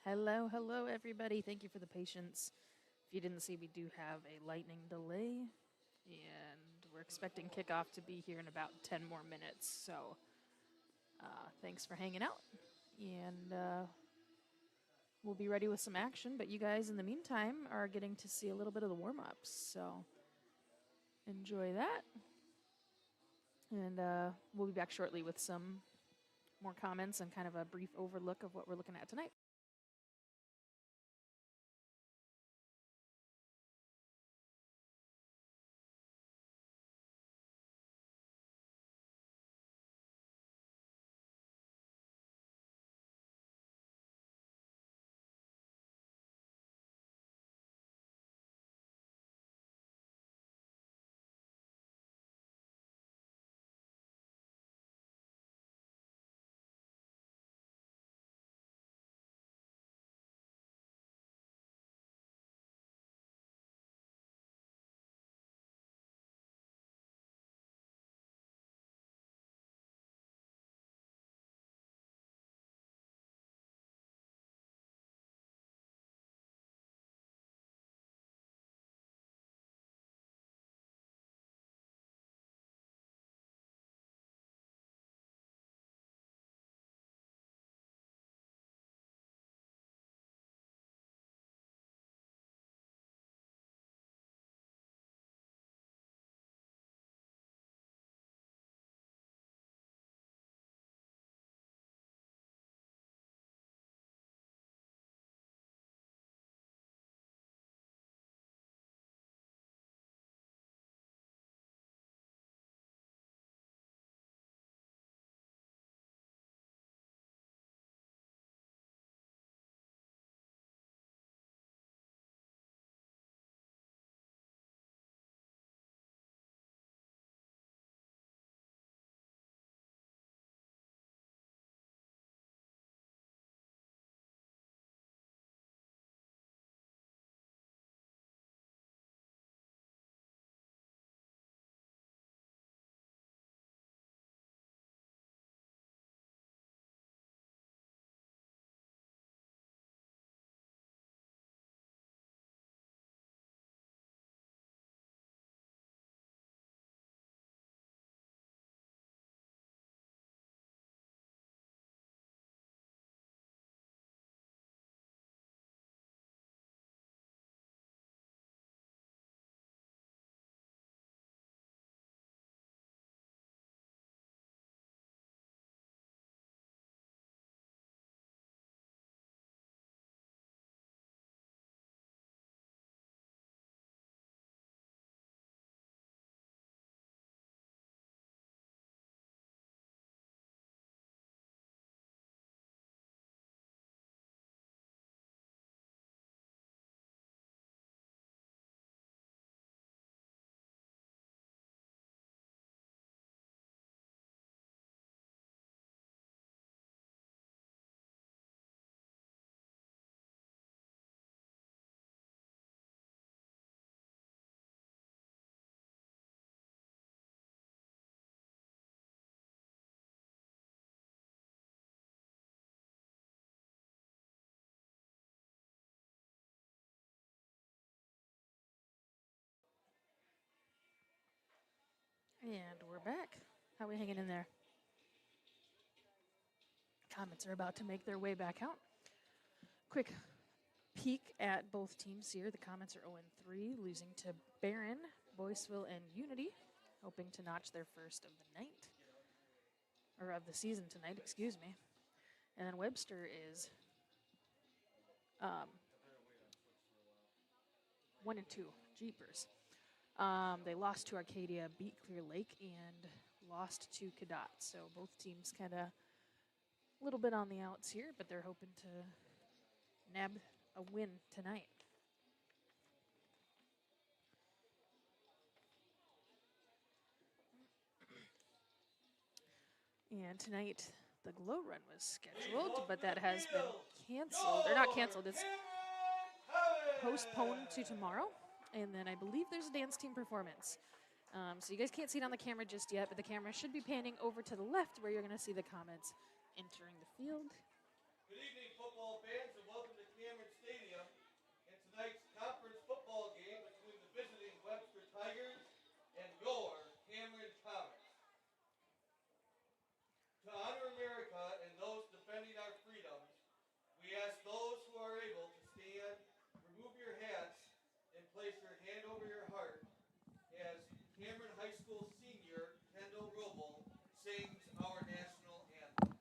Hello, hello, everybody. Thank you for the patience. If you didn't see, we do have a lightning delay, and we're expecting kickoff to be here in about 10 more minutes. So, thanks for hanging out, and we'll be ready with some action. But you guys, in the meantime, are getting to see a little bit of the warm ups. So, enjoy that, and we'll be back shortly with some more comments and kind of a brief overlook of what we're looking at tonight. And we're back. How are we hanging in there? Comments are about to make their way back out. Quick peek at both teams here. The comments are 0-3, losing to Barron, Boyceville, and Unity, hoping to notch their first of the night, or of the season tonight, excuse me. And then Webster is 1-2, jeepers. They lost to Arcadia, beat Clear Lake, and lost to Cadott. So both teams kind of a little bit on the outs here, but they're hoping to nab a win tonight. And tonight, the Glow Run was scheduled, but that has been canceled. Or not canceled, it's postponed to tomorrow. And then I believe there's a dance team performance. So you guys can't see it on the camera just yet, but the camera should be panning over to the left where you're going to see the comments entering the field. Good evening, football fans, and welcome to Cameron Stadium in tonight's conference football game between the visiting Webster Tigers and your Cameron Comets. To honor America and those defending our freedoms, we ask those who are able to stand, remove your hats, and place your hand over your heart as Cameron High School senior Kendall Roble sings our national anthem.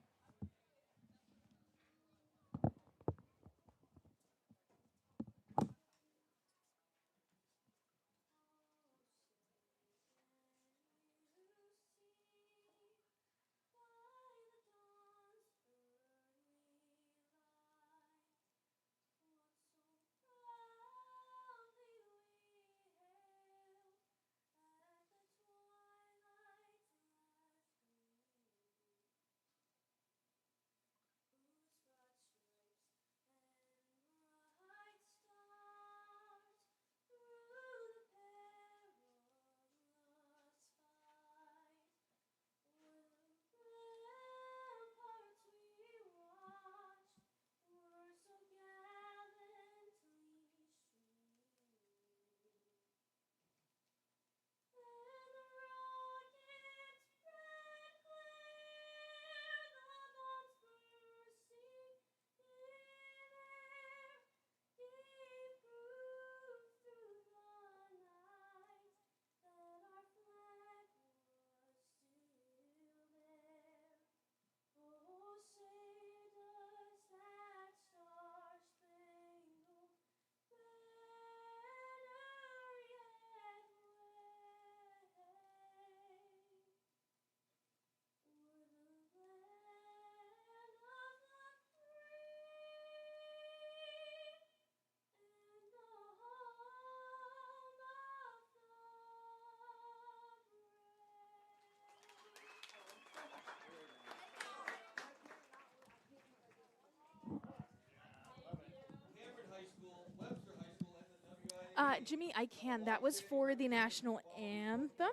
Cameron High School, Webster High School, and the WIAA. Jimmy, I can. That was for the national anthem.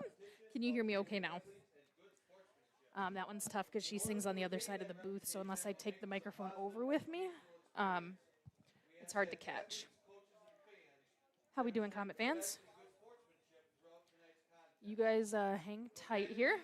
Can you hear me okay now? That one's tough because she sings on the other side of the booth, so unless I take the microphone over with me, it's hard to catch. How we doing, Comet fans? You guys hang tight here.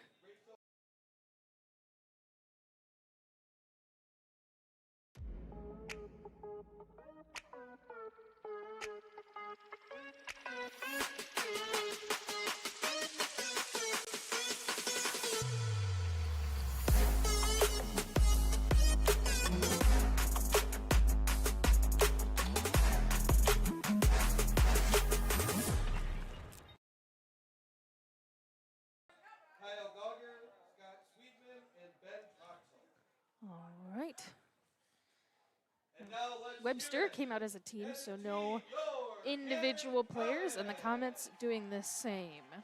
Kyle Gauger, Scott Sweetman, and Ben Troxel. All right. And now let's Webster hear it. came out as a team, And so the no team, your individual Cameron players, and the Comets. Comets doing the same. The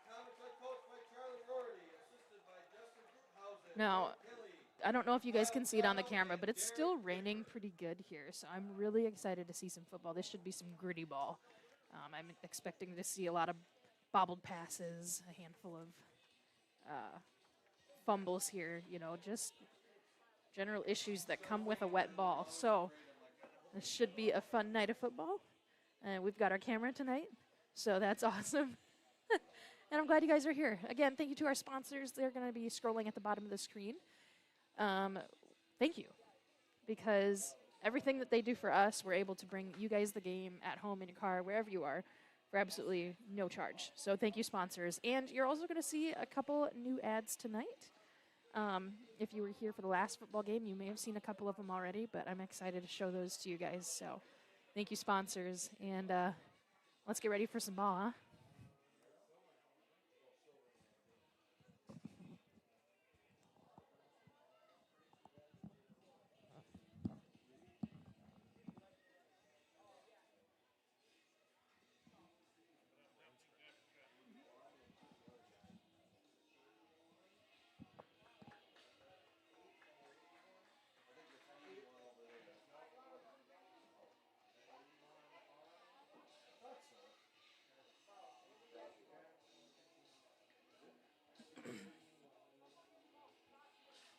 Comets are coached by Charlie Rorty, assisted by Justin Fruthausen, Now, Mark Kelly. I don't know if you guys can Kyle see it on the Brown, camera, and but it's Derek still raining Gifford. pretty good here, so I'm really excited to see some football. This should be some gritty ball. I'm expecting to see a lot of bobbled passes, a handful of fumbles here, just general issues that come with a wet ball. So this should be a fun night of football. And we've got our camera tonight, so that's awesome. And I'm glad you guys are here. Again, thank you to our sponsors. They're going to be scrolling at the bottom of the screen. Thank you, because everything that they do for us, we're able to bring you guys the game at home, in your car, wherever you are, for absolutely no charge. So thank you, sponsors. And you're also going to see a couple new ads tonight. If you were here for the last football game, you may have seen a couple of them already, but I'm excited to show those to you guys. So thank you, sponsors. And let's get ready for some ball, huh?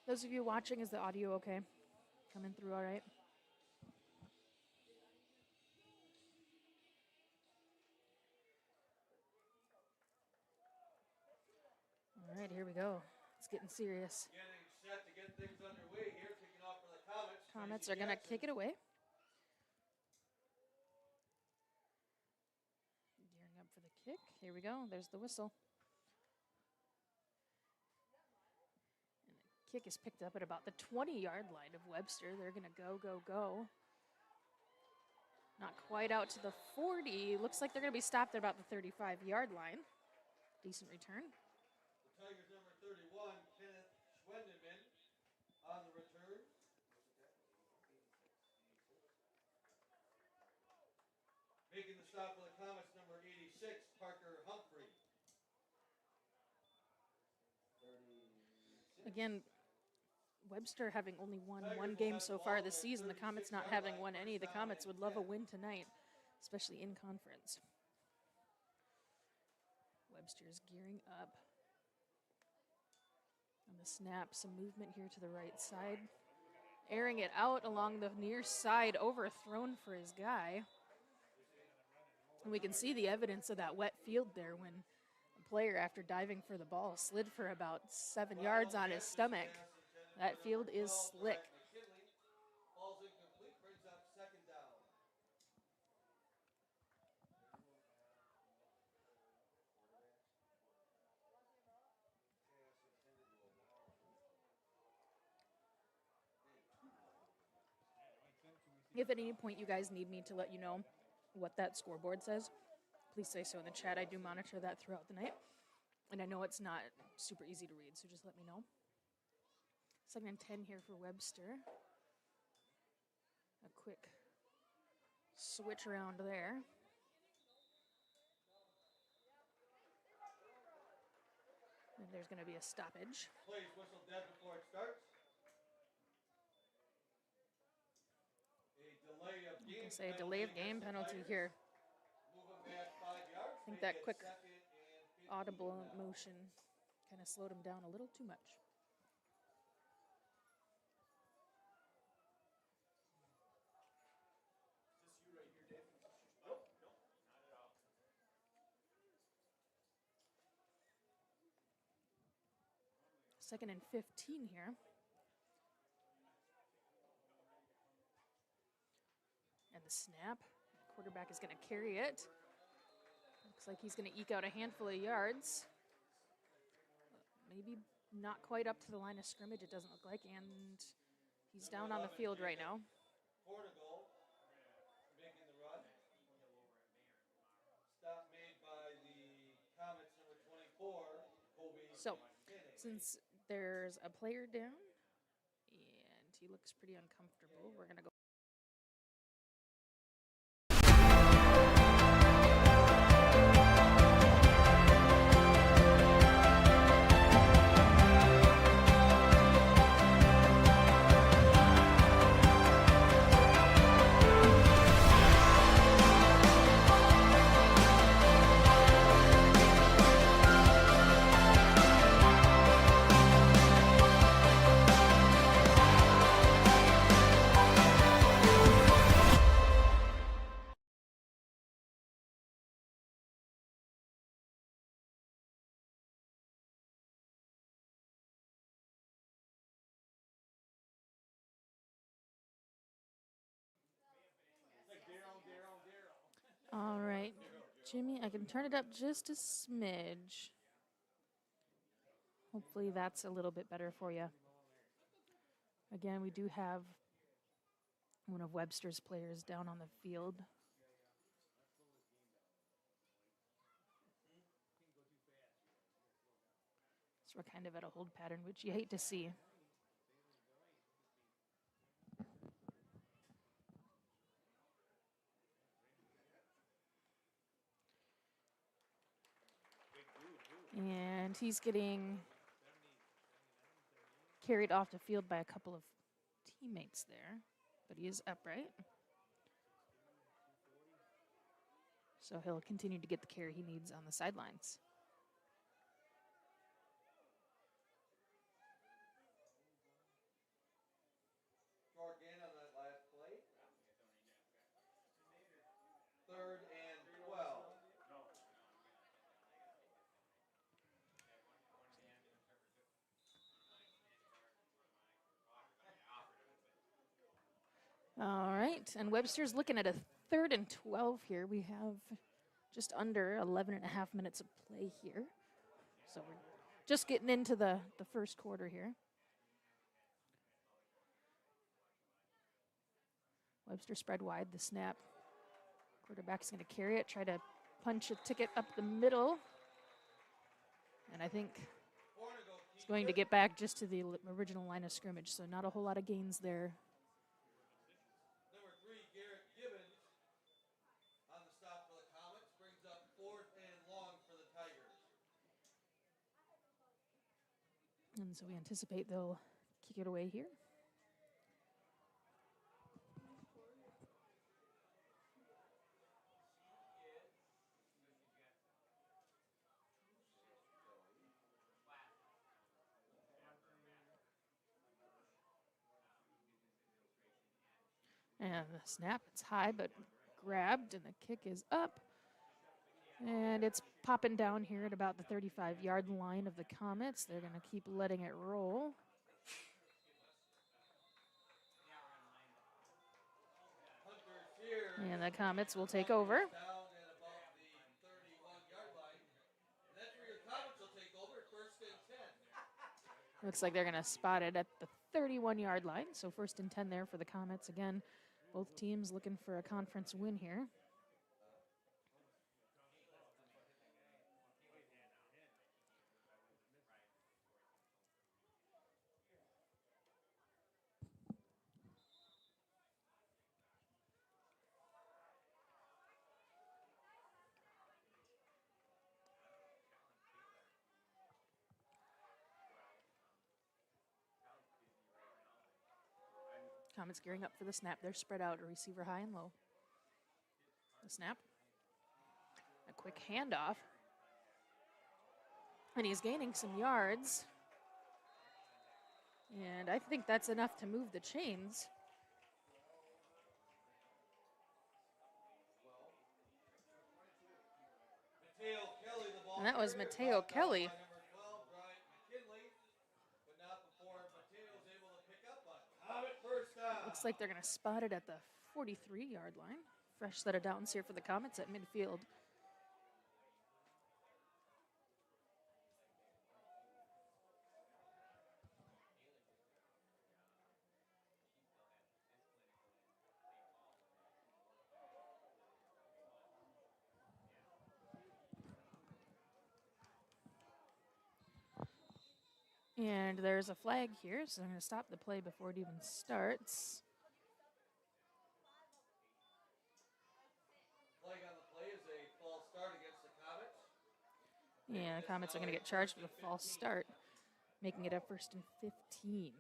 Those of you watching, is the audio okay? coming through all right? All right, here we go. It's getting serious. Getting set to get things underway here. Kicking off for the Comets. Comets Tracy are going to Jackson. kick it away. Gearing up for the kick. Here we go. There's the whistle. And the kick is picked up at about the 20-yard line of Webster. They're going to go, go, go. Not quite out to the 40. Looks like they're going to be stopped at about the 35-yard line. Decent return. The Tigers number 31, Kenneth Schwendeman, on the return. Making the stop for the Comets, number 86, Parker Humphrey. Again, Webster having only won one game so far this season. The Comets not having won any. The Comets would love a win tonight, especially in conference. Webster's gearing up. On the snap, some movement here to the right side. Airing it out along the near side, overthrown for his guy. And we can see the evidence of that wet field there when a player, after diving for the ball, slid for about 7 yards on his stomach. That field is slick. Ball's incomplete, brings up second down. If at any point you guys need me to let you know what that scoreboard says, please say so in the chat. I do monitor that throughout the night. And I know it's not super easy to read, so just let me know. 2nd and 10 here for Webster. A quick switch around there. And there's going to be a stoppage. Plays whistle dead before it starts. A delay of game penalty here. Move him back 5 yards. I think that quick audible motion kind of slowed him down a little too much. Second and 15 here. And the snap. The quarterback is going to carry it. Looks like he's going to eke out a handful of yards. Maybe not quite up to the line of scrimmage, it doesn't look like. And he's down on the field right now. Portugal making the run. Stop made by the Comets number 24, Kobe. So, since there's a player down and he looks pretty uncomfortable, we're going to go. All right, Jimmy, I can turn it up just a smidge. Hopefully that's a little bit better for you. Again, we do have one of Webster's players down on the field. So we're kind of at a hold pattern, which you hate to see. And he's getting carried off the field by a couple of teammates there, but he is upright. So he'll continue to get the care he needs on the sidelines. All right, and Webster's looking at a 3rd and 12 here. We have just under 11 and a half minutes of play here. So we're just getting into the first quarter here. Webster spread wide, the snap. Quarterback's going to carry it, try to punch a ticket up the middle. And I think he's going to get back just to the original line of scrimmage, so not a whole lot of gains there. Number 3, Garrett Gibbons on the stop for the Comets. Brings up 4th and long for the Tigers. And so we anticipate they'll kick it away here. And the snap, it's high, but grabbed, and the kick is up. And it's popping down here at about the 35-yard line of the Comets. They're going to keep letting it roll. And the Comets will take over. Down at about the 31-yard line. And that's where your Comets will take over, 1st and 10. Looks like they're going to spot it at the 31-yard line. So 1st and 10 there for the Comets. Again, both teams looking for a conference win here. Comets gearing up for the snap. They're spread out, a receiver high and low. The snap. A quick handoff. And he's gaining some yards. And I think that's enough to move the chains. And that was Mateo Kelly. Looks like they're going to spot it at the 43-yard line. Fresh set of downs here for the Comets at midfield. And there's a flag here, so I'm going to stop the play before it even starts. Flag on the play is a false start against the Comets. Yeah, the Comets are going to get charged with a false start, making it a 1st and 15.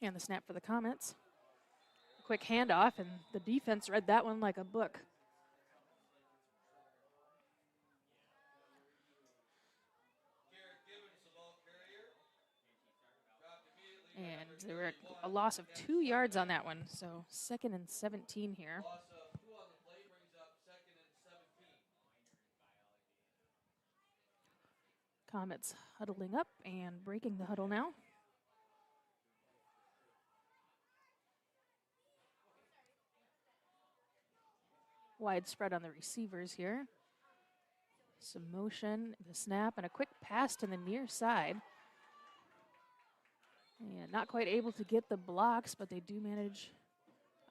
And the snap for the Comets. Quick handoff, and the defense read that one like a book. And there were a loss of 2 yards on that one, so 2nd and 17 here. Loss of 2 on the play brings up 2nd and 17. Comets huddling up and breaking the huddle now. Wide spread on the receivers here. Some motion, the snap, and a quick pass to the near side. And not quite able to get the blocks, but they do manage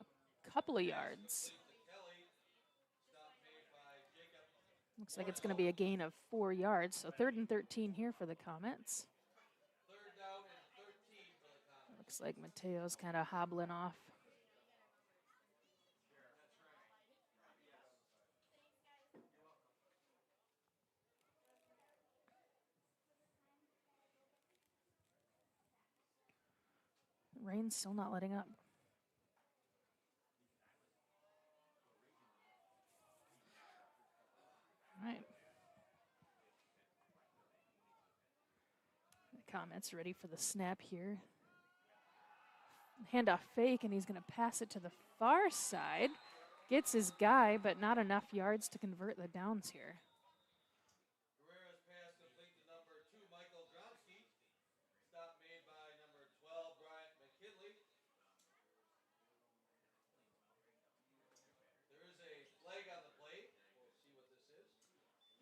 a couple of yards. Looks like it's going to be a gain of 4 yards, so 3rd and 13 here for the Comets. 3rd down and 13 for the Comets. Looks like Mateo's kind of hobbling off. Rain's still not letting up. All right. Comets ready for the snap here. Handoff fake, and he's going to pass it to the far side. Gets his guy, but not enough yards to convert the downs here. Guerrero's pass complete to number 2, Michael Dromsky. Stop made by number 12, Bryant McKinley. There is a flag on the play. We'll see what this is.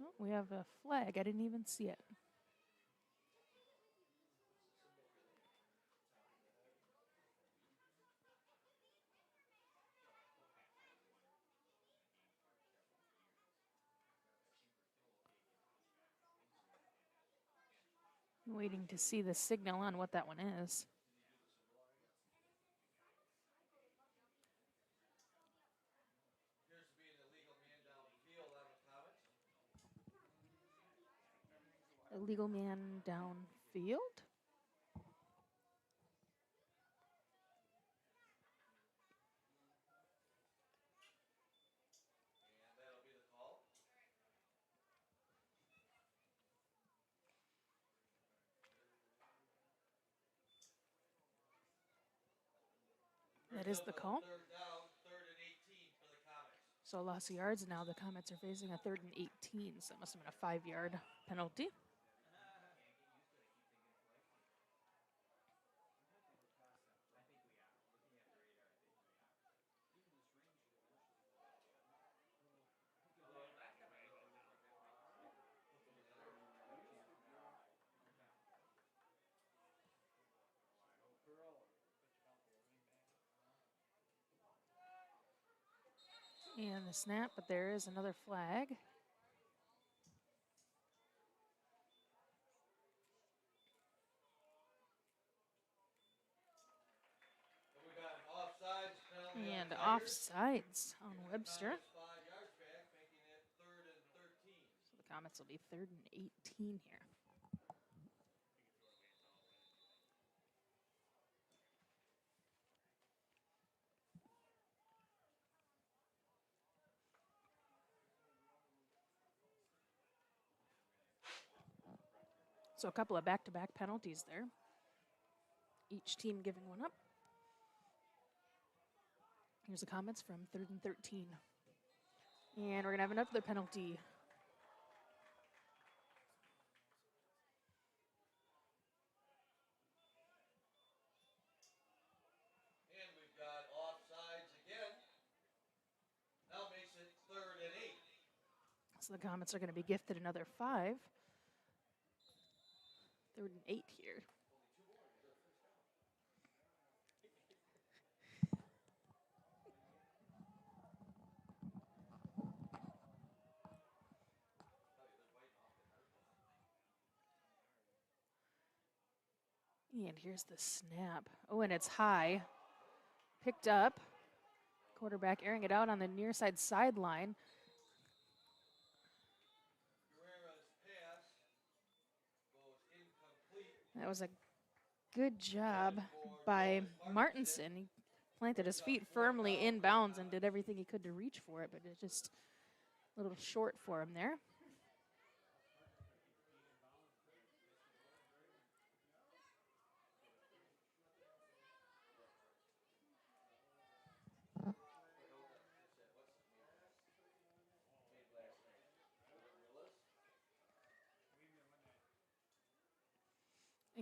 Oh, we have a flag. I didn't even see it. I'm waiting to see the signal on what that one is. Appears to be an illegal man downfield on the Comets. Illegal man downfield. And that'll be the call. That is the call. Third down, 3rd and 18 for the Comets. So loss of yards. Now the Comets are facing a 3rd and 18. So it must have been a 5-yard penalty. And the snap, but there is another flag. And we got an offsides penalty And on the Tigers. offsides on Webster. Comets 5 yards back, making it 3rd and 13. So the Comets will be 3rd and 18 here. So a couple of back-to-back penalties there. Each team giving one up. Here's the Comets from 3rd and 13. And we're going to have another penalty. And we've got offsides again. Now makes it 3rd and 8. So the Comets are going to be gifted another 5. 3rd and 8 here. And here's the snap. Oh, and it's high. Picked up. Quarterback airing it out on the near side sideline. Guerrero's pass goes incomplete. That was a good job by Martinson. He planted his feet firmly inbounds and did everything he could to reach for it, but it's just a little short for him there.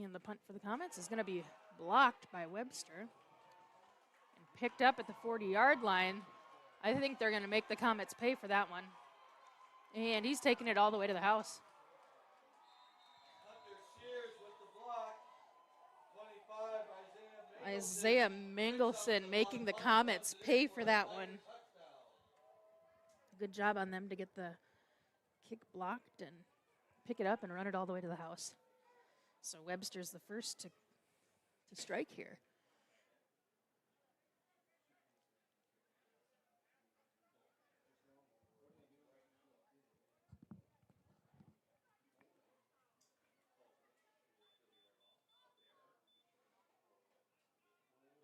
And the punt for the Comets is going to be blocked by Webster and picked up at the 40-yard line. I think they're going to make the Comets pay for that one. And he's taking it all the way to the house. Hunter Sears with the block. 25, Isaiah Mingleson making the Comets pay for that one. Good job on them to get the kick blocked and pick it up and run it all the way to the house. So Webster's the first to strike here.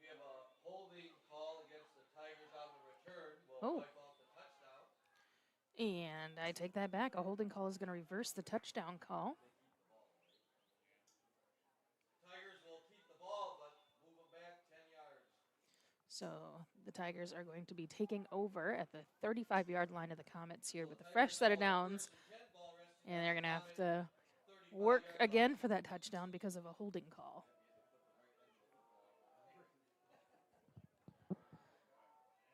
We have a holding call against the Tigers on the return. We'll wipe off the touchdown. And I take that back. A holding call is going to reverse the touchdown call. So the Tigers are going to be taking over at the 35-yard line of the Comets here So with a Tigers fresh set of ball on downs. 1st and 10, ball resting And on they're the going to have Comet to 35-yard work again line. for that touchdown because of a holding call.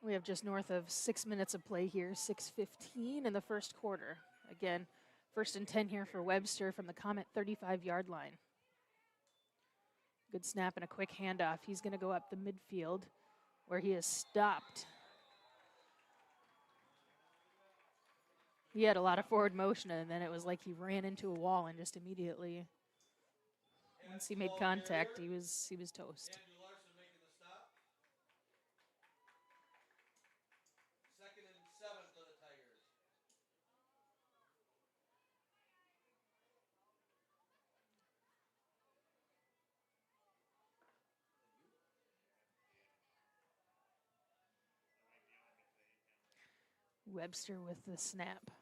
We have just north of 6 minutes of play here, 6:15 in the first quarter. Again, 1st and 10 here for Webster from the Comet 35-yard line. Good snap and a quick handoff. He's going to go up the midfield where he is stopped. He had a lot of forward motion, and then it was like he ran into a wall and just immediately, once he made contact, he was toast. Andrew Larson making the stop. 2nd and 7 for the Tigers. Webster with the snap.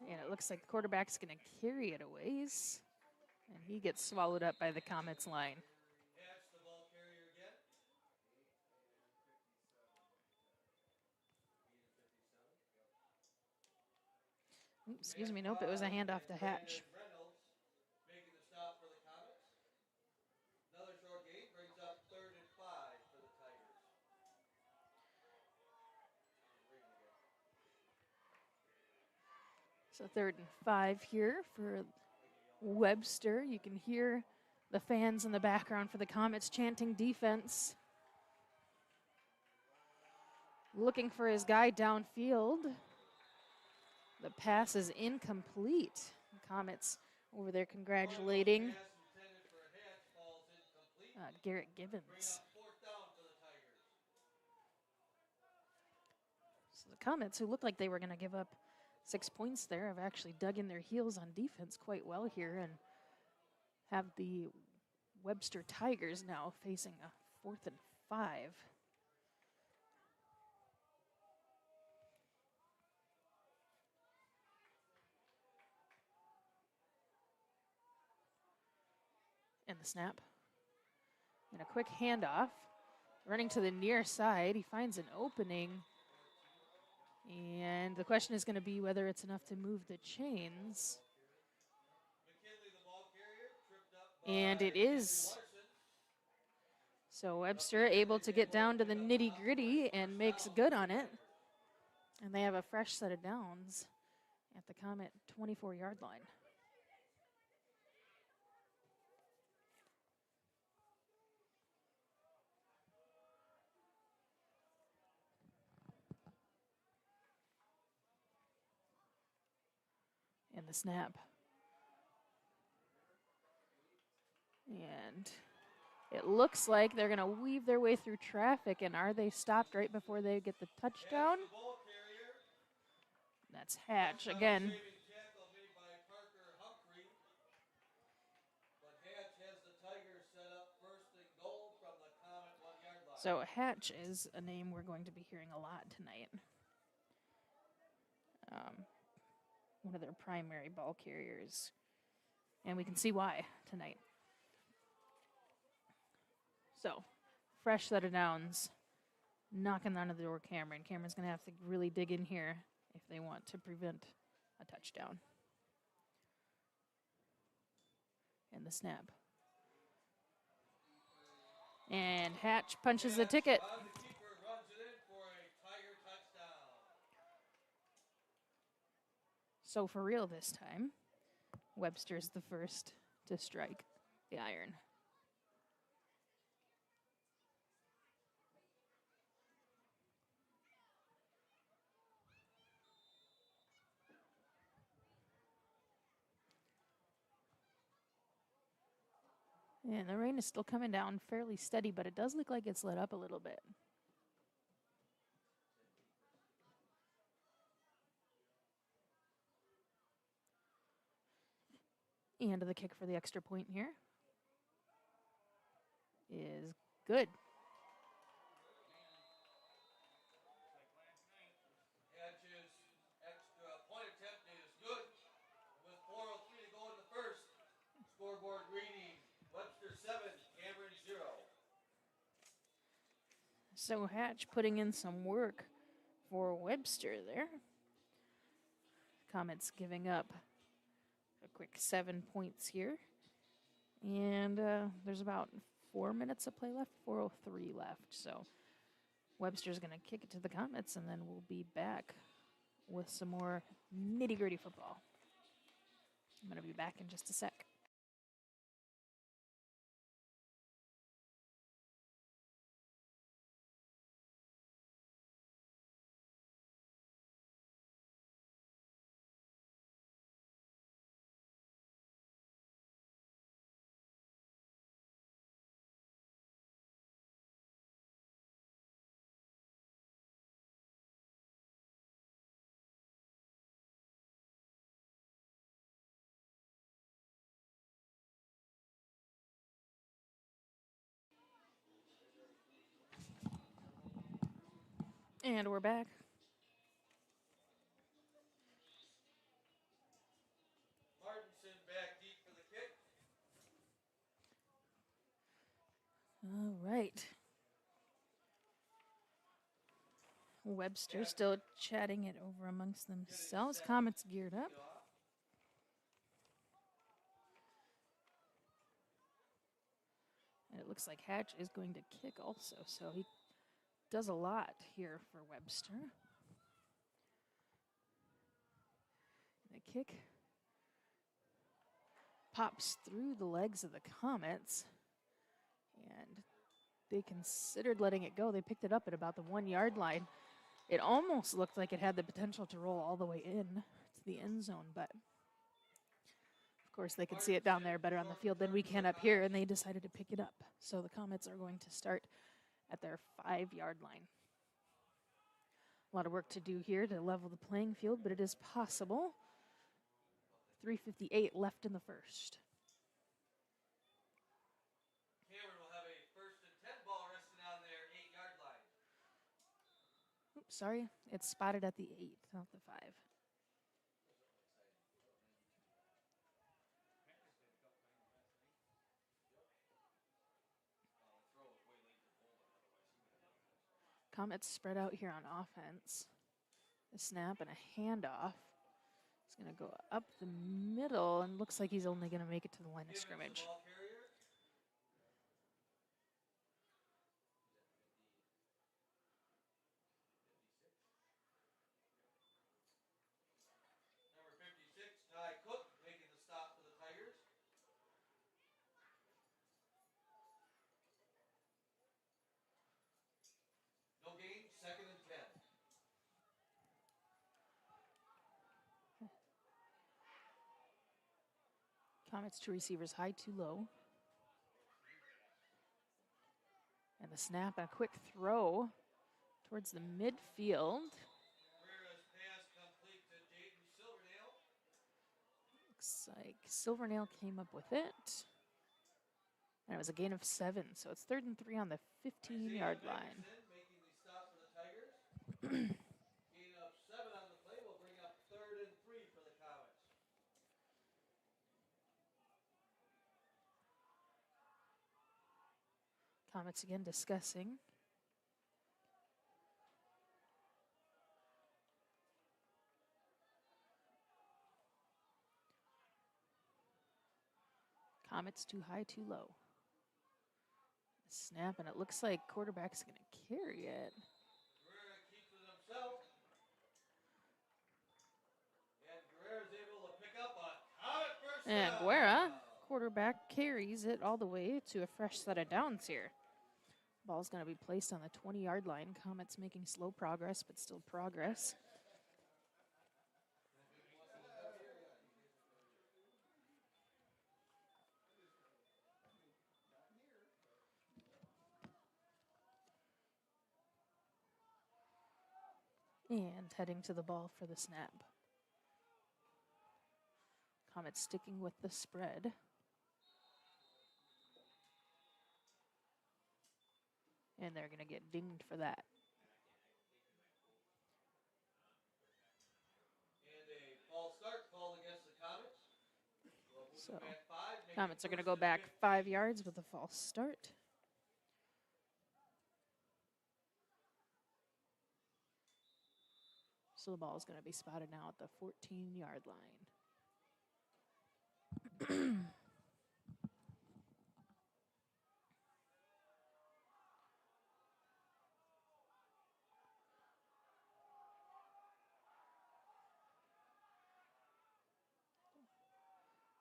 And it looks like the quarterback's going to carry it a ways. And he gets swallowed up by the Comets line. Hatch, the ball carrier again. Oops, excuse me, nope, it was a handoff to Hatch. Reynolds making the stop for the Comets. Another short gain brings up 3rd and 5 for the Tigers. So 3rd and 5 here for Webster. You can hear the fans in the background for the Comets chanting defense. Looking for his guy downfield. The pass is incomplete. The Comets over there congratulating Garrett Gibbons. So the Comets, who looked like they were going to give up 6 points there, have actually dug in their heels on defense quite well here and have the Webster Tigers now facing a 4th and 5. And the snap. And a quick handoff. Running to the near side, he finds an opening. And the question is going to be whether it's enough to move the chains. And it is. So Webster able to get down to the nitty-gritty and makes good on it. And they have a fresh set of downs at the Comet 24-yard line. And the snap. And it looks like they're going to weave their way through traffic. And are they stopped right before they get the touchdown? That's Hatch again. So Hatch is a name we're going to be hearing a lot tonight. One of their primary ball carriers. And we can see why tonight. So, fresh set of downs. Knocking on the door, Cameron. Cameron's going to have to really dig in here if they want to prevent a touchdown. And the snap. And Hatch punches the ticket. So for real this time, Webster's the first to strike the iron. And the rain is still coming down fairly steady, but it does look like it's let up a little bit. And the kick for the extra point here is good. Hatch's extra point attempt is good. With 4:03 to go in the first, scoreboard reading Webster 7, Cameron 0. So Hatch putting in some work for Webster there. Comets giving up a quick 7 points here. And there's about 4 minutes of play left, 4:03 left. So Webster's going to kick it to the Comets, and then we'll be back with some more nitty-gritty football. I'm going to be back in just a sec. And we're back. Martinson back deep for the kick. All right. Webster still chatting it over amongst themselves. Comets geared up. And it looks like Hatch is going to kick also, so he does a lot here for Webster. The kick pops through the legs of the Comets, and they considered letting it go. They picked it up at about the 1 yard line. It almost looked like it had the potential to roll all the way in to the end zone, but of course they could see it down there better on the field than we can up here, and they decided to pick it up. So the Comets are going to start at their 5 yard line. A lot of work to do here to level the playing field, but it is possible. 3:58 left in the first. Cameron will have a 1st and 10 ball resting on their 8 yard line. Oops, sorry. It's spotted at the 8, not the 5. Comets spread out here on offense. A snap and a handoff. He's going to go up the middle and looks like he's only going to make it to the line of scrimmage. Number 56, Ty Cook, making the stop for the Tigers. No gain, 2nd and 10. Comets to receivers high, too low. And the snap and a quick throw towards the midfield. Guerrera's pass complete to Dayton Silvernail. Looks like Silvernail came up with it. And it was a gain of 7, so it's 3rd and 3 on the 15-yard line. Making the stop for the Tigers. Gain of 7 on the play will bring up 3rd and 3 for the Comets. Comets again discussing. Comets too high, too low. Snap, and it looks like quarterback's going to carry it. Guerrera keeps it himself. And Guerrera's able to pick up a Comet first And down. Guerra, quarterback, carries it all the way to a fresh set of downs here. Ball's going to be placed on the 20-yard line. Comets making slow progress, but still progress. And heading to the ball for the snap. Comets sticking with the spread. And they're going to get dinged for that. And a false start called against the Comets. So, Back 5, Comets are going to go back 5 yards with a false start. So the ball is going to be spotted now at the 14-yard line.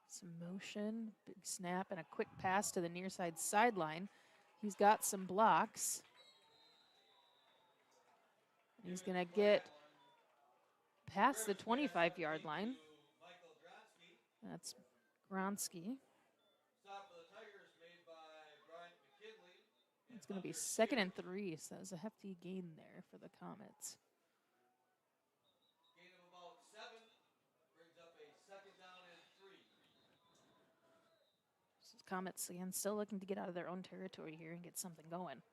Some motion, big snap, and a quick pass to the near side sideline. He's got some blocks. He's going to get past the 25-yard line. That's Gronsky. Stop for the Tigers made by Bryant McKinley. It's going to be 2nd and 3, so that was a hefty gain there for the Comets. Gain of about 7 brings up a 2nd down and 3. So Comets, again, still looking to get out of their own territory here and get something going.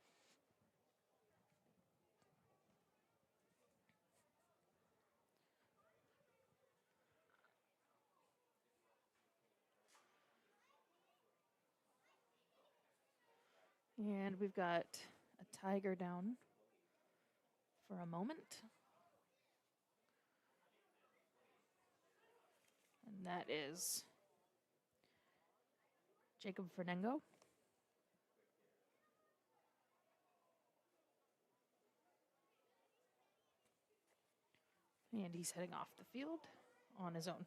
And we've got a Tiger down for a moment. And that is Jacob Fernengo. And he's heading off the field on his own.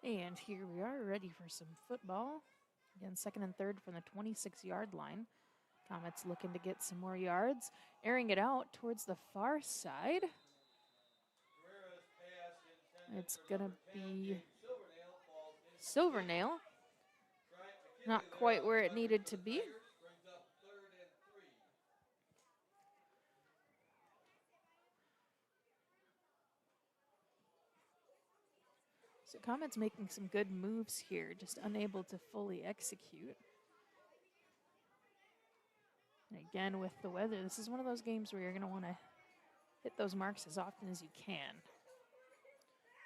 And here we are, ready for some football. Again, 2nd and 3rd from the 26-yard line. Comets looking to get some more yards. Airing it out towards the far side. It's going to be Silvernail. Not quite where it needed to be. So Comets making some good moves here, just unable to fully execute. And again, with the weather, this is one of those games where you're going to want to hit those marks as often as you can.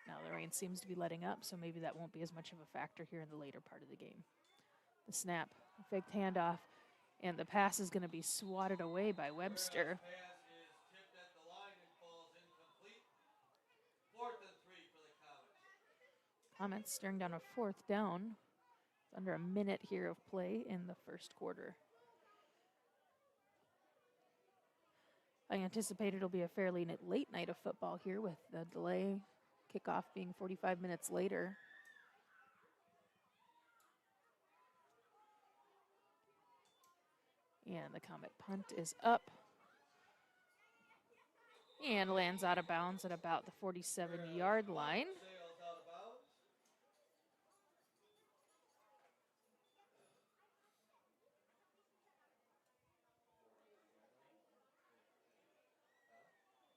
Now the rain seems to be letting up, so maybe that won't be as much of a factor here in the later part of the game. The snap, faked handoff, and the pass is going to be swatted away by Webster. Comets staring down a 4th down. Under a minute here of play in the first quarter. I anticipate it'll be a fairly late night of football here with the delay, kickoff being 45 minutes later. And the Comet punt is up and lands out of bounds at about the 47-yard line.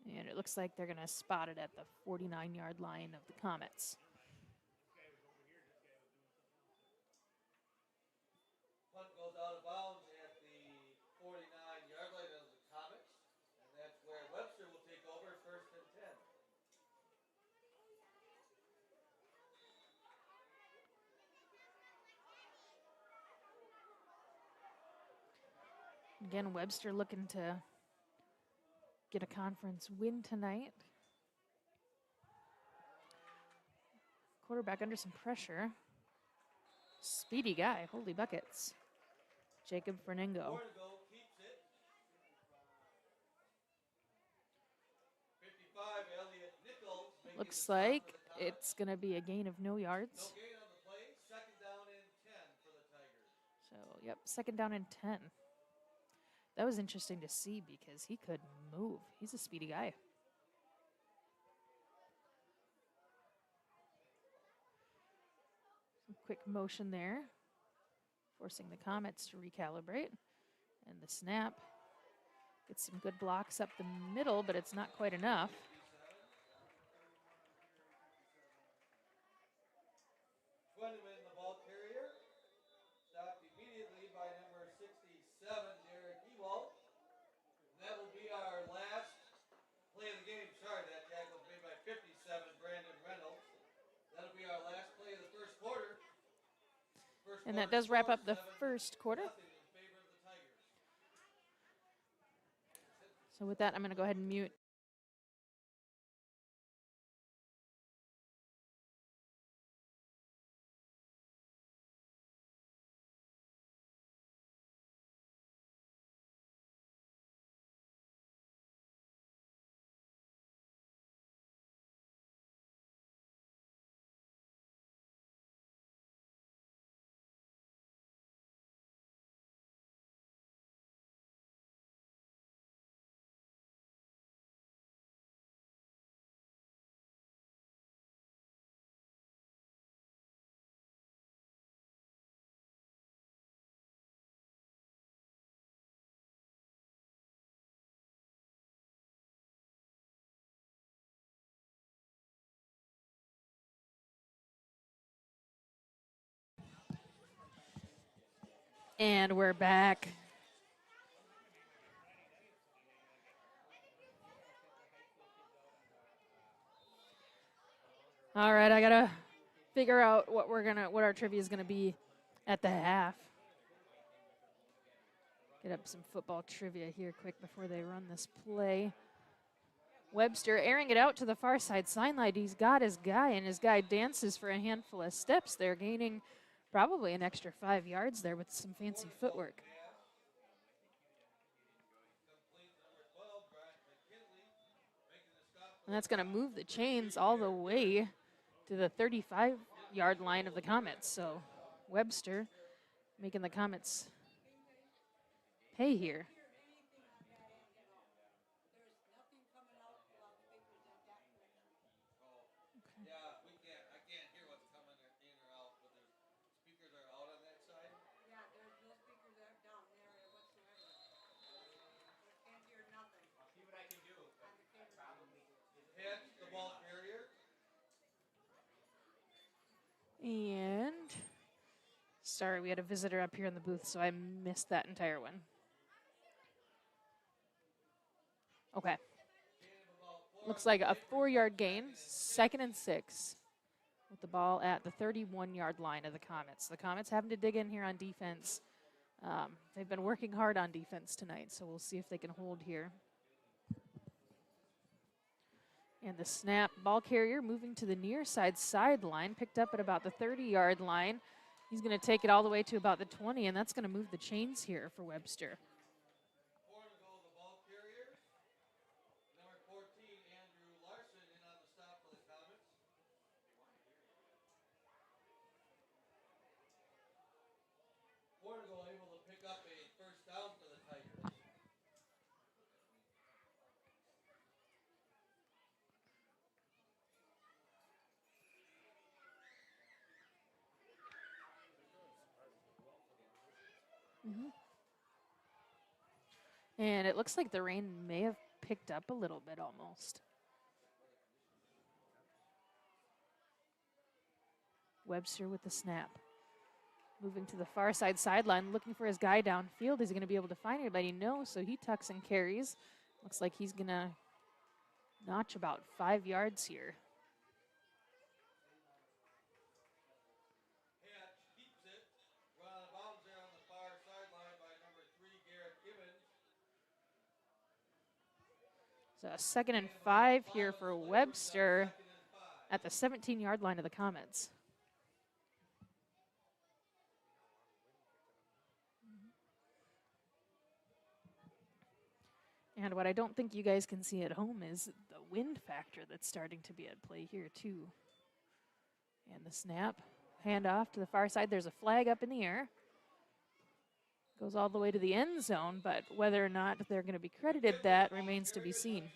And it looks like they're going to spot it at the 49-yard line of the Comets. Punt goes out of bounds at the 49-yard line of the Comets, and that's where Webster will take over 1st and 10. Again, Webster looking to get a conference win tonight. Quarterback under some pressure. Speedy guy, holy buckets. Jacob Fernengo. Keeps it. 55, Elliott Nichols. Looks like it's going to be a gain of no yards. No gain on the play. 2nd down and 10 for the Tigers. So, yep, 2nd down and 10. That was interesting to see because he could move. He's a speedy guy. Some quick motion there, forcing the Comets to recalibrate. And the snap gets some good blocks up the middle, but it's not quite enough. Quinneman, the ball carrier. Stopped immediately by number 67, Derek Ewald. And that will be our last play of the game. Sorry, that tackle was made by 57, Brandon Reynolds. That'll be our last play of the first quarter. And that does wrap up the first quarter. Nothing in favor of the Tigers. So with that, I'm going to go ahead and mute. And we're back. All right, I gotta figure out what our trivia is gonna be at the half. Get up some football trivia here quick before they run this play. Webster airing it out to the far side sideline. He's got his guy, and his guy dances for a handful of steps there, gaining probably an extra 5 yards there with some fancy footwork. And that's going to move the chains all the way to the 35-yard line of the Comets. So Webster making the Comets pay here. And sorry, we had a visitor up here in the booth, so I missed that entire one. Okay. Looks like a 4-yard gain, 2nd and 6, with the ball at the 31-yard line of the Comets. The Comets having to dig in here on defense. They've been working hard on defense tonight, so we'll see if they can hold here. And the snap, ball carrier moving to the near side sideline, picked up at about the 30-yard line. He's going to take it all the way to about the 20, and that's going to move the chains here for Webster. Portugal able to pick up a first down for the Tigers. And it looks like the rain may have picked up a little bit almost. Webster with the snap. Moving to the far side sideline, looking for his guy downfield. Is he going to be able to find anybody? No, so he tucks and carries. Looks like he's going to notch about 5 yards here. Hatch keeps it. Run out of bounds there on the far sideline by number 3, Garrett Gibbons. So a 2nd and 5 here for Webster at the 17-yard line of the Comets. And what I don't think you guys can see at home is the wind factor that's starting to be at play here too. And the snap, handoff to the far side. There's a flag up in the air. Goes all the way to the end zone, but whether or not they're going to be credited that remains to be seen.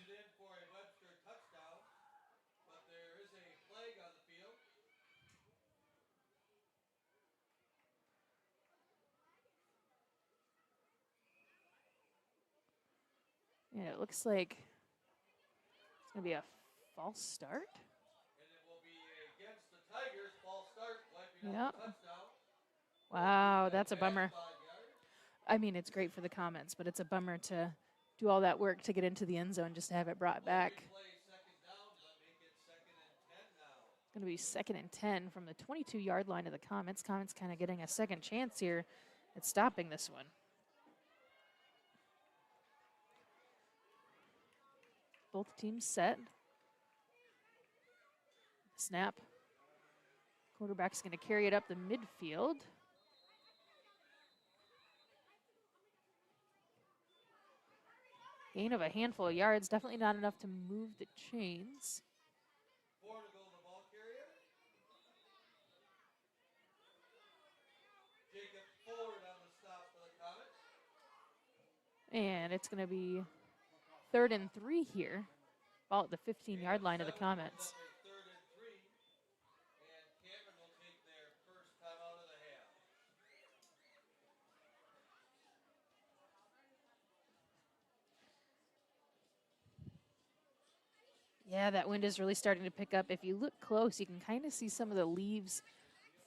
And it looks like it's going to be a false start. And it will be against the Tigers, false start, wiping Yep. touchdown. Wow, that's a Back bummer. 5 yards. I mean, it's great for the Comets, but it's a bummer to do all that work to get into the end zone just to have it brought back. Play second down. Does that make it 2nd and 10 now? It's going to be 2nd and 10 from the 22-yard line of the Comets. Comets kind of getting a second chance here at stopping this one. Both teams set. Snap. Quarterback's going to carry it up the midfield. Gain of a handful of yards, definitely not enough to move the chains. 4 to go, the ball carrier. Jacob Ford on the stop for the Comets. And it's going to be 3rd and 3 here. Ball at the 15-yard line of the Comets. 3rd and 3. And Cameron will take their first time out of the half. Yeah, that wind is really starting to pick up. If you look close, you can kind of see some of the leaves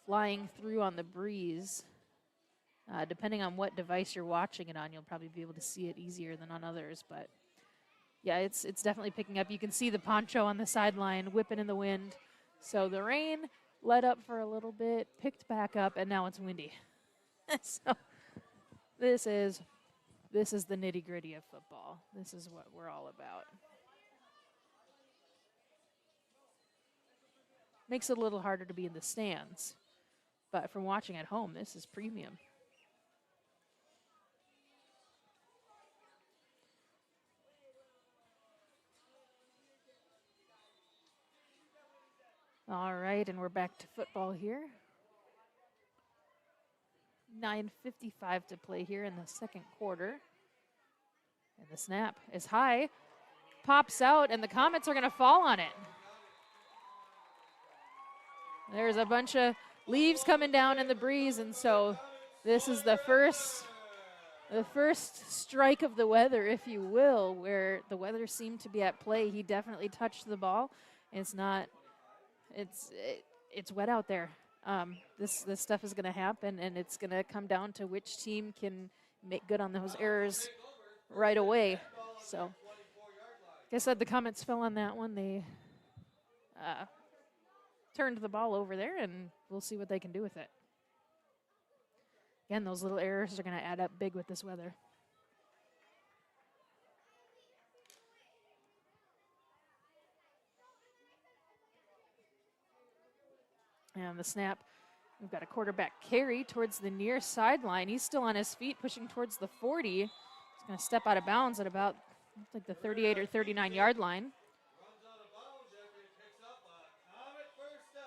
flying through on the breeze. Depending on what device you're watching it on, you'll probably be able to see it easier than on others. But yeah, it's definitely picking up. You can see the poncho on the sideline whipping in the wind. So the rain let up for a little bit, picked back up, and now it's windy. So this is the nitty-gritty of football. This is what we're all about. Makes it a little harder to be in the stands. But from watching at home, this is premium. All right, and we're back to football here. 9:55 to play here in the second quarter. And the snap is high, pops out, and the Comets are going to fall on it. There's a bunch of leaves coming down in the breeze, and so this is the first strike of the weather, if you will, where the weather seemed to be at play. He definitely touched the ball. It's wet out there. This stuff is going to happen, and it's going to come down to which team can make good on those errors right away. So, like I said, the Comets fell on that one. They turned the ball over there, and we'll see what they can do with it. Again, those little errors are going to add up big with this weather. And the snap, we've got a quarterback carry towards the near sideline. He's still on his feet, pushing towards the 40. He's going to step out of bounds at about like the 38 or 39-yard line. Runs out of bounds after he picks up a Comet first down.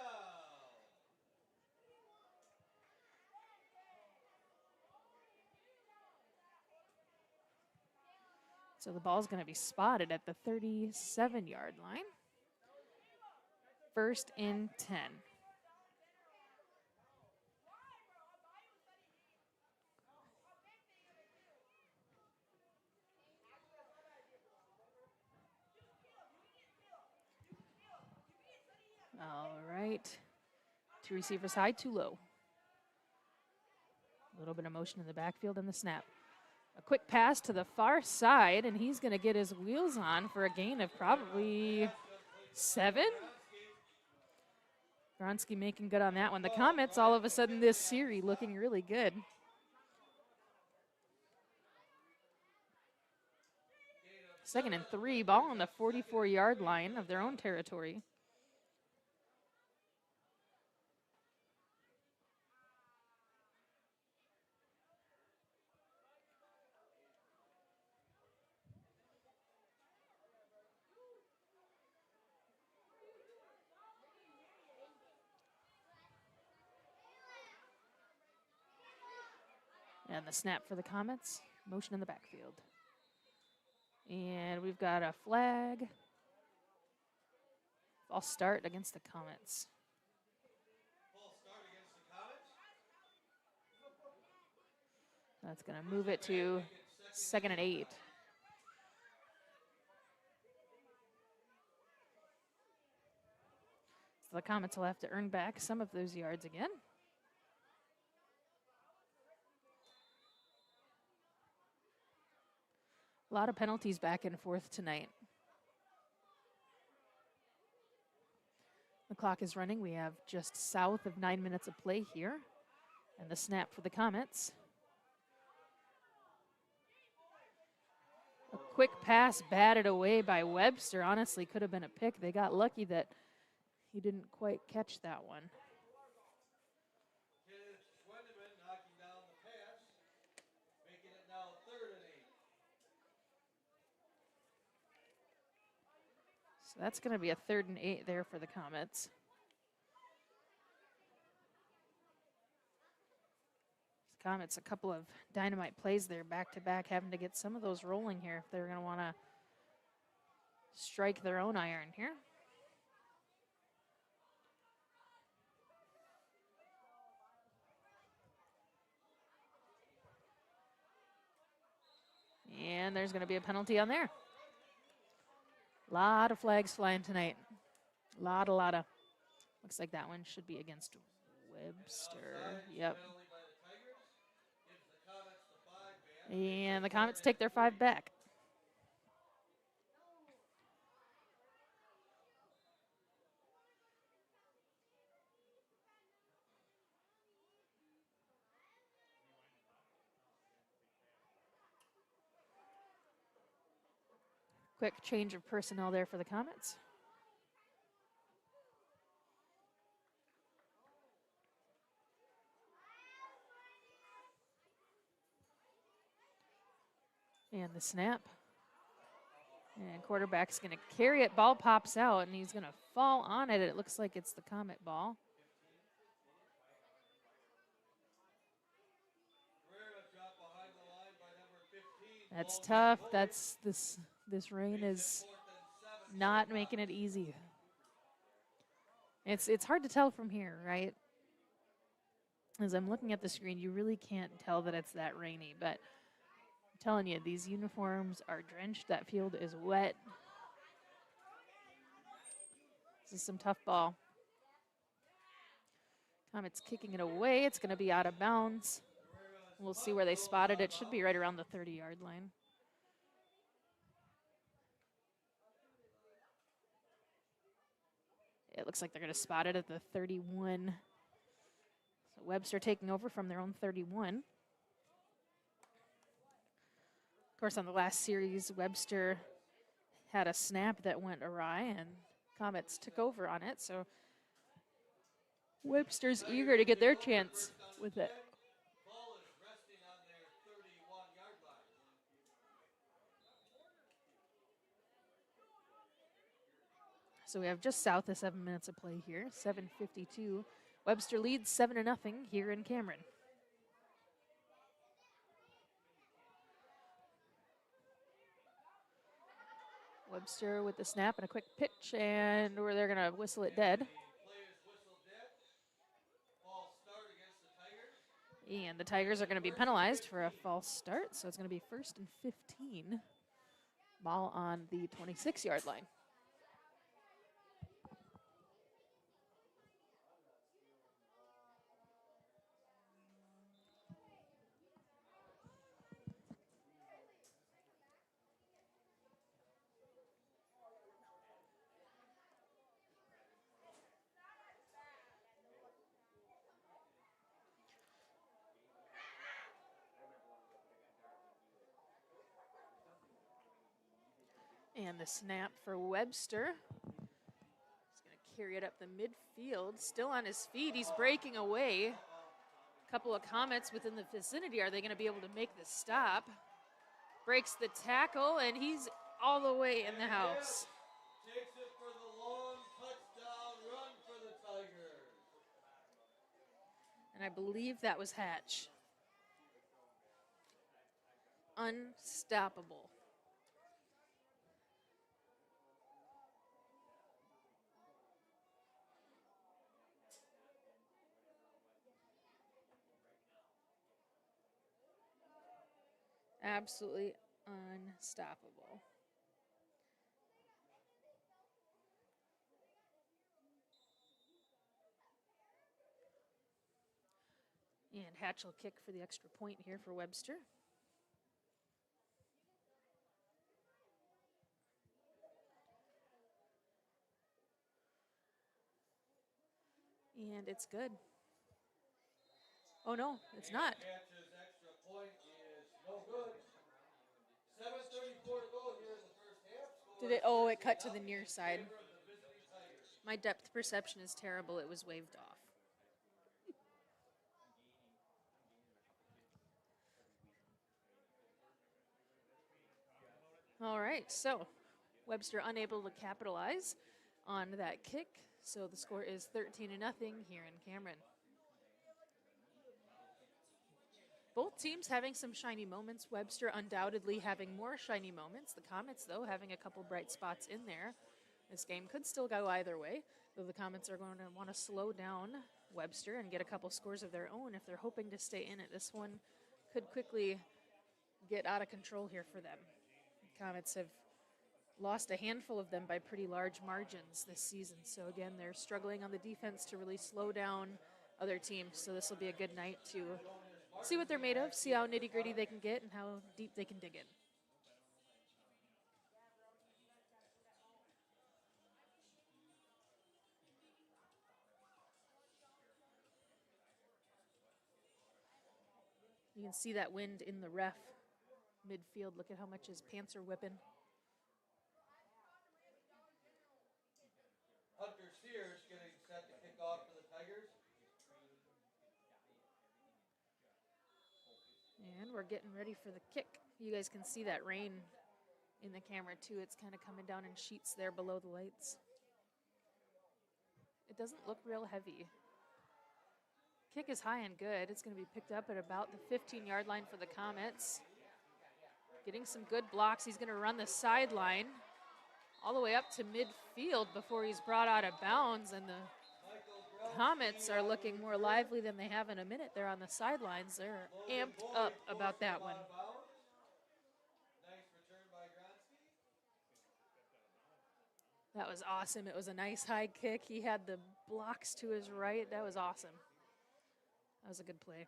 So the ball's going to be spotted at the 37-yard line. 1st and 10. All right. 2 receivers high, 2 low. A little bit of motion in the backfield and the snap. A quick pass to the far side, and he's going to get his wheels on for a gain of probably 7. Gronsky making good on that one. The Comets all of a sudden this series looking really good. Second and 3, ball on the 44-yard line of their own territory. And the snap for the Comets. Motion in the backfield. And we've got a flag. False start against the Comets. False start against the Comets. That's going to move it to 2nd and 8. So the Comets will have to earn back some of those yards again. A lot of penalties back and forth tonight. The clock is running. We have just south of 9 minutes of play here. And the snap for the Comets. A quick pass batted away by Webster. Honestly, could have been a pick. They got lucky that he didn't quite catch that one. Schwendeman knocking down the pass, making it now 3rd and 8. So that's going to be a 3rd and 8 there for the Comets. Comets, a couple of dynamite plays there back to back, having to get some of those rolling here if they're going to want to strike their own iron here. And there's going to be a penalty on there. A lot of flags flying tonight. A lot of. Looks like that one should be against Webster. Yep. And the Comets take their 5 back. Quick change of personnel there for the Comets. And the snap. And quarterback's going to carry it. Ball pops out, and he's going to fall on it. It looks like it's the Comet ball. That's tough. That's this rain is not making it easy. It's hard to tell from here, right? As I'm looking at the screen, you really can't tell that it's that rainy, but I'm telling you, these uniforms are drenched. That field is wet. This is some tough ball. Comets kicking it away. It's going to be out of bounds. We'll see where they spotted it. Should be right around the 30-yard line. It looks like they're going to spot it at the 31. So Webster taking over from their own 31. Of course, on the last series, Webster had a snap that went awry, and Comets took over on it. So Webster's eager to get their chance with it. So we have just south of 7 minutes of play here, 7:52. Webster leads 7-0 here in Cameron. Webster with the snap and a quick pitch, and where they're going to whistle it dead. And the Tigers are going to be penalized for a false start, so it's going to be 1st and 15. Ball on the 26-yard line. And the snap for Webster. He's going to carry it up the midfield. Still on his feet. He's breaking away. A couple of Comets within the vicinity. Are they going to be able to make the stop? Breaks the tackle, and he's all the way in the house. Takes it for the long touchdown run for the Tigers. And I believe that was Hatch. Unstoppable. Absolutely unstoppable. And Hatch will kick for the extra point here for Webster. And it's good. Oh no, it's And not. Patch's extra point is no good. 7:34 to go here in the first half. Did Score it? is Oh, it Thursday cut to the nothing near in side. favor of the visiting Tigers. My depth perception is terrible. It was waved off. All right, so Webster unable to capitalize on that kick. So the score is 13-0 here in Cameron. Both teams having some shiny moments. Webster undoubtedly having more shiny moments. The Comets, though, having a couple bright spots in there. This game could still go either way, though the Comets are going to want to slow down Webster and get a couple scores of their own if they're hoping to stay in it. This one could quickly get out of control here for them. The Comets have lost a handful of them by pretty large margins this season. So again, they're struggling on the defense to really slow down other teams. So this will be a good night to see what they're made of, see how nitty gritty they can get, and how deep they can dig in. You can see that wind in the ref midfield. Look at how much his pants are whipping. Hunter Sears getting set to kick off for the Tigers. And we're getting ready for the kick. You guys can see that rain in the camera too. It's kind of coming down in sheets there below the lights. It doesn't look real heavy. Kick is high and good. It's going to be picked up at about the 15-yard line for the Comets. Getting some good blocks. He's going to run the sideline all the way up to midfield before he's brought out of bounds. And the Comets are looking more lively than they have in a minute. They're on the sidelines. They're amped up about that one. Nice return by Gronsky. That was awesome. It was a nice high kick. He had the blocks to his right. That was awesome. That was a good play.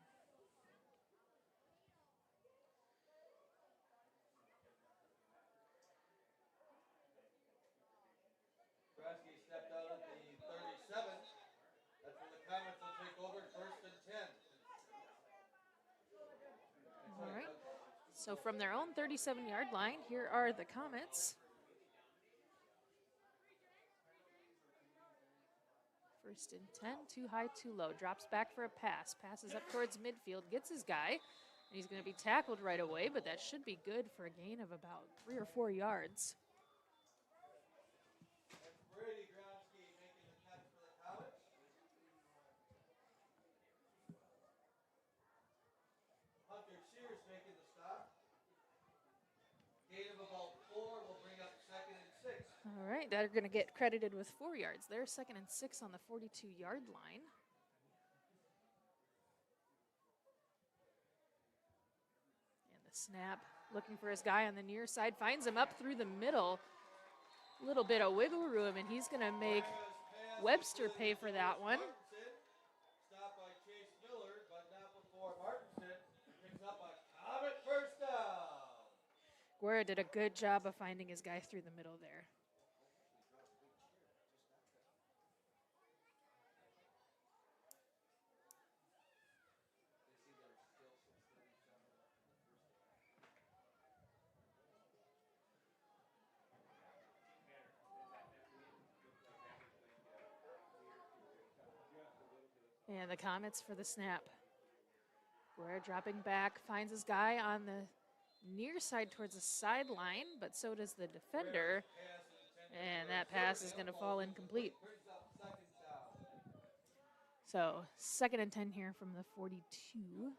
Gronsky stepped out at the 37. That's where the Comets will take over, 1st and 10. All right. So from their own 37-yard line, here are the Comets. 1st and 10, too high, too low. Drops back for a pass. Passes up towards midfield, gets his guy. And he's going to be tackled right away, but that should be good for a gain of about 3 or 4 yards. That's Brady Gronsky making the catch for the Comets. Hunter Sears making the stop. Gain of about 4 will bring up 2nd and 6. All right, they're going to get credited with 4 yards. They're 2nd and 6 on the 42-yard line. And the snap, looking for his guy on the near side, finds him up through the middle. A little bit of wiggle room, and he's going to make Webster pay for that one. Stopped by Chase Miller, but not before Martinson picks up a Comet first down. Guerra did a good job of finding his guy through the middle there. And the Comets for the snap. Guerra dropping back, finds his guy on the near side towards the sideline, but so does the defender. And that pass is going to fall incomplete. So 2nd and 10 here from the 42.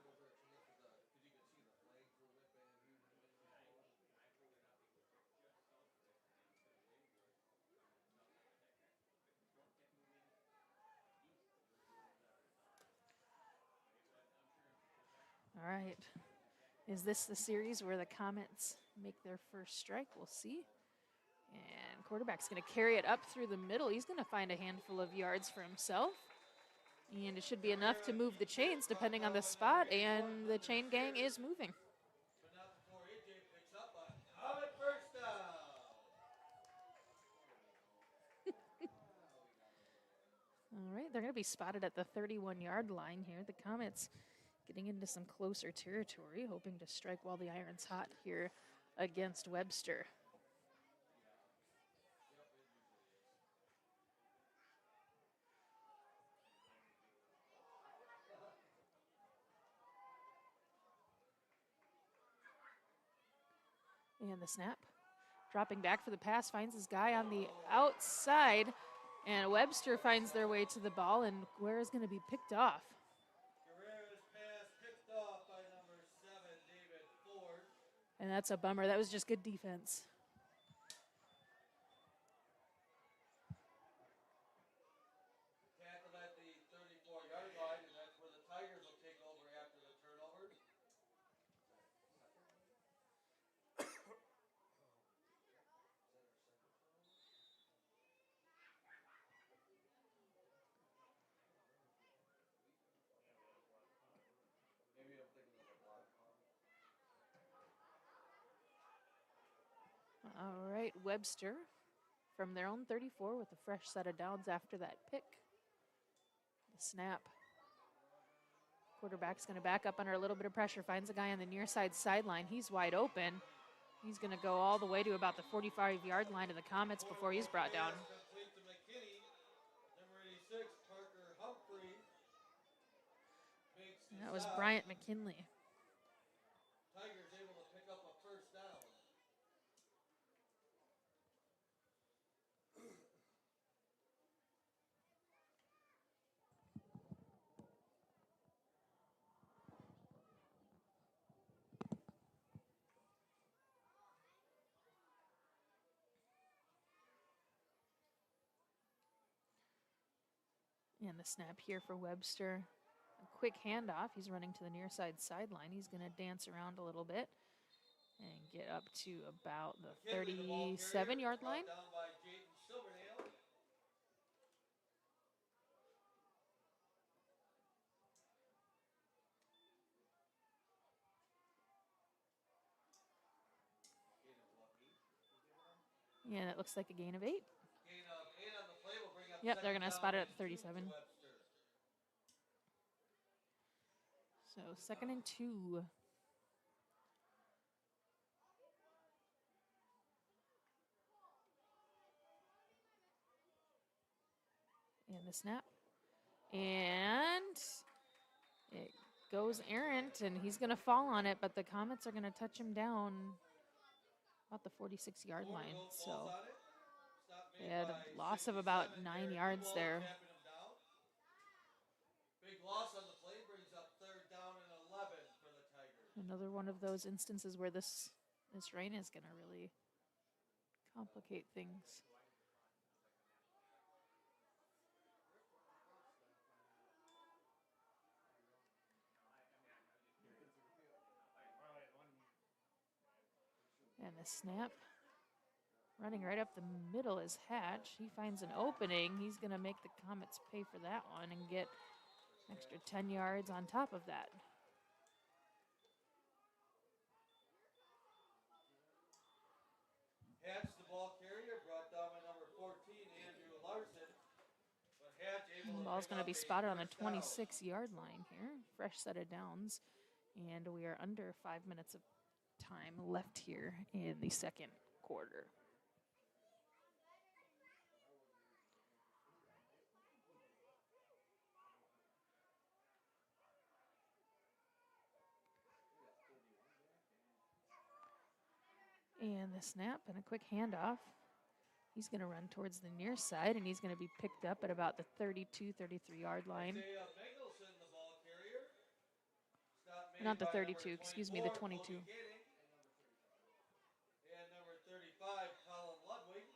All right. Is this the series where the Comets make their first strike? We'll see. And quarterback's going to carry it up through the middle. He's going to find a handful of yards for himself. And it should be enough to move the chains depending on the spot. And the chain gang is moving. But not before AJ picks up a Comet first down. All All right, they're going to be spotted at the 31-yard line here. The Comets getting into some closer territory, hoping to strike while the iron's hot here against Webster. And the snap. Dropping back for the pass, finds his guy on the outside. And Webster finds their way to the ball, and Guerra's going to be picked off. Guerrera's pass picked off by number 7, David Ford. And that's a bummer. That was just good defense. Tackled at the 34-yard line, and that's where the Tigers will take over after the turnover. Maybe I'm thinking of a block call. All right, Webster from their own 34 with a fresh set of downs after that pick. The snap. Quarterback's going to back up under a little bit of pressure, finds a guy on the near side sideline. He's wide open. He's going to go all the way to about the 45-yard line of the Comets before he's brought down. Complete to McKinney. Number 86, Parker Humphrey. Makes the That was stop. Bryant McKinley. Tigers able to pick up a first down. And the snap here for Webster. A quick handoff. He's running to the near side sideline. He's going to dance around a little bit and get up to about the 37-yard line. Down by Jayden Silvernail. Yeah, that looks like a gain of 8. Gain of 8 on the play will bring up. Yep, they're going to second spot it down at and 2 to 37. Webster. So 2nd and 2. And the snap. And it goes errant, and he's going to fall on it, but the Comets are going to touch him down about the 46-yard line. So they had a loss of about 9 yards there. Big loss on the play brings up 3rd down and 11 for the Tigers. Another one of those instances where this rain is going to really complicate things. And the snap. Running right up the middle is Hatch. He finds an opening. He's going to make the Comets pay for that one and get extra 10 yards on top of that. Hatch, the ball carrier, brought down by number 14, Andrew Larson. But Hatch able The to ball's pick going to up be a spotted on the first down. 26-yard line here. Fresh set of downs. And we are under 5 minutes of time left here in the second quarter. And the snap and a quick handoff. He's going to run towards the near side, and he's going to be picked up at about the 32, 33-yard line. Isaiah Mengelson, the ball carrier. Stop made Not the by 32, number excuse me, the 24, 22. Kobe Gating. And number 35, Colin Ludwig.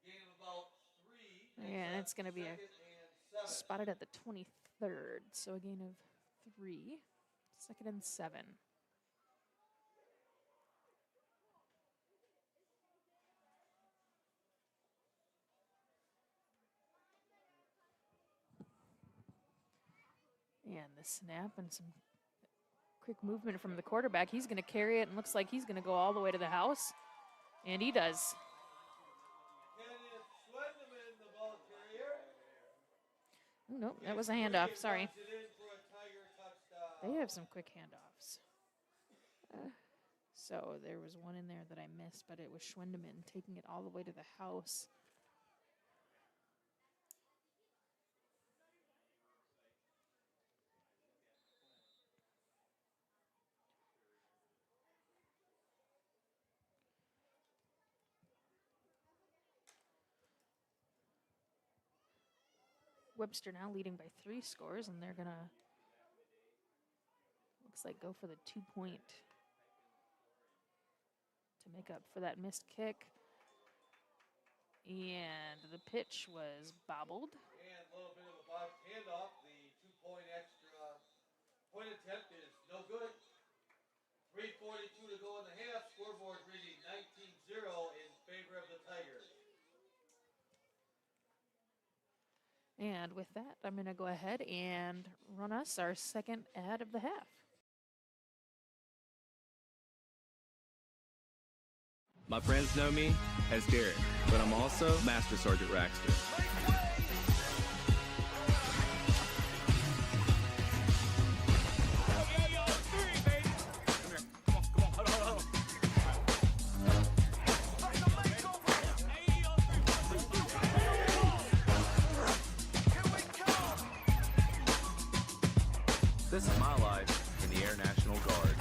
Gain of about 3. And it's going to be 2nd and 7. spotted at the 23rd, so a gain of 3. 2nd and 7. And the snap and some quick movement from the quarterback. He's going to carry it and looks like he's going to go all the way to the house. And he does. Kenneth Schwendeman Nope, that was a Gets handoff. three and Sorry. runs it in for a Tiger touchdown. They have some quick handoffs. So there was one in there that I missed, but it was Schwendeman taking it all the way to the house. Webster now leading by 3 scores, and they're gonna, looks like, go for the 2-point to make up for that missed kick. And the pitch was bobbled. And a little bit of a botched handoff. The 2-point extra point attempt is no good. 3:42 to go in the half. Scoreboard reading 19-0 in favor of the Tigers. And with that, I'm going to go ahead and run us our second ad of the half. My friends know me as Derek, but I'm also Master Sergeant Raxter. This is my life in the Air National Guard.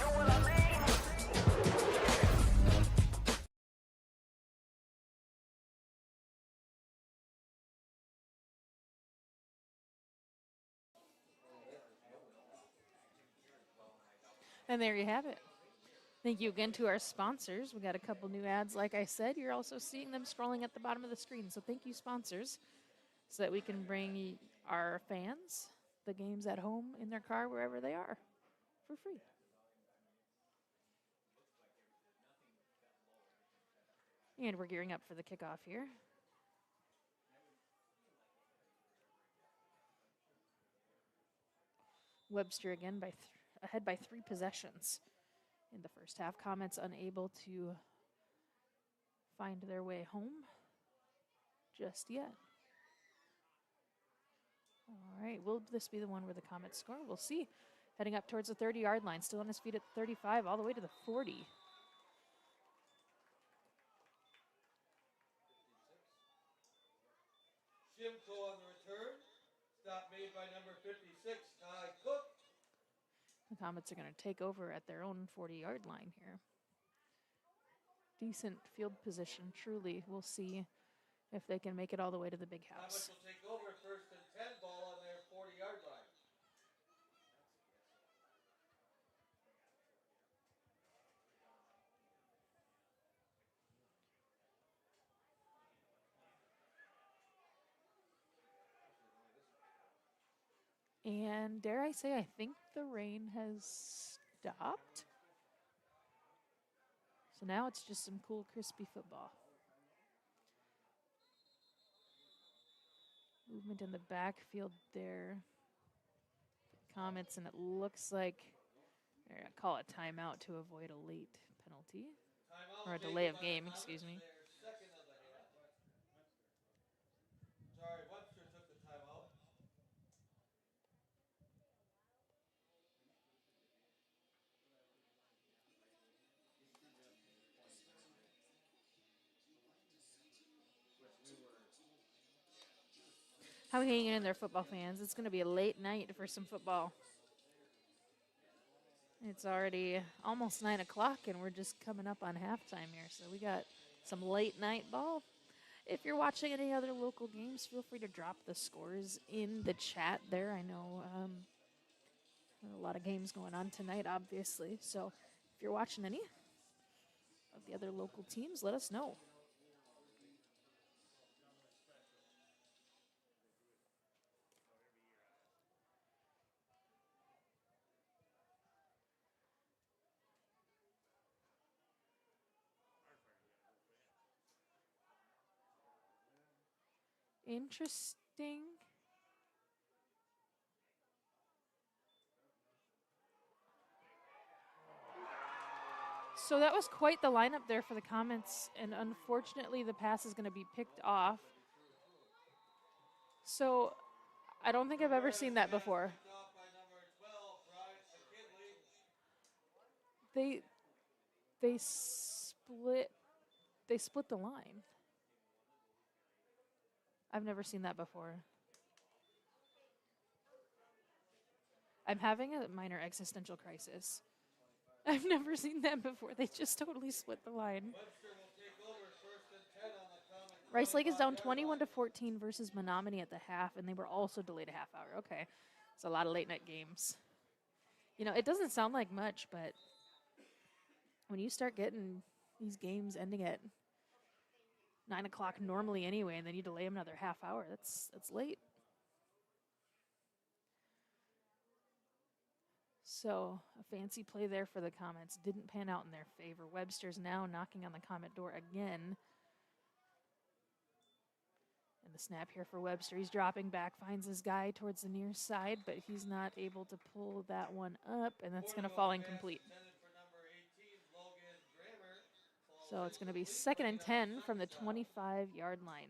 And there you have it. Thank you again to our sponsors. We got a couple new ads, like I said. You're also seeing them scrolling at the bottom of the screen. So thank you, sponsors, so that we can bring our fans the games at home, in their car, wherever they are, for free. And we're gearing up for the kickoff here. Webster again ahead by 3 possessions in the first half. Comets unable to find their way home just yet. All right, will this be the one where the Comets score? We'll see. Heading up towards the 30-yard line, still on his feet at 35, all the way to the 40. Shimko on the return. Stop made by number 56, Ty Cook. The Comets are going to take over at their own 40-yard line here. Decent field position, truly. We'll see if they can make it all the way to the big house. Comets will take over first and 10 ball on their 40-yard line. And dare I say, I think the rain has stopped. So now it's just some cool, crispy football. Movement in the backfield there. Comets, and it looks like they're going to call a timeout to avoid a late penalty. Timeout Or a taken delay of by the game, Comets, excuse me. their second of the half. Sorry, Webster took the timeout. How are we hanging in there, football fans? It's going to be a late night for some football. It's already almost 9 o'clock, and we're just coming up on halftime here. So we got some late night ball. If you're watching any other local games, feel free to drop the scores in the chat there. I know a lot of games going on tonight, obviously. So if you're watching any of the other local teams, let us know. Interesting. So that was quite the lineup there for the Comets, and unfortunately the pass is going to be picked off. So I don't think I've ever seen that before. Picked off by number 12, Brian McKinley. They they split they split the line. I've never seen that before. I'm having a minor existential crisis. I've never seen that before. They just totally split the line. Webster will take over 1st and 10 on the common Rice Lake is down 25-yard 21 to line. 14 versus Menominee at the half, and they were also delayed a half hour. Okay, it's a lot of late night games. You know, it doesn't sound like much, but when you start getting these games ending at 9 o'clock normally anyway, and then you delay them another half hour, that's late. So a fancy play there for the Comets didn't pan out in their favor. Webster's now knocking on the Comet door again. And the snap here for Webster. He's dropping back, finds his guy towards the near side, but he's not able to pull that one up, and that's going to fall incomplete. So it's going to be 2nd and 10 from the 25-yard line.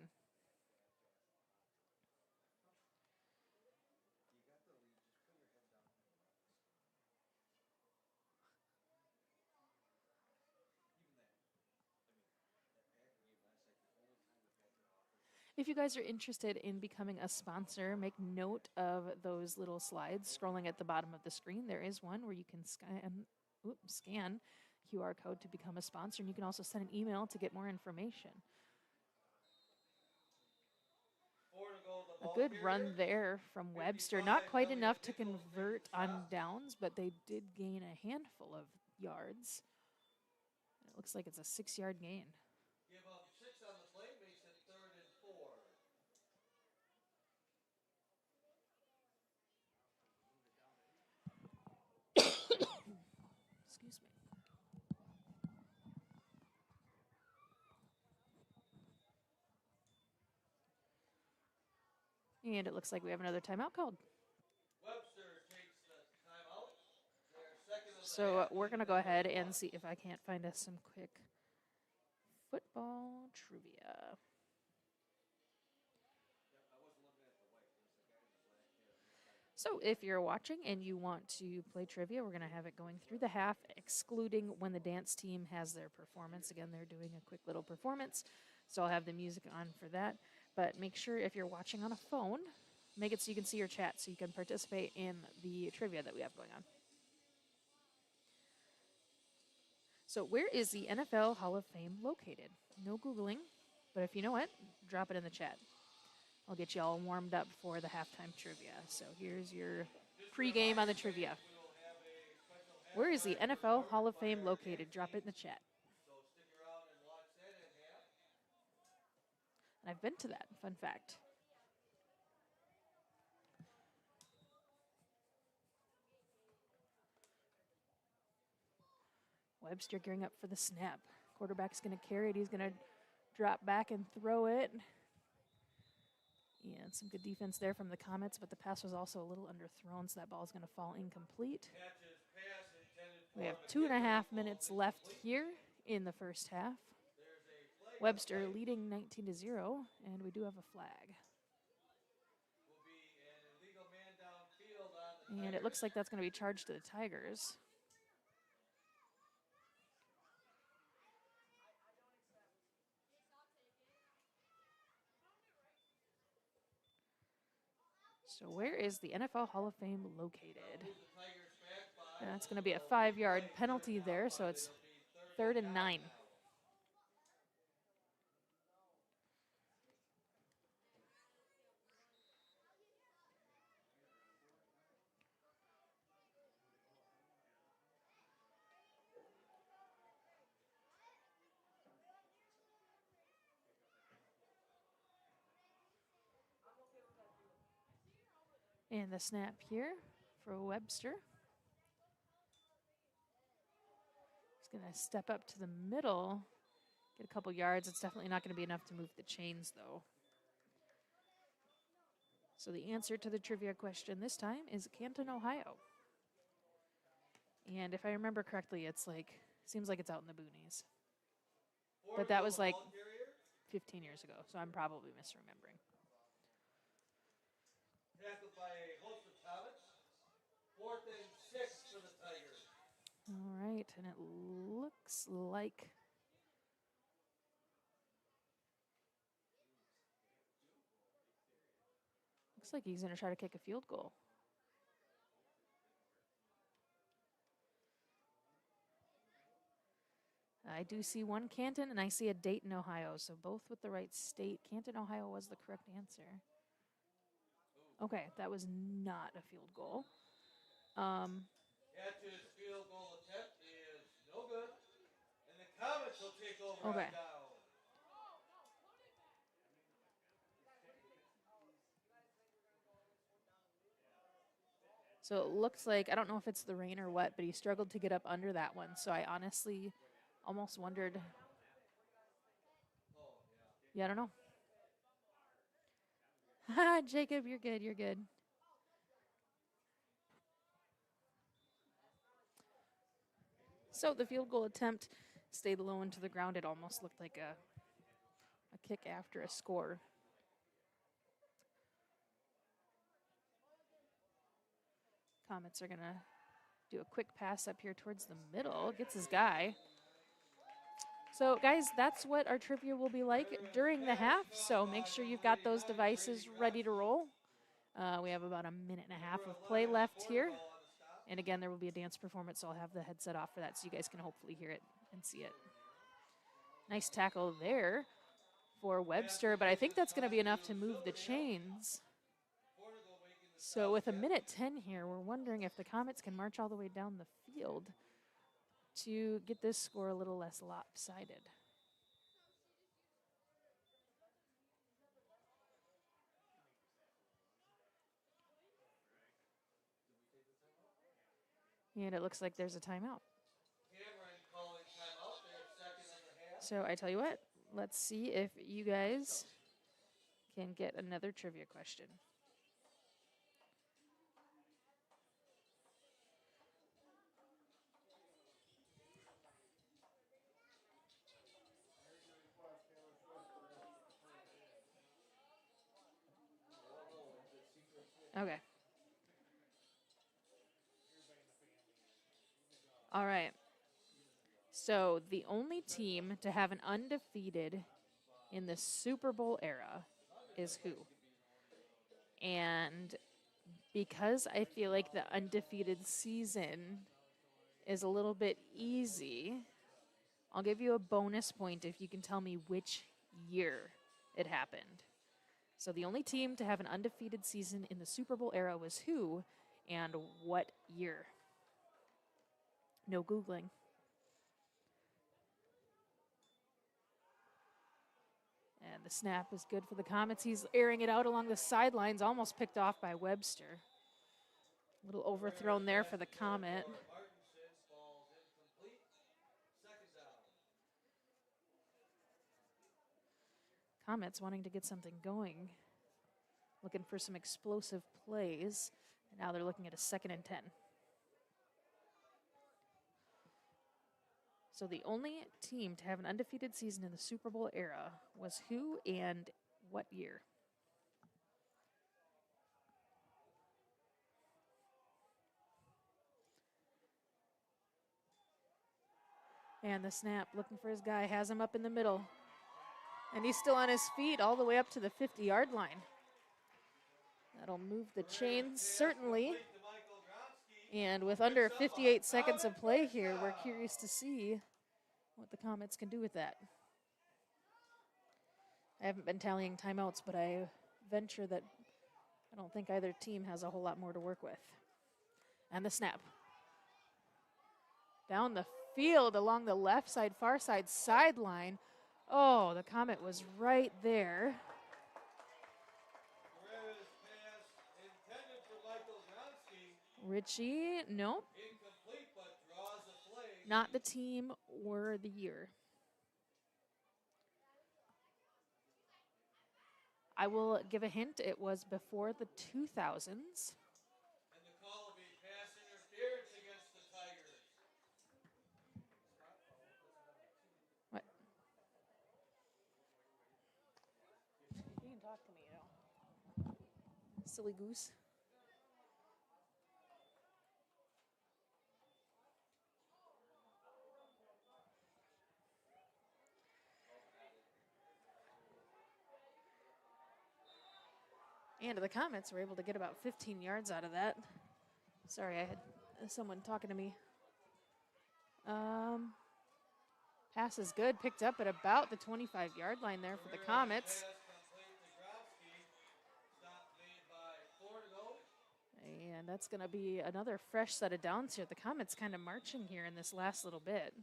If you guys are interested in becoming a sponsor, make note of those little slides scrolling at the bottom of the screen. There is one where you can scan QR code to become a sponsor, and you can also send an email to get more information. A good run there from Webster. Not quite enough to convert on downs, but they did gain a handful of yards. It looks like it's a 6-yard gain. Give up 6 on the play, makes it 3rd and 4. Excuse me. And it looks like we have another timeout called. Webster takes the timeout. They're second of the So half, we're going to leading go ahead and 31. see if I can't find us some quick football trivia. So if you're watching and you want to play trivia, we're going to have it going through the half, excluding when the dance team has their performance. Again, they're doing a quick little performance, so I'll have the music on for that. But make sure if you're watching on a phone, make it so you can see your chat so you can participate in the trivia that we have going on. So where is the NFL Hall of Fame located? No Googling, but if you know it, drop it in the chat. I'll get you all warmed up for the halftime trivia. So here's your pregame on the trivia. Where is the NFL Hall of Fame located? Drop it in the chat. So stick around and watch that at half. And I've been to that, fun fact. Webster gearing up for the snap. Quarterback's going to carry it. He's going to drop back and throw it. And some good defense there from the Comets, but the pass was also a little underthrown, so that ball is going to fall incomplete. We have 2.5 minutes left here in the first half. Webster leading 19-0, and we do have a flag. And it looks like that's going to be charged to the Tigers. So where is the NFL Hall of Fame located? And that's going to be a 5-yard penalty there, so it's 3rd and 9. And the snap here for Webster. He's going to step up to the middle, get a couple yards. It's definitely not going to be enough to move the chains, though. So the answer to the trivia question this time is Canton, Ohio. And if I remember correctly, it's like, seems like it's out in the boonies. But that was like 15 years ago, so I'm probably misremembering. tackled by a host of Comets. 4th and 6 for the Tigers. All right, and it looks like he's going to try to kick a field goal. I do see one Canton, and I see a Dayton, Ohio, so both with the right state. Canton, Ohio was the correct answer. Okay, that was not a field goal. Hatch's field goal attempt is no good, and the Comets will take over Okay. on down. So it looks like, I don't know if it's the rain or what, but he struggled to get up under that one. So I honestly almost wondered. Oh, Yeah, I don't know. Haha, Jacob, you're good. You're good. So the field goal attempt stayed low into the ground. It almost looked like a kick after a score. Comets are going to do a quick pass up here towards the middle. Gets his guy. So, guys, that's what our trivia will be like during the half. So make sure you've got those devices ready to roll. We have about a minute and a half of play left here. And again, there will be a dance performance, so I'll have the headset off for that so you guys can hopefully hear it and see it. Nice tackle there for Webster, but I think that's going to be enough to move the chains. So with a minute 10 here, we're wondering if the Comets can march all the way down the field to get this score a little less lopsided. And it looks like there's a timeout. So I tell you what, let's see if you guys can get another trivia question. Okay. All right. So the only team to have an undefeated in the Super Bowl era is who? And because I feel like the undefeated season is a little bit easy, I'll give you a bonus point if you can tell me which year it happened. So the only team to have an undefeated season in the Super Bowl era was who and what year? No Googling. And the snap is good for the Comets. He's airing it out along the sidelines, almost picked off by Webster. A little overthrown there for the Comet. Comets wanting to get something going. Looking for some explosive plays. And now they're looking at a 2nd and 10. So the only team to have an undefeated season in the Super Bowl era was who and what year? And the snap, looking for his guy, has him up in the middle. And he's still on his feet all the way up to the 50-yard line. That'll move the chains, certainly. And with under 58 seconds of play here, we're curious to see what the Comets can do with that. I haven't been tallying timeouts, but I venture that I don't think either team has a whole lot more to work with. And the snap. Down the field along the left side, far side sideline. Oh, the Comet was right there. Richie, nope. Incomplete, but draws a play. Not the team or the year. I will give a hint. It was before the 2000s. And the call will be pass interference against the Tigers. What? You can talk to me, Silly goose. And the Comets were able to get about 15 yards out of that. Sorry, I had someone talking to me. Pass is good. Picked up at about the 25-yard line there for the Comets. And that's going to be another fresh set of downs here. The Comets kind of marching here in this last little bit.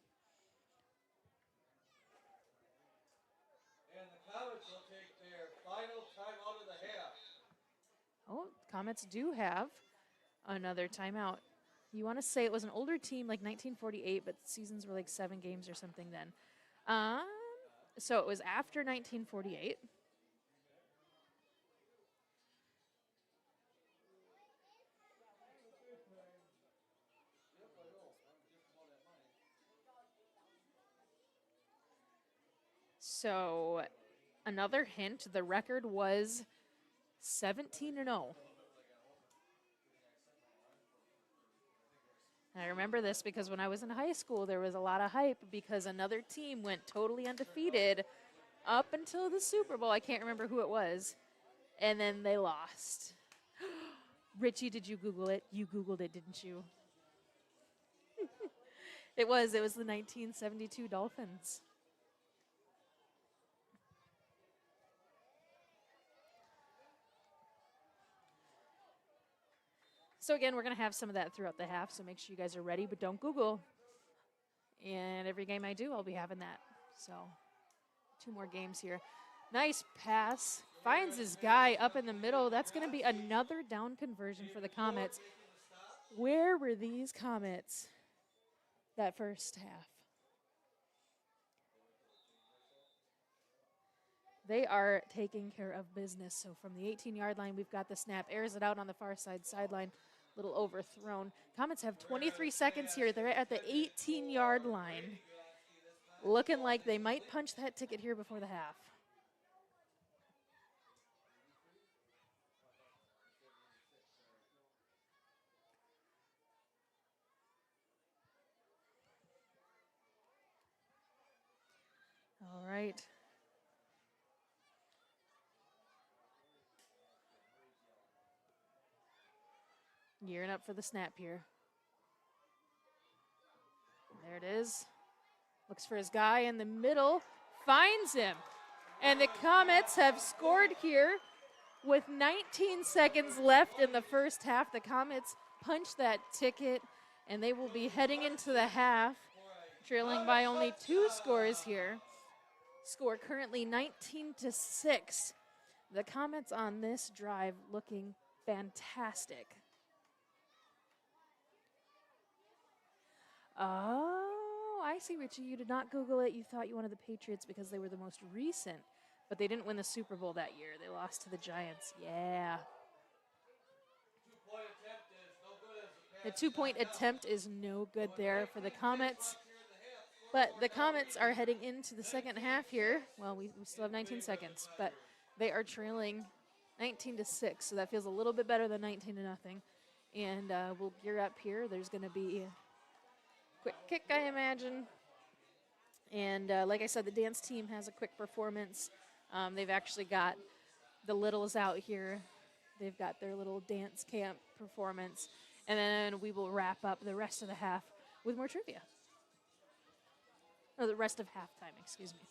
And the Comets will take their final timeout of the half. Oh, Comets do have another timeout. You want to say it was an older team, like 1948, but seasons were like 7 games or something then. So it was after 1948. So another hint, the record was 17-0. I remember this because when I was in high school, there was a lot of hype because another team went totally undefeated up until the Super Bowl. I can't remember who it was. And then they lost. Richie, did you Google it? You Googled it, didn't you? It was the 1972 Dolphins. So again, we're going to have some of that throughout the half, so make sure you guys are ready, but don't Google. And every game I do, I'll be having that. So 2 more games here. Nice pass. Finds his guy up in the middle. That's going to be another down conversion for the Comets. Where were these Comets that first half? They are taking care of business. So from the 18-yard line, we've got the snap. Airs it out on the far side sideline. Little overthrown. Comets have 23 seconds here. They're at the 18-yard line. Looking like they might punch that ticket here before the half. All right. Gearing up for the snap here. There it is. Looks for his guy in the middle. Finds him. And the Comets have scored here with 19 seconds left in the first half. The Comets punch that ticket, and they will be heading into the half, trailing by only 2 scores here. Score currently 19-6. The Comets on this drive looking fantastic. Oh, I see, Richie. You did not Google it. You thought you wanted the Patriots because they were the most recent, but they didn't win the Super Bowl that year. They lost to the Giants. Yeah. The 2-point attempt is no good there for the Comets. But the Comets are heading into the second half here. Well, we still have 19 seconds, but they are trailing 19-6, so that feels a little bit better than 19-0. And we'll gear up here. There's going to be a quick kick, I imagine. And like I said, the dance team has a quick performance. They've actually got the littles out here. They've got their little dance camp performance. And then we will wrap up the rest of the half with more trivia. Or the rest of halftime, excuse me.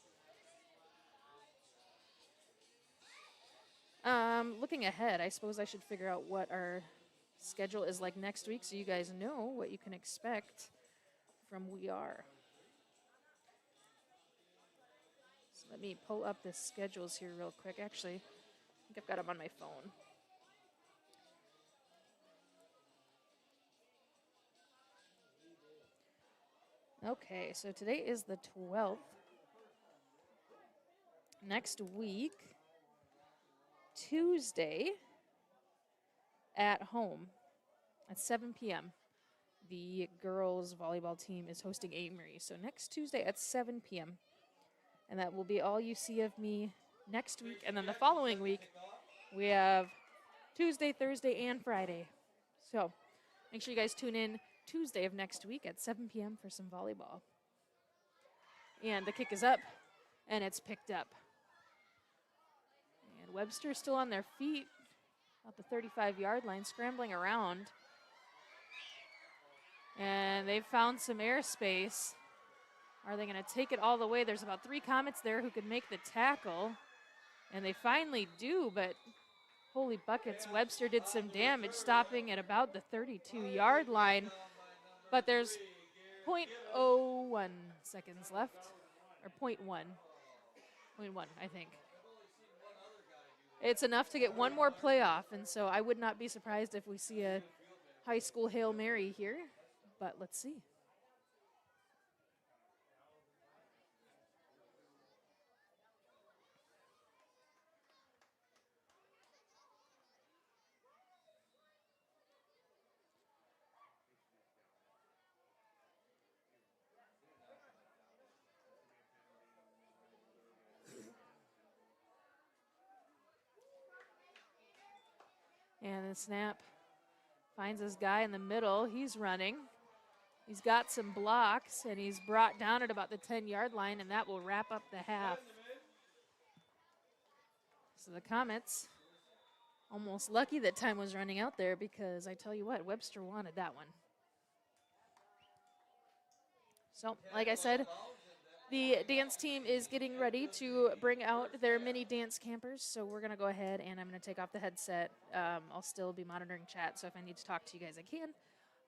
Looking ahead, I suppose I should figure out what our schedule is like next week so you guys know what you can expect from We Are. So let me pull up the schedules here real quick. Actually, I think I've got them on my phone. Okay, so today is the 12th. Next week, Tuesday at home at 7 p.m. The girls volleyball team is hosting Amory. So next Tuesday at 7 p.m. And that will be all you see of me next week. And then the following week, we have Tuesday, Thursday, and Friday. So make sure you guys tune in Tuesday of next week at 7 p.m. for some volleyball. And the kick is up, and it's picked up. And Webster's still on their feet at the 35-yard line, scrambling around. And they've found some airspace. Are they going to take it all the way? There's about 3 Comets there who could make the tackle. And they finally do, but holy buckets, Webster did some damage, stopping at about the 32-yard line. But there's 0.01 seconds left, or 0.1, I think. It's enough to get one more playoff, and so I would not be surprised if we see a high school Hail Mary here, but let's see. And the snap finds this guy in the middle. He's running. He's got some blocks, and he's brought down at about the 10-yard line, and that will wrap up the half. So the Comets almost lucky that time was running out there, because I tell you what, Webster wanted that one. So, like I said, the dance team is getting ready to bring out their mini dance campers, so we're going to go ahead and I'm going to take off the headset. I'll still be monitoring chat, so if I need to talk to you guys, I can.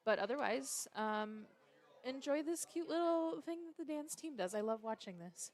But otherwise, enjoy this cute little thing that the dance team does. I love watching this.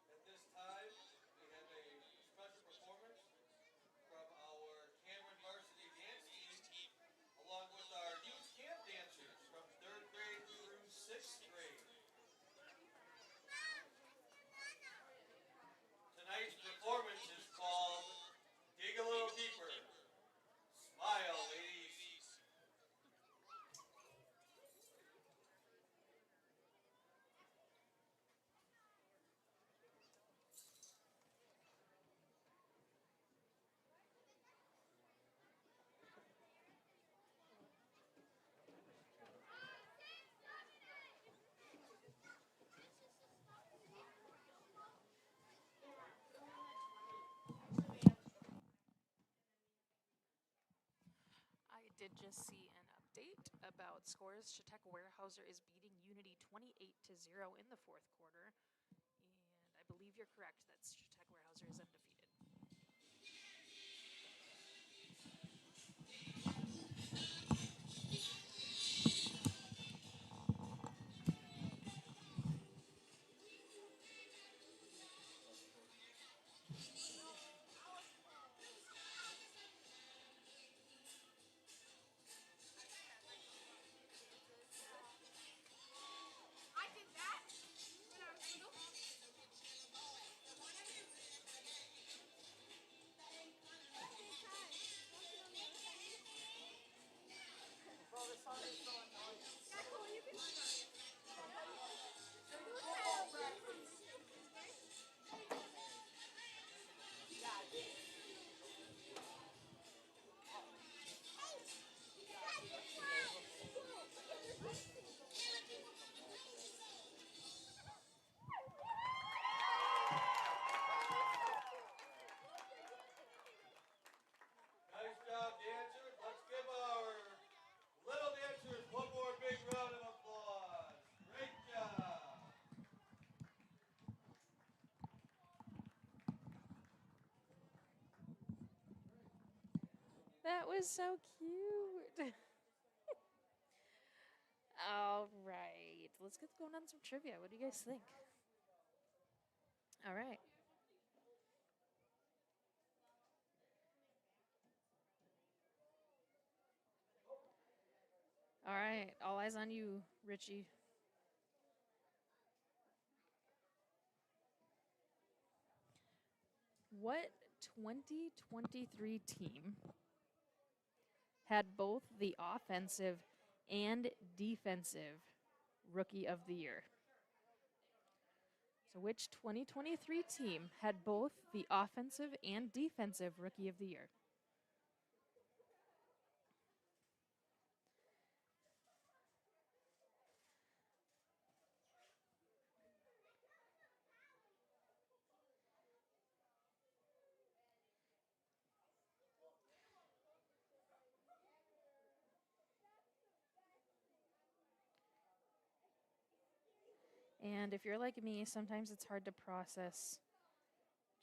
At this time, we have a special performance from our Cameron Varsity Dance Team, along with our youth camp dancers from 3rd grade through 6th grade. Tonight's performance is called Dig a Little Deeper. Smile, ladies. I did just see an update about scores. Chautauqua Weyerhaeuser is beating Unity 28-0 in the 4th quarter. And I believe you're correct that Chautauqua Weyerhaeuser is undefeated. Nice job, dancers. Let's give our little dancers one more big round of applause. Great job. That was so cute. All right, let's get going on some trivia. What do you guys think? All right. All right. All eyes on you, Richie. What 2023 team had both the offensive and defensive rookie of the year? So, which 2023 team had both the offensive and defensive rookie of the year? And if you're like me, sometimes it's hard to process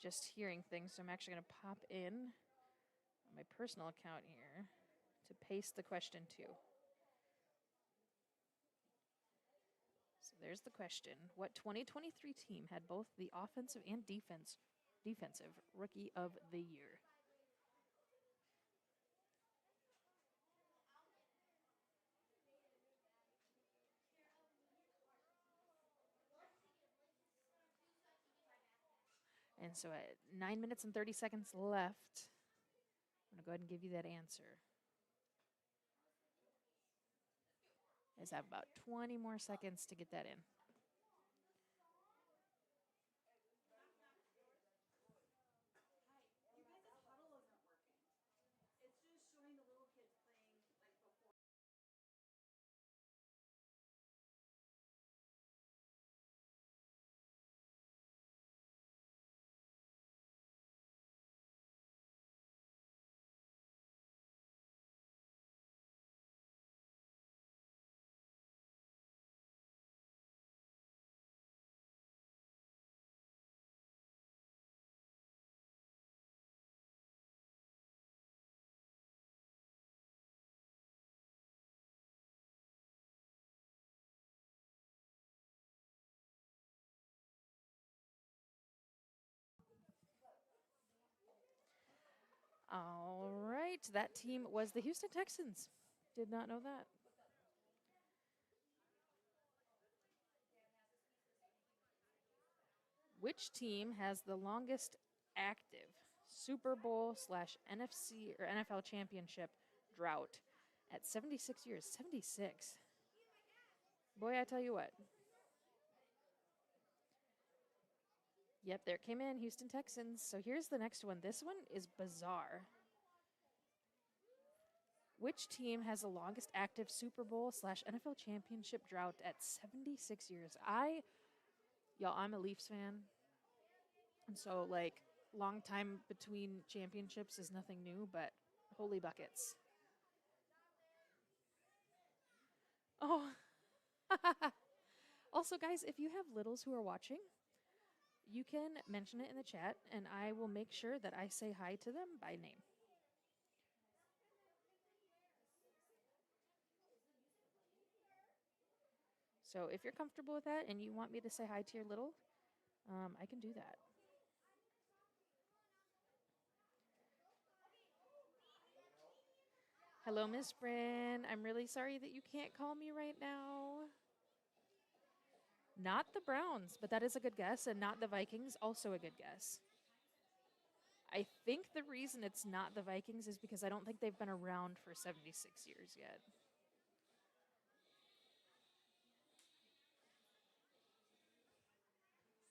just hearing things. So I'm actually going to pop in on my personal account here to paste the question to. So there's the question. What 2023 team had both the offensive and defensive rookie of the year? And so at 9 minutes and 30 seconds left, I'm going to go ahead and give you that answer. I just have about 20 more seconds to get that in. All right, that team was the Houston Texans. Did not know that. Which team has the longest active Super Bowl slash NFC or NFL championship drought at 76 years? 76. Boy, I tell you what. Yep, there came in Houston Texans. So here's the next one. This one is bizarre. Which team has the longest active Super Bowl slash NFL championship drought at 76 years? I'm a Leafs fan. And so, like, long time between championships is nothing new, but holy buckets. Oh. Also, guys, if you have littles who are watching, you can mention it in the chat, and I will make sure that I say hi to them by name. So if you're comfortable with that and you want me to say hi to your little, I can do that. Hello, Miss Bryn. I'm really sorry that you can't call me right now. Not the Browns, but that is a good guess, and not the Vikings, also a good guess. I think the reason it's not the Vikings is because I don't think they've been around for 76 years yet.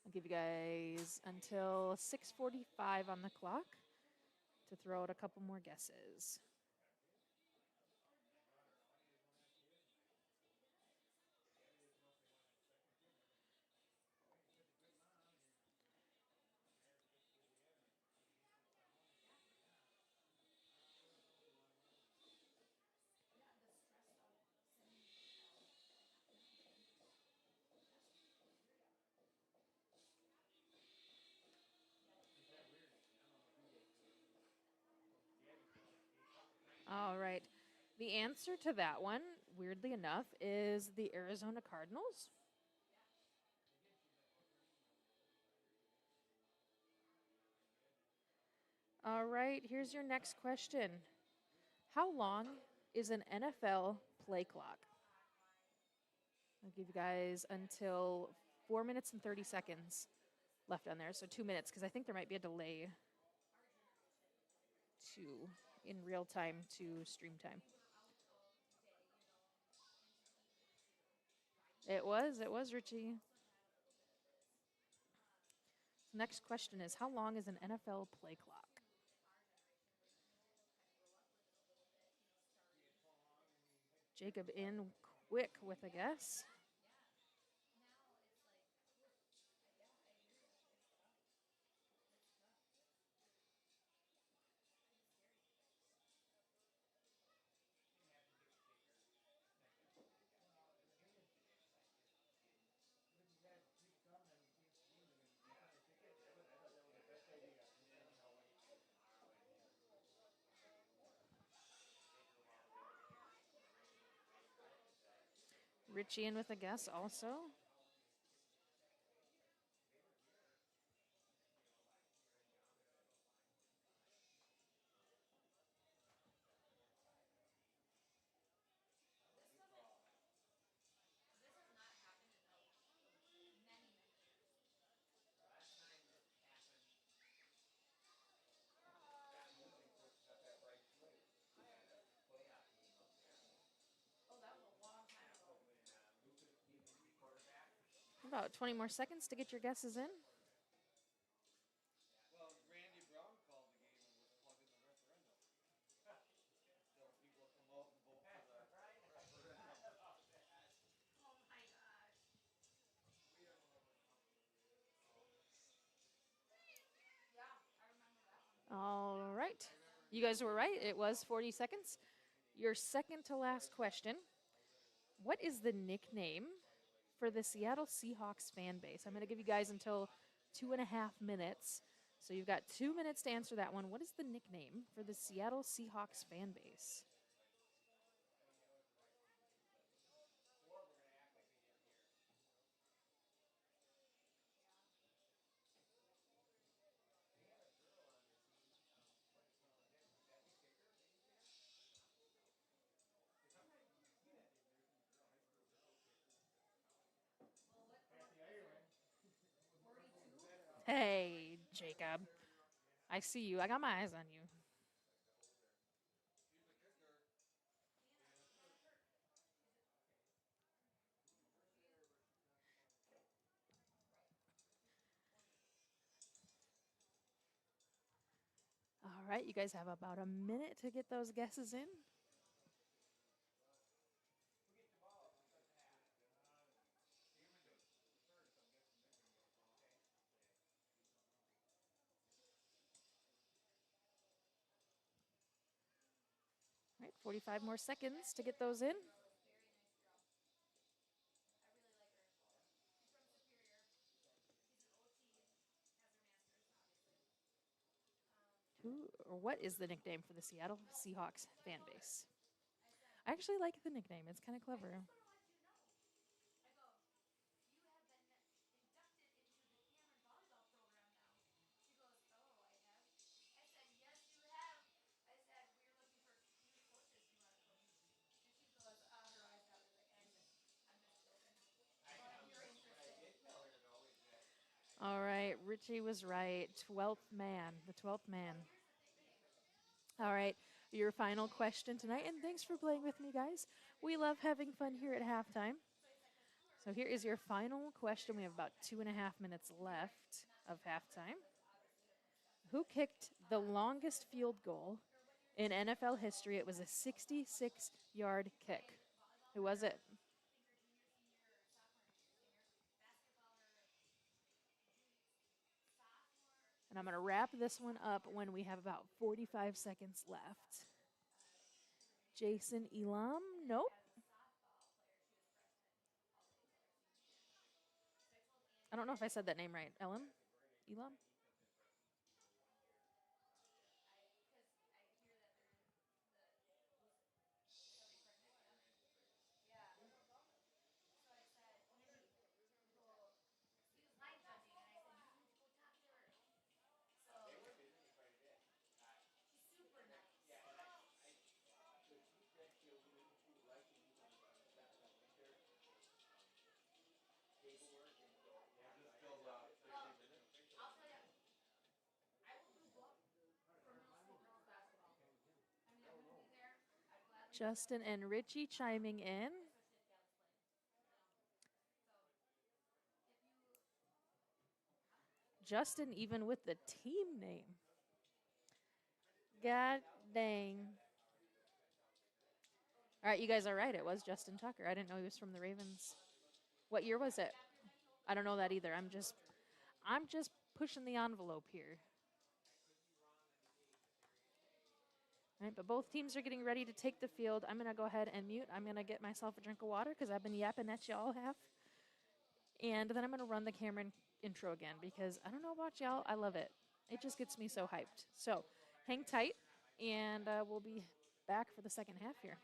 I'll give you guys until 6:45 on the clock to throw out a couple more guesses. All right. The answer to that one, weirdly enough, is the Arizona Cardinals. All right, here's your next question. How long is an NFL play clock? I'll give you guys until 4 minutes and 30 seconds left on there. So 2 minutes, because I think there might be a delay to in real time to stream time. It was, Richie. Next question is, how long is an NFL play clock? Jacob in quick with a guess. Richie in with a guess also. About 20 more seconds to get your guesses in. Well, Randy Brown called the game and was plugging the referendum. So people come out and vote for the referendum. All right. You guys were right. It was 40 seconds. Your second to last question. What is the nickname for the Seattle Seahawks fan base? I'm going to give you guys until 2.5 minutes. So you've got 2 minutes to answer that one. What is the nickname for the Seattle Seahawks fan base? Hey, Jacob. I see you. I got my eyes on you. He's a kicker. All right, you guys have about a minute to get those guesses in. All right, 45 more seconds to get those in. Who or what is the nickname for the Seattle Seahawks fan base? I actually like the nickname. It's kind of clever. All right, Richie was right. 12th man, the 12th man. All right, your final question tonight, and thanks for playing with me, guys. We love having fun here at halftime. So here is your final question. We have about 2.5 minutes left of halftime. Who kicked the longest field goal in NFL history? It was a 66-yard kick. Who was it? And I'm going to wrap this one up when we have about 45 seconds left. Jason Elam? Nope. I don't know if I said that name right. Elam? Elam? Justin and Richie chiming in. Justin even with the team name. God dang. All right, you guys are right. It was Justin Tucker. I didn't know he was from the Ravens. What year was it? I don't know that either. I'm just pushing the envelope here. All right, but both teams are getting ready to take the field. I'm going to go ahead and mute. I'm going to get myself a drink of water because I've been yapping at y'all half. And then I'm going to run the Cameron intro again because I don't know about y'all. I love it. It just gets me so hyped. So hang tight, and we'll be back for the second half here.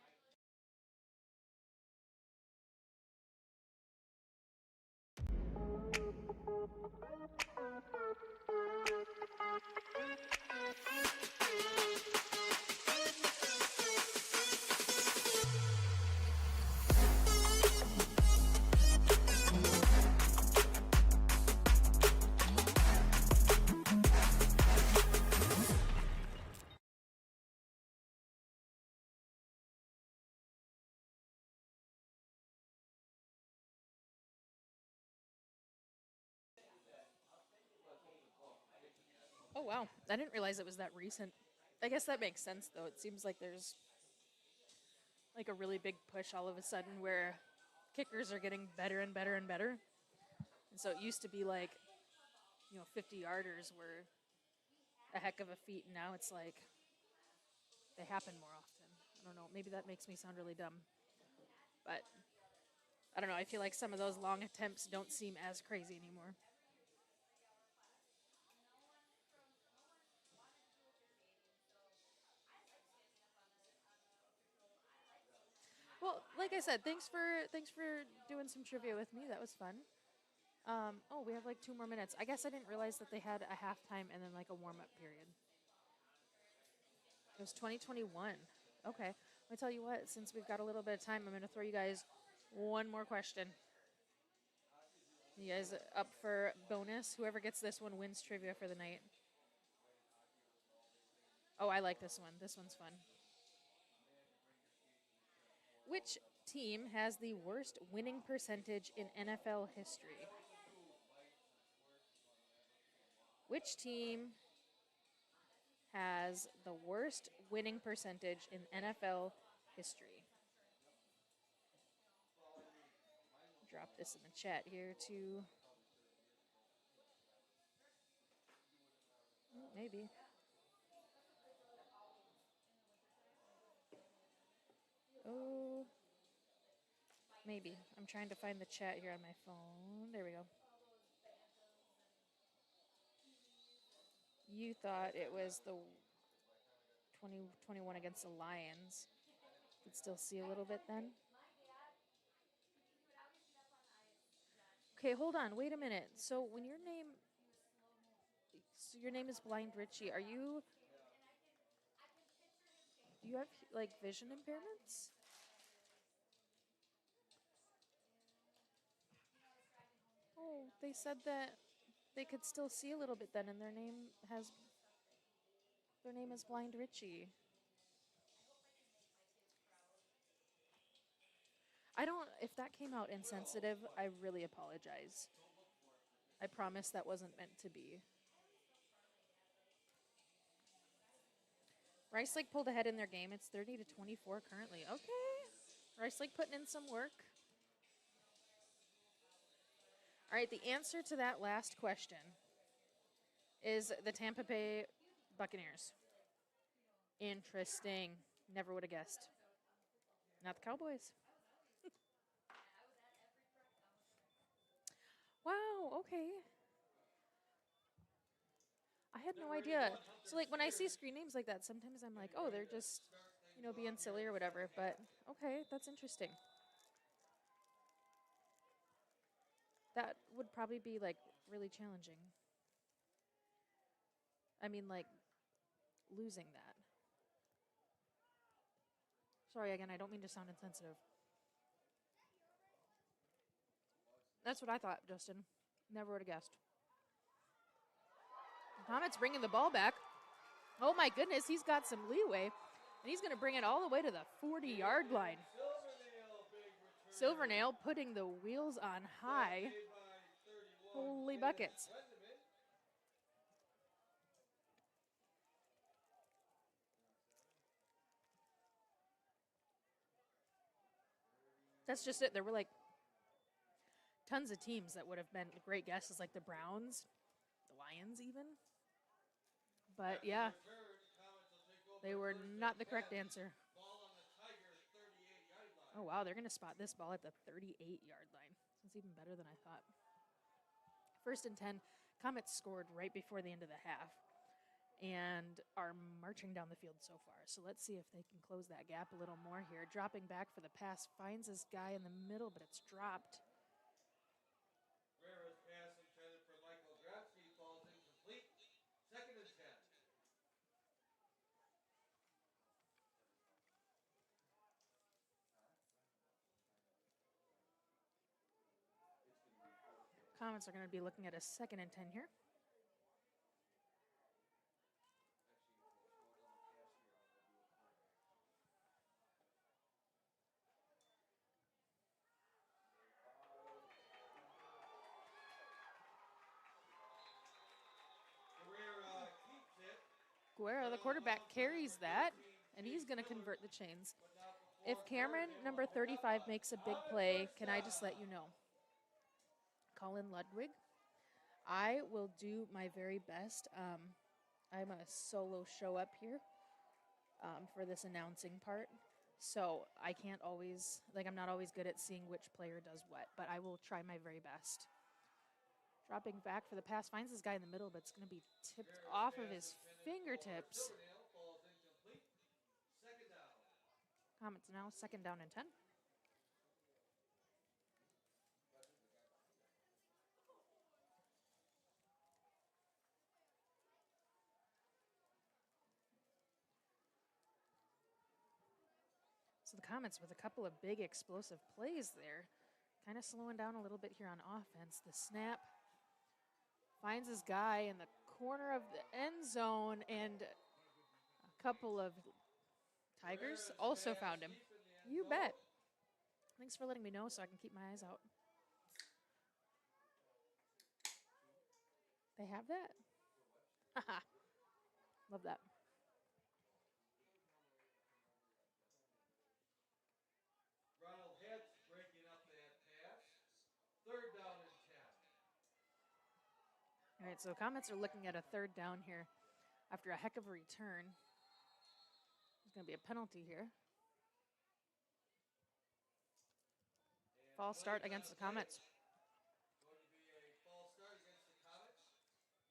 Oh, wow. I didn't realize it was that recent. I guess that makes sense, though. It seems like there's like a really big push all of a sudden where kickers are getting better and better and better. And so it used to be like, 50-yarders were a heck of a feat, and now it's like they happen more often. I don't know. Maybe that makes me sound really dumb. But I don't know. I feel like some of those long attempts don't seem as crazy anymore. Well, like I said, thanks for doing some trivia with me. That was fun. We have like 2 more minutes. I guess I didn't realize that they had a halftime and then like a warm-up period. It was 2021. Okay. Let me tell you what, since we've got a little bit of time, I'm going to throw you guys one more question. You guys up for bonus? Whoever gets this one wins trivia for the night. Oh, I like this one. This one's fun. Which team has the worst winning percentage in NFL history? Which team has the worst winning percentage in NFL history? Drop this in the chat here too. Maybe. Oh, maybe. I'm trying to find the chat here on my phone. There we go. You thought it was the 2021 against the Lions. You could still see a little bit then. Okay, hold on. Wait a minute. So when your name is Blind Richie, do you have like vision impairments? Oh, they said that they could still see a little bit then, and their name is Blind Richie. If that came out insensitive, I really apologize. I promise that wasn't meant to be. Rice Lake pulled ahead in their game. It's 30-24 currently. Okay. Rice Lake putting in some work. All right, the answer to that last question is the Tampa Bay Buccaneers. Interesting. Never would have guessed. Not the Cowboys. Wow, okay. I had no idea. So, like, when I see screen names like that, sometimes I'm like, oh, they're just, being silly or whatever. But, okay, that's interesting. That would probably be, like, really challenging. I mean, like, losing that. Sorry, again, I don't mean to sound insensitive. That's what I thought, Justin. Never would have guessed. Comet's bringing the ball back. Oh, my goodness, he's got some leeway. And he's going to bring it all the way to the 40-yard line. Silvernail, big return. Silvernail putting the wheels on high. Made by 31, Holy Kenneth buckets. Wendeman. That's just it. There were like tons of teams that would have been great guesses, like the Browns, the Lions even. But yeah, Return, Comets will take over they were first and not the 10. correct answer. Ball on the Tiger 38-yard line. Oh, wow, they're going to spot this ball at the 38-yard line. That's even better than I thought. First and 10, Comets scored right before the end of the half and are marching down the field so far. So let's see if they can close that gap a little more here. Dropping back for the pass, finds this guy in the middle, but it's dropped. Guerra's pass intended for Michael Grabsky falls incomplete. Second and 10. Comets are going to be looking at a second and 10 here. Guerra keeps it. Guerra, the quarterback, carries that, and he's going to convert the chains. But not before If Cameron, number 35, makes a big play, can I just let you know? Colin Ludwig, I will do my very best. I'm a solo show up here for this announcing part. So I can't always, I'm not always good at seeing which player does what, but I will try my very best. Dropping back for the pass, finds this guy in the middle, but it's going to be tipped off of his fingertips. Silvernail falls incomplete. Second down. Comets now, second down and 10. So the Comets with a couple of big explosive plays there. Kind of slowing down a little bit here on offense. The snap finds his guy in the corner of the end zone, and a couple of Tigers also found him. You bet. Thanks for letting me know so I can keep my eyes out. They have that? Haha. Love that. Ronald Heads breaking up that pass. Third down and 10. All right, so the Comets are looking at a third down here after a heck of a return. There's going to be a penalty here. False start against the Comets. Going to be a false start against the Comets,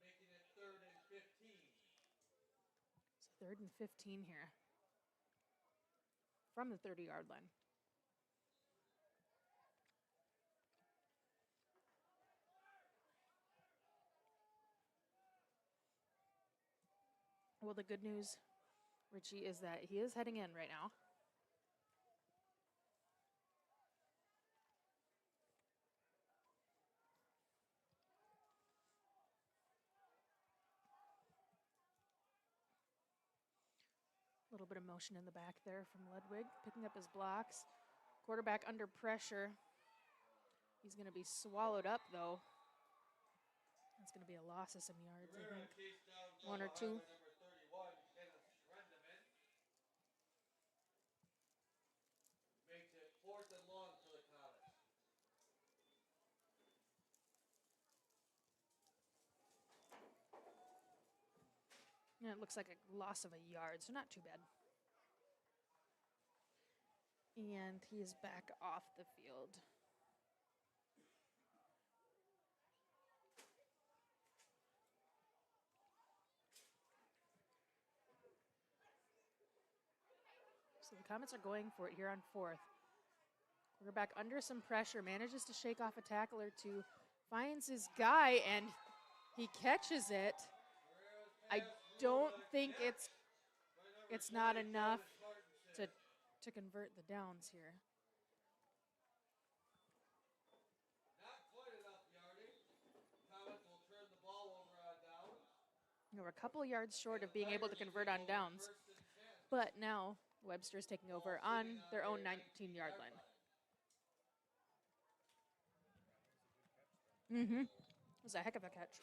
making it third and 15. So third and 15 here from the 30-yard line. Well, the good news, Richie, is that he is heading in right now. A little bit of motion in the back there from Ludwig, picking up his blocks. Quarterback under pressure. He's going to be swallowed up, though. That's going to be a loss of some yards, I think. Chased down One or two. number 31, Kenneth Schrendeman. Makes it fourth and long for the Comets. Yeah, it looks like a loss of a yard, so not too bad. And he is back off the field. So the Comets are going for it here on fourth. Quarterback under some pressure, manages to shake off a tackle or two, finds his guy, and he catches it. I don't think it's not enough to convert the downs here. Not quite enough yardage. Comets will turn the ball over on downs. We're a couple yards short of being able to convert on downs. First and 10. But now Webster's taking over on their own 19-yard line. Mm-hmm. It was a heck of a catch.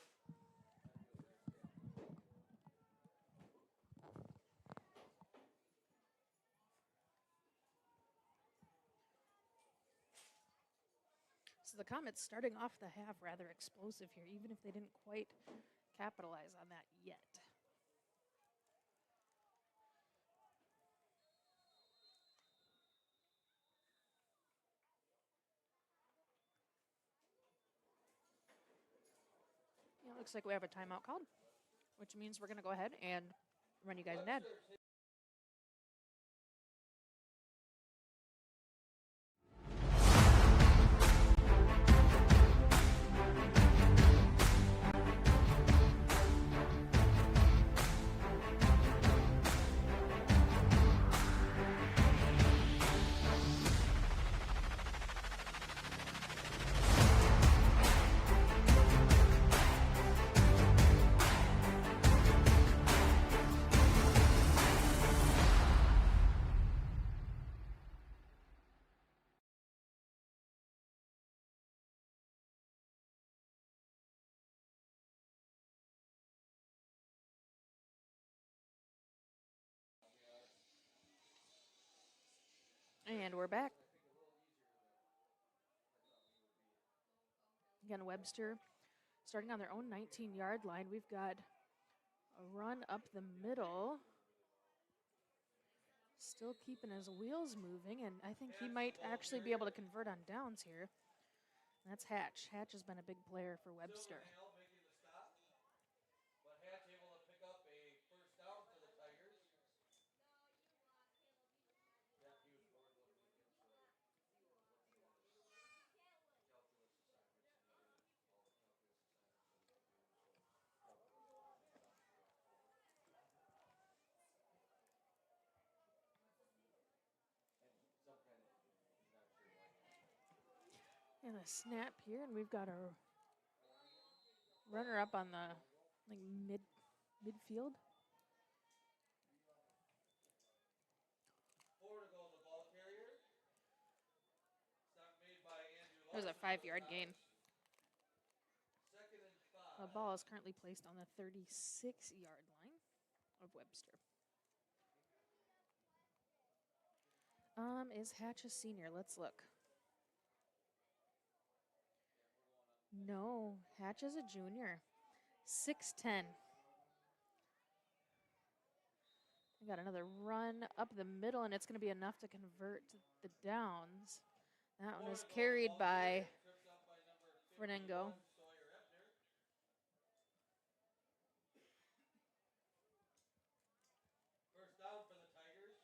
So the Comets starting off the half rather explosive here, even if they didn't quite capitalize on that yet. Yeah, it looks like we have a timeout called, which means we're going to go ahead and run you guys an ad. And we're back. Again, Webster starting on their own 19-yard line. We've got a run up the middle. Still keeping his wheels moving, and I think he might actually be able to convert on downs here. And that's Hatch. Hatch has been a big player for Webster. Making the stop, but Hatch able to pick up a first down for the Tigers. Yeah, he was bored looking against the calculus assignments, and he did all the calculus assignments that he could do. So calculus was his hobby for October. And some kind of engineering. He's not sure what yet. And a snap here, and we've got a runner up on the midfield. 4 to go on the ball carrier. Stop made by Andrew. There's a 5-yard gain. 2nd and 5. The ball is currently placed on the 36-yard line of Webster. Is Hatch a senior? Let's look. No, Hatch is a junior. 6'10". We got another run up the middle, and it's going to be enough to convert the downs. That one is carried by Fernango. First down for the Tigers.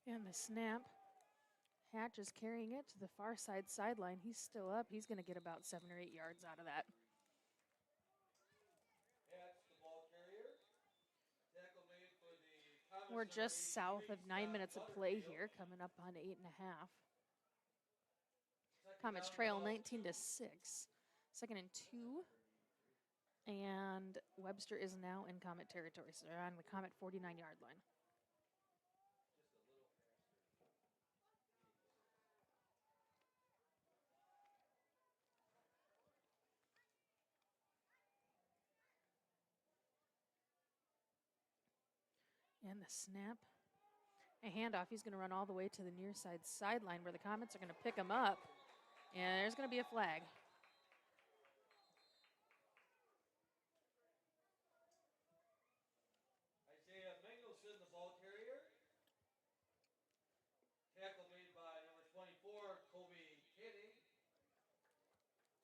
And the snap. Hatch is carrying it to the far side sideline. He's still up. He's going to get about 7 or 8 yards out of that. Hatch, the ball carrier. Tackle made for the We're just south of 9 minutes of play here, coming up on 8.5. Comets trail 19-6. 2nd and 2. And Webster is now in Comet territory. So they're on the Comet 49-yard line. And the snap. A handoff. He's going to run all the way to the near side sideline where the Comets are going to pick him up. And there's going to be a flag. Isaiah Mengelson, the ball carrier. Tackle made by number 24, Kobe Kidding.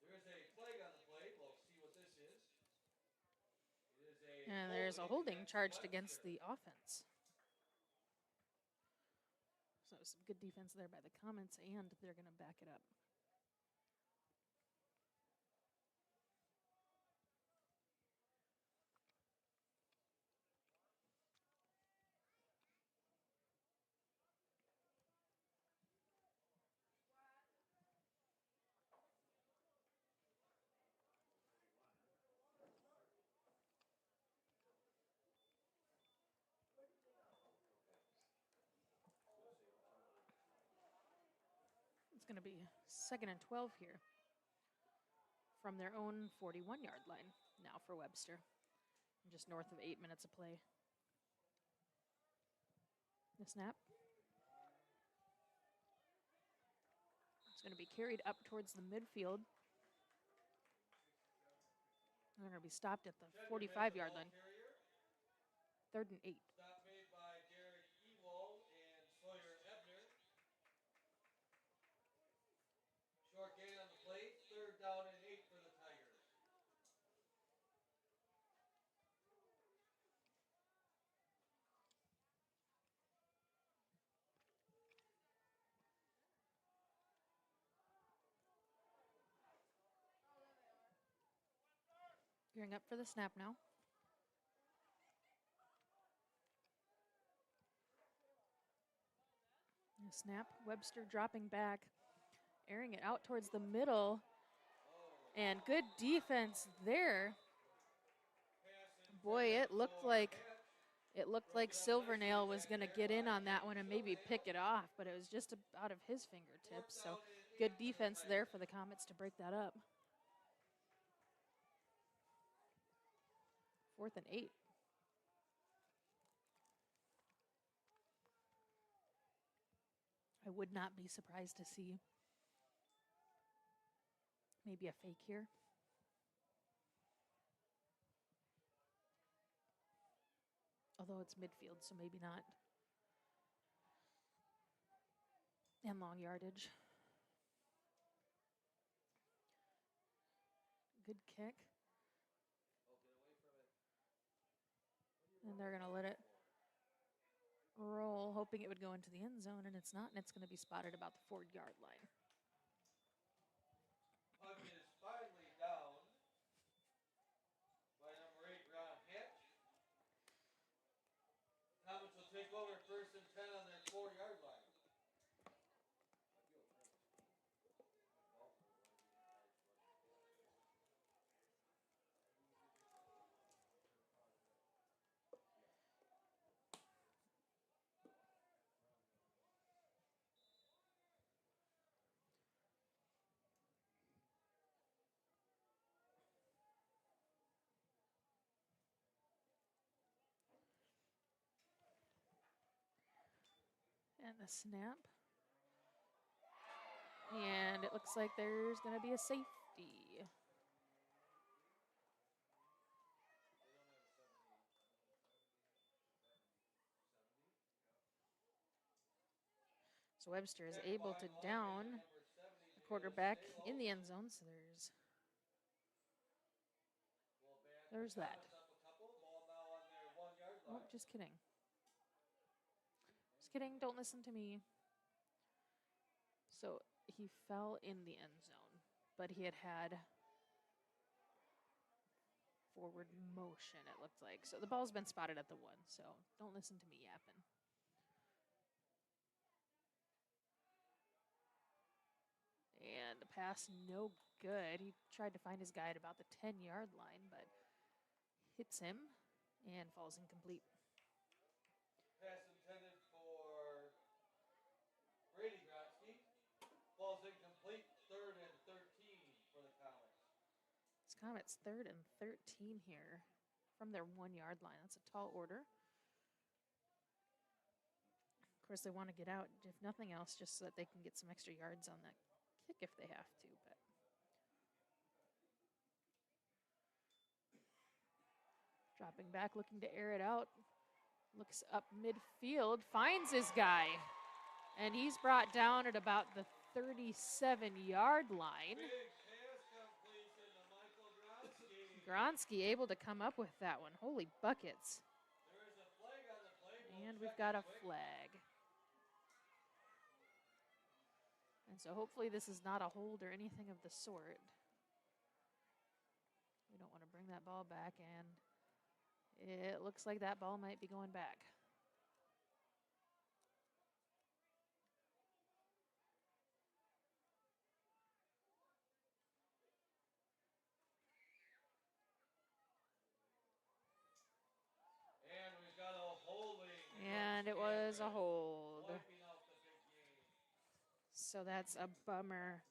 There is a flag on the play. We'll see what this is. It is a And there's a holding charged against the offense. So some good defense there by the Comets, and they're going to back it up. It's going to be 2nd and 12 here from their own 41-yard line now for Webster. Just north of 8 minutes of play. The snap. It's going to be carried up towards the midfield. They're going to be stopped at the 45-yard line. 3rd and 8. Stop made by Derek Ewald and Sawyer Ebner. Short gain on the play. 3rd down and 8 for the Tigers. Gearing up for the snap now. The snap. Webster dropping back, airing it out towards the middle. And good defense there. Boy, it looked like Silvernail was going to get in on that one and maybe pick it off, but it was just out of his fingertips. So good defense there for the Comets to break that up. 4th and 8. I would not be surprised to see maybe a fake here. Although it's midfield, so maybe not. And long yardage. Good kick. And they're going to let it roll, hoping it would go into the end zone, and it's not, and it's going to be spotted about the 4-yard line. Puck is finally down by number 8, Ron Hatch. Comets will take over 1st and 10 on their 4-yard line. And the snap. And it looks like there's going to be a safety. So Webster is able to down the quarterback in the end zone. So there's that. Oh, just kidding. Just kidding. Don't listen to me. So he fell in the end zone, but he had forward motion, it looked like. So the ball's been spotted at the 1, so don't listen to me yapping. And the pass, no good. He tried to find his guy at about the 10-yard line, but hits him and falls incomplete. Pass intended for Brady Grotsky. Falls incomplete. 3rd and 13 for the Comets. It's Comets 3rd and 13 here from their 1-yard line. That's a tall order. Of course, they want to get out, if nothing else, just so that they can get some extra yards on that kick if they have to. But dropping back, looking to air it out. Looks up midfield, finds his guy. And he's brought down at about the 37-yard line. Big pass completion to Michael Gronsky. Gronsky able to come up with that one. Holy buckets. There is a flag on the play. And we've got a flag. And so hopefully this is not a hold or anything of the sort. We don't want to bring that ball back, and it looks like that ball might be going back. And we've got a holding. And it was a hold. Wiping out the big game. so that's a bummer.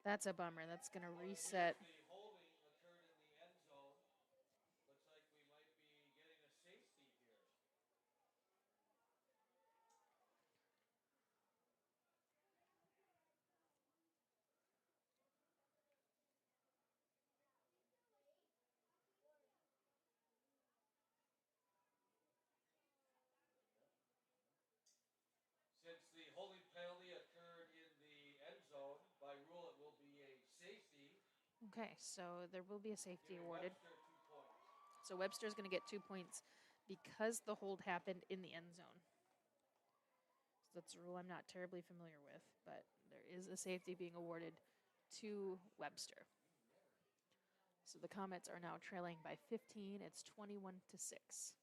That's a bummer. That's going to Well, it reset. appears the holding occurred in the end zone. Looks like we might be getting a safety here. Since the holding penalty occurred in the end zone, by rule it will be a safety. Okay, so there will be a safety Giving awarded. Webster 2 points. So Webster's going to get 2 points because the hold happened in the end zone. So that's a rule I'm not terribly familiar with, but there is a safety being awarded to Webster. So the Comets are now trailing by 15. It's 21-6.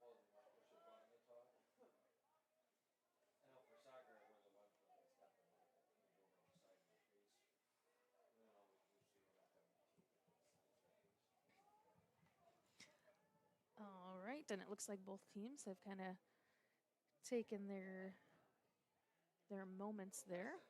Oh, they want to push a button to talk? I know for soccer, we're the ones with the step and hit the kid over the side of the face. And then always do so you're not having to tape it to the side of the face. All right, and it looks like both teams have kind of taken their moments there.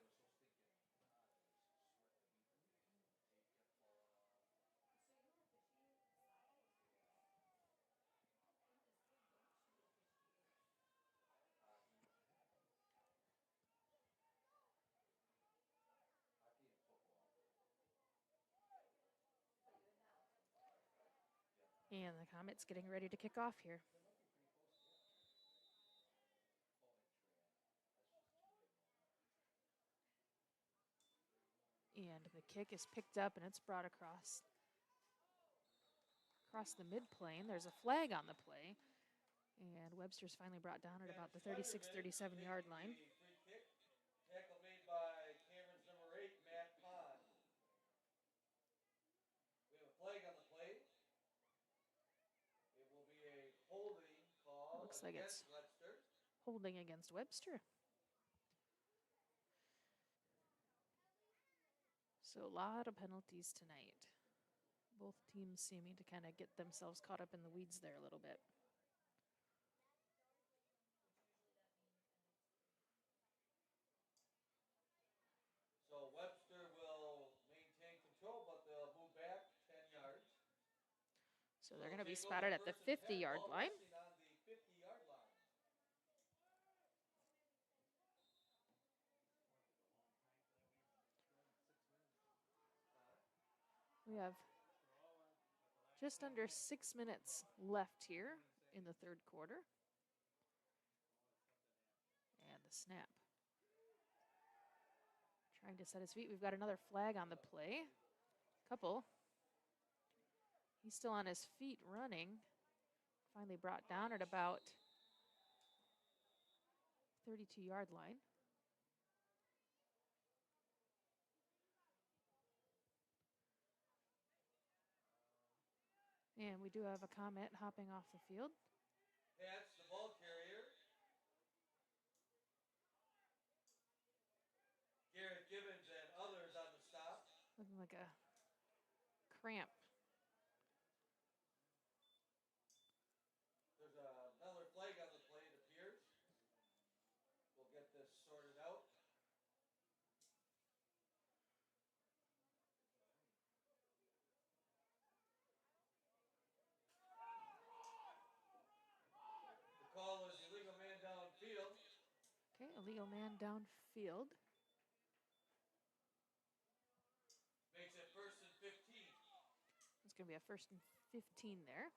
Last time I was so stinking hot, I was sweating to beat. The tape kept falling off. Hockey. Hockey and football. And the Comets getting ready to kick off here. That might be pretty close to him. Oh, and trad. That's just too big one. And the kick is picked up and it's brought across the mid-plane. There's a flag on the play. And Webster's finally brought down at about the 36, 37-yard line. Free kick. Tackle made by Cameron's number 8, Matt Pond. We have a flag on the play. It will be a holding call Looks like it's against Webster. holding against Webster. So a lot of penalties tonight. Both teams seeming to kind of get themselves caught up in the weeds there a little bit. So Webster will maintain control, but they'll move back 10 yards. So they're going to be spotted at the 50-yard line. On the 50-yard line. We have just under 6 minutes left here in the third quarter. And the snap. Trying to set his feet. We've got another flag on the play. Couple. He's still on his feet running. Finally brought down at about 32-yard line. And we do have a Comet hopping off the field. That's the ball carrier. Garrett Gibbons and others on the stop. Looking like a cramp. There's another flag on the play, it appears. We'll get this sorted out. The call is illegal man downfield. Okay, illegal man downfield. Makes it 1st and 15. It's going to be a 1st and 15 there.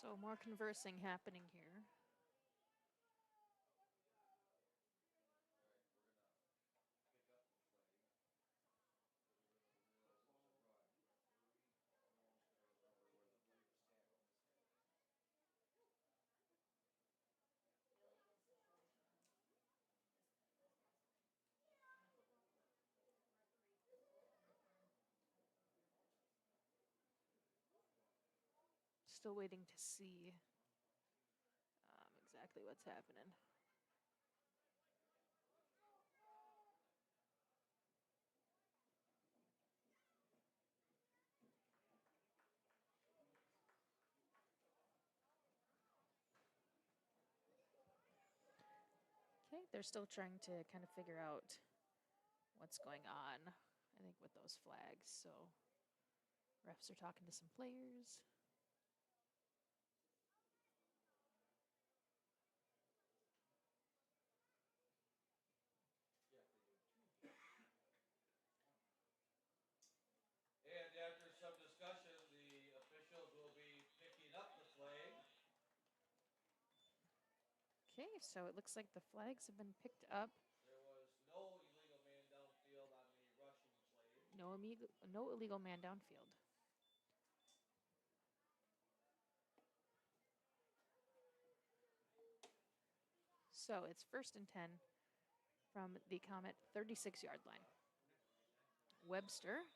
So more conversing happening here. Still waiting to see exactly what's happening. Okay, they're still trying to kind of figure out what's going on, I think, with those flags. So refs are talking to some players. And after some discussion, the officials will be picking up the flag. Okay, so it looks like the flags have been picked up. There was no illegal man downfield on the rushing play. No illegal man downfield. So it's 1st and 10 from the Comet 36-yard line. Webster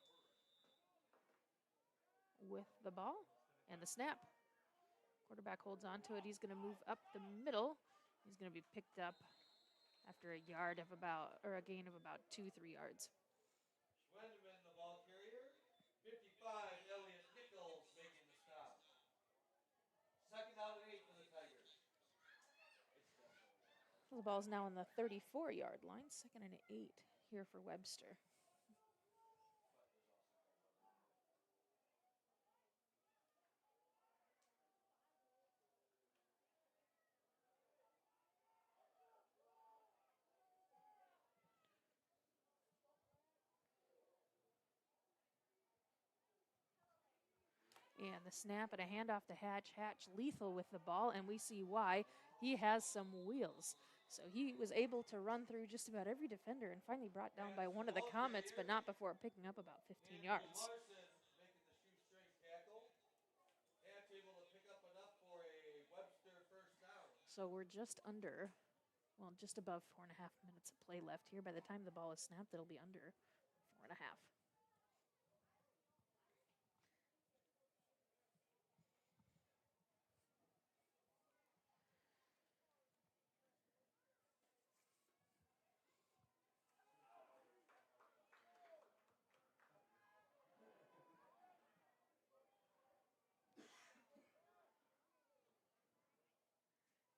with the ball and the snap. Quarterback holds on to it. He's going to move up the middle. He's going to be picked up after a gain of about 2-3 yards. Schwendeman, the ball carrier. 55, Elliott Nichols making the stop. 2nd down and 8 for the Tigers. The ball's now on the 34-yard line. 2nd and 8 here for Webster. And the snap and a handoff to Hatch. Hatch lethal with the ball, and we see why. He has some wheels. So he was able to run through just about every defender and finally brought down by one of the Comets, but not before picking up about 15 yards. Larson making the shoestring tackle. Hatch able to pick up enough for a Webster 1st down. So we're just above 4.5 minutes of play left here. By the time the ball is snapped, it'll be under 4.5.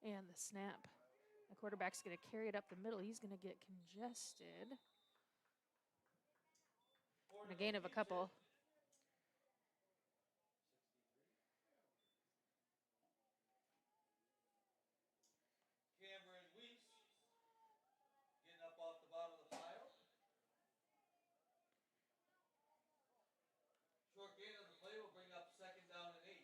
And the snap. The quarterback's going to carry it up the middle. He's going to get congested. And a gain of a couple. Cameron Weiss getting up off the bottom of the pile. Short gain on the play will bring up 2nd down and 8.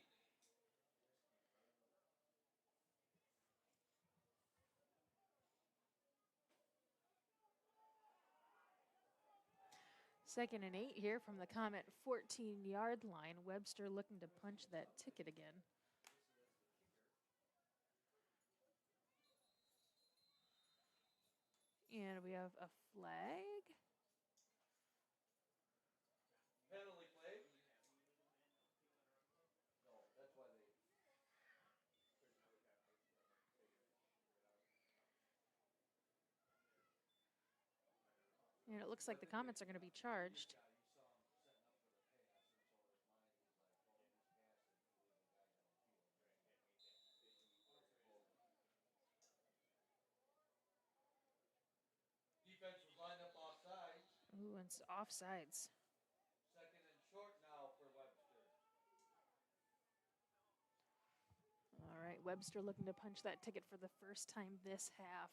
Second and 8 here from the Comet 14-yard line. Webster looking to punch that ticket again. And we have a flag. Penalty flag. No, that's why they. And it looks like the Comets are going to be charged. Defense was lined up offsides. Ooh, and it's offsides. 2nd and short now for Webster. All right, Webster looking to punch that ticket for the first time this half.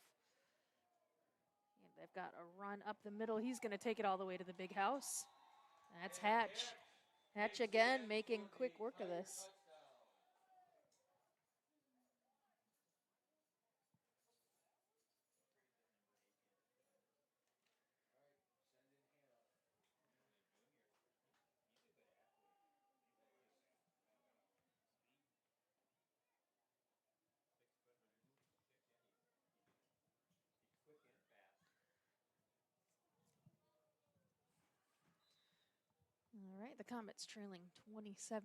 And they've got a run up the middle. He's going to take it all the way to the big house. That's Hatch. Hatch again making quick work of this. right, the Comets trailing 27-6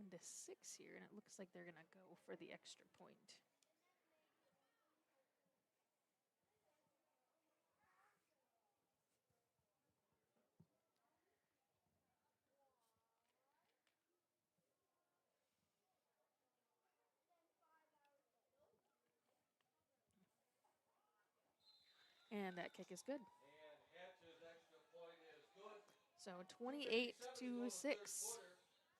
here, and it looks like they're going to go for the extra point. And that kick is good. And Hatch's extra point is good. So 28 to 6. Quarter.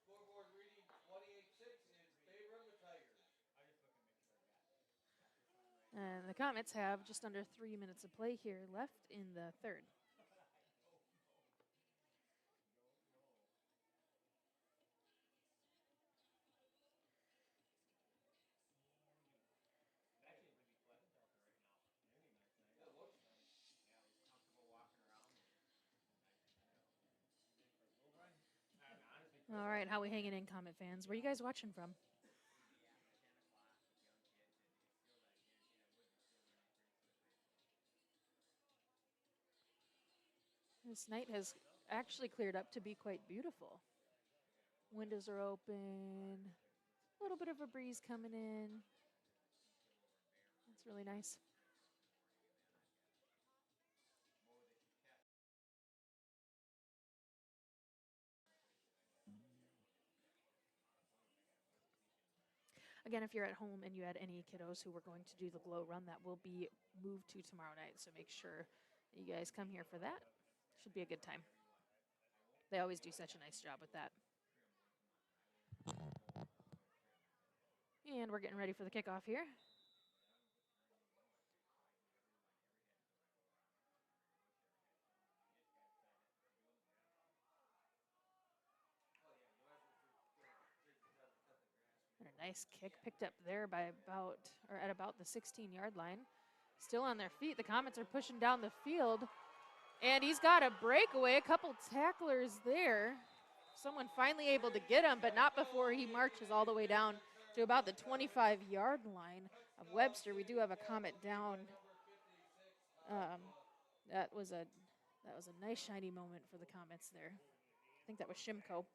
Scoreboard reading 28-6 in favor of the Tigers. And the Comets have just under 3 minutes of play here left in the third. All right, how we hanging in, Comet fans? Where are you guys watching from? This night has actually cleared up to be quite beautiful. Windows are open, a little bit of a breeze coming in. It's really nice. Again, if you're at home and you had any kiddos who were going to do the glow run, that will be moved to tomorrow night. So make sure that you guys come here for that. Should be a good time. They always do such a nice job with that. And we're getting ready for the kickoff here. And a nice kick picked up there by at about the 16-yard line. Still on their feet. The Comets are pushing down the field. And he's got a breakaway, a couple tacklers there. Someone finally able to get him, but not before he marches all the way down to about the 25-yard line of Webster. We do have a Comet down. That was a nice shiny moment for the Comets there. I think that was Shimko.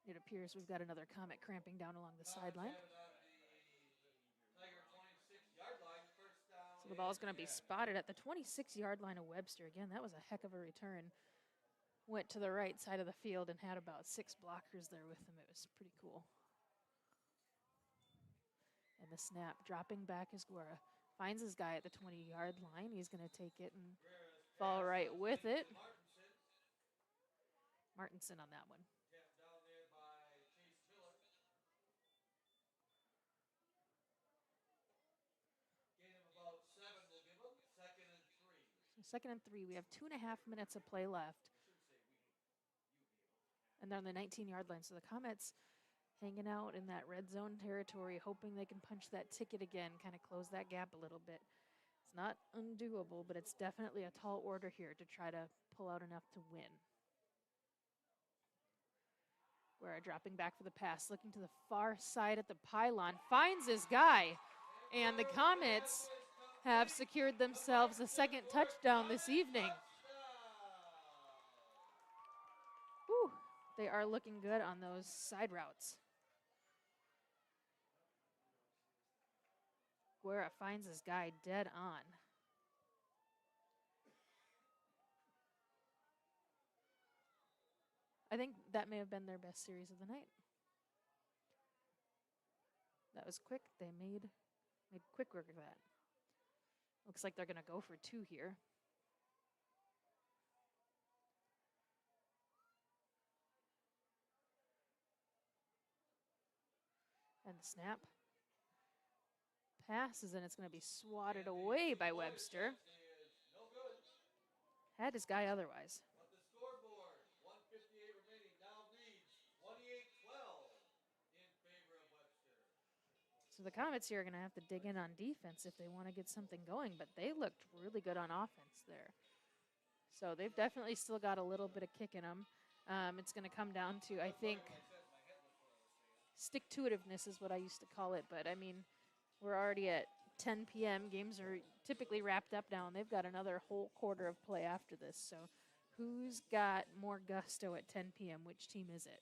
It appears we've got another Comet cramping down along the sideline. So the ball is going to be spotted at the 26-yard line of Webster. Again, that was a heck of a return. Went to the right side of the field and had about 6 blockers there with him. It was pretty cool. And the snap, dropping back is Guerra. Finds his guy at the 20-yard line. He's going to take it and fall right with it. Martinson on that one. So 2nd and 3. We have 2.5 minutes of play left. And they're on the 19-yard line. So the Comets hanging out in that red zone territory, hoping they can punch that ticket again, kind of close that gap a little bit. It's not undoable, but it's definitely a tall order here to try to pull out enough to win. Guerra dropping back for the pass, looking to the far side at the pylon, finds his guy, and the Comets have secured themselves a 2nd touchdown this evening. Whew, they are looking good on those side routes. Guerra finds his guy dead on. I think that may have been their best series of the night. That was quick. They made quick work of that. Looks like they're going to go for 2 here. And the snap. Passes, and it's going to be swatted away by Webster. Had his guy otherwise. But the scoreboard, 1:58 remaining, now reads 28-12 in favor of Webster. So the Comets here are going to have to dig in on defense if they want to get something going, but they looked really good on offense there. So they've definitely still got a little bit of kick in them. It's going to come down to, I think, stick-to-itiveness is what I used to call it, but I mean, we're already at 10 p.m. Games are typically wrapped up now, and they've got another whole quarter of play after this. So who's got more gusto at 10 p.m.? Which team is it?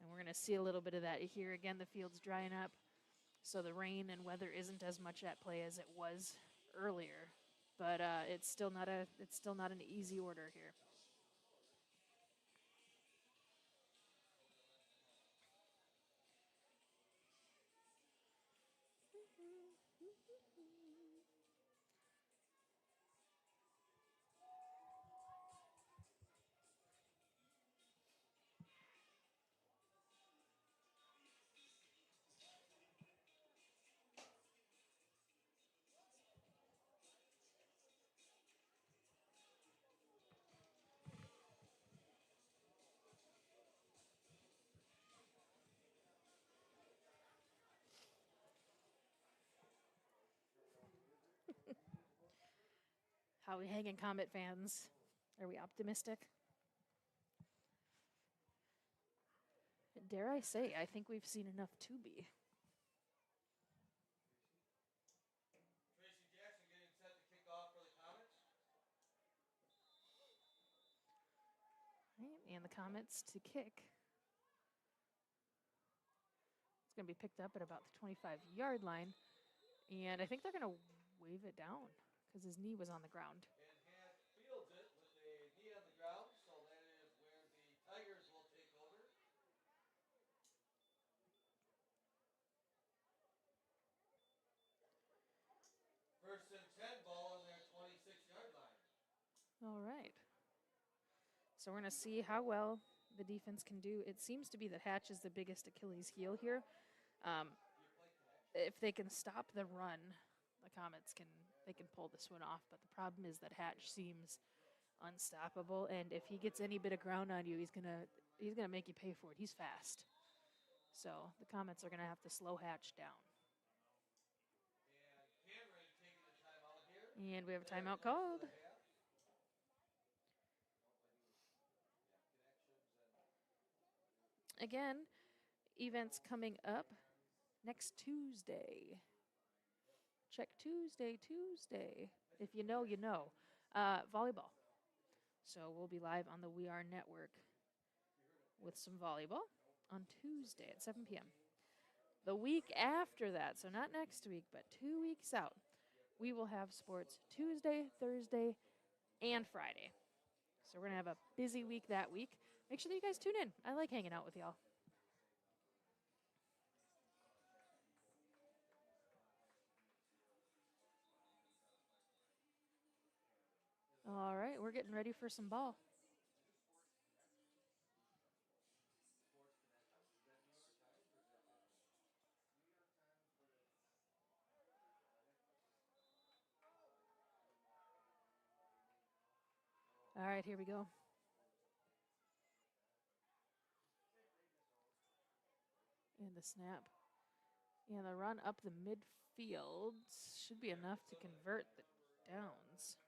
And we're going to see a little bit of that here. Again, the field's drying up, so the rain and weather isn't as much at play as it was earlier. But it's still not an easy order here. How we hanging, Comet fans? Are we optimistic? Dare I say, I think we've seen enough to be. Tracy Jackson getting set to kick off for the Comets. Right, and the Comets to kick. It's going to be picked up at about the 25-yard line. And I think they're going to wave it down because his knee was on the ground. And Hatch fields it with a knee on the ground, so that is where the Tigers will take over. First and 10, ball on their 26-yard line. All right. So we're going to see how well the defense can do. It seems to be that Hatch is the biggest Achilles heel here. If they can stop the run, the Comets can pull this one off. But the problem is that Hatch seems unstoppable, and if he gets any bit of ground on you, he's gonna make you pay for it. He's fast. So the Comets are going to have to slow Hatch down. And Cameron taking a timeout here. And we have a timeout called. Again, events coming up next Tuesday. Check Tuesday. If you know, you know. Volleyball. So we'll be live on the We Are Network with some volleyball on Tuesday at 7 p.m. The week after that, so not next week, but 2 weeks out, we will have sports Tuesday, Thursday, and Friday. So we're going to have a busy week that week. Make sure that you guys tune in. I like hanging out with y'all. All right, we're getting ready for some ball. All right, here we go. And the snap. And the run up the midfield should be enough to convert the downs.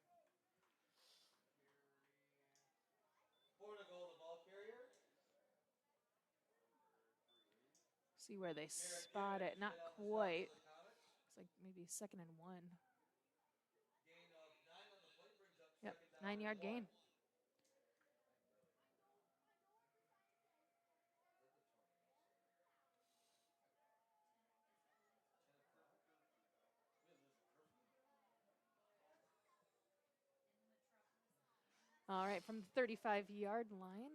Portugal, the ball carrier. See where they spot it. Not quite. Looks like maybe 2nd and 1. Gain of 9 on the play brings up Yep, 2nd down. 9-yard gain. All right, from the 35-yard line,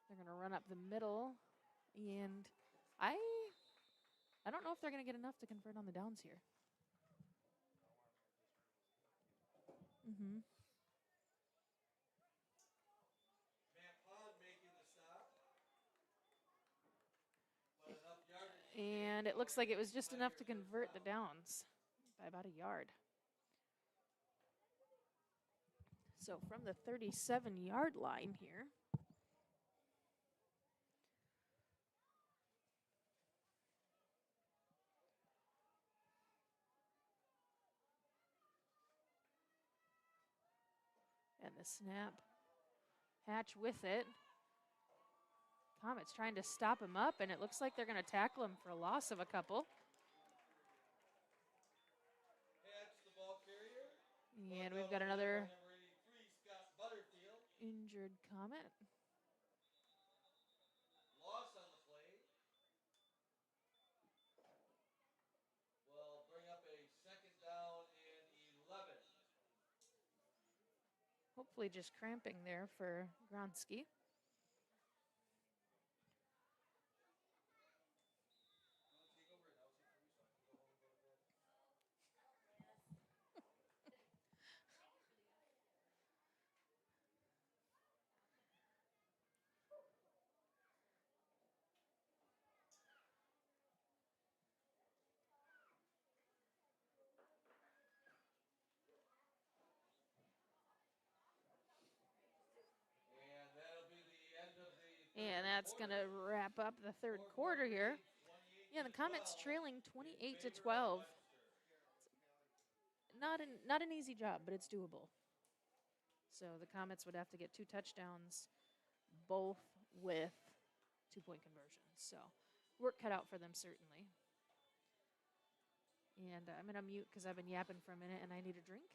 they're going to run up the middle. And I don't know if they're going to get enough to convert on the downs here. Matt Pond making the stop. But enough yardage. And it looks like it was just enough to convert the downs by about a yard. So from the 37-yard line here, and the snap, Hatch with it. Comets trying to stop him up, and it looks like they're going to tackle him for a loss of a couple. And Look we've out got over there another by number 83, Scott Butterfield. injured Comet. Loss on the play will bring up a 2nd down and 11. Hopefully just cramping there for Gronsky. And that'll be the end of the And third that's going to quarter. wrap up the third Scoreboard quarter here. reads 28 Yeah, to the Comets 12 trailing in 28 to favor of 12. Webster. Not an easy job, but it's doable. So the Comets would have to get 2 touchdowns, both with 2-point conversions. So work cut out for them, certainly. And I'm going to mute because I've been yapping for a minute and I need a drink.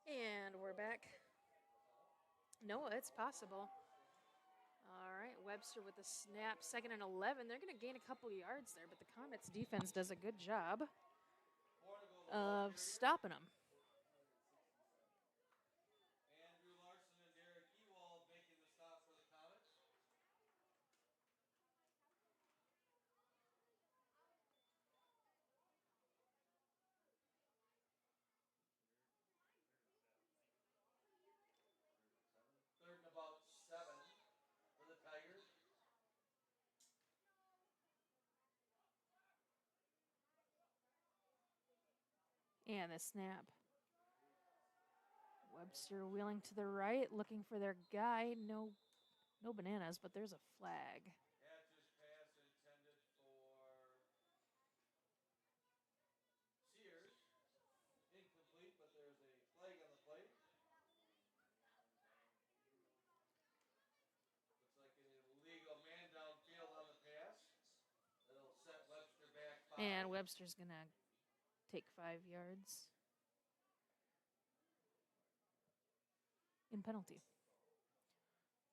And we're back. No, it's possible. All right, Webster with the snap, 2nd and 11. They're going to gain a couple yards there, but the Comets defense does a good job of stopping them. Andrew Larson and Derek Ewald making the stop for the Comets. Third and about 7 for the Tigers. And the snap. Webster wheeling to the right, looking for their guy. No bananas, but there's a flag. Hatch's pass intended for Sears. Incomplete, but there's a flag on the play. Looks like an illegal man downfield on the pass. That'll set Webster back 5. And Webster's going to take 5 yards in penalty.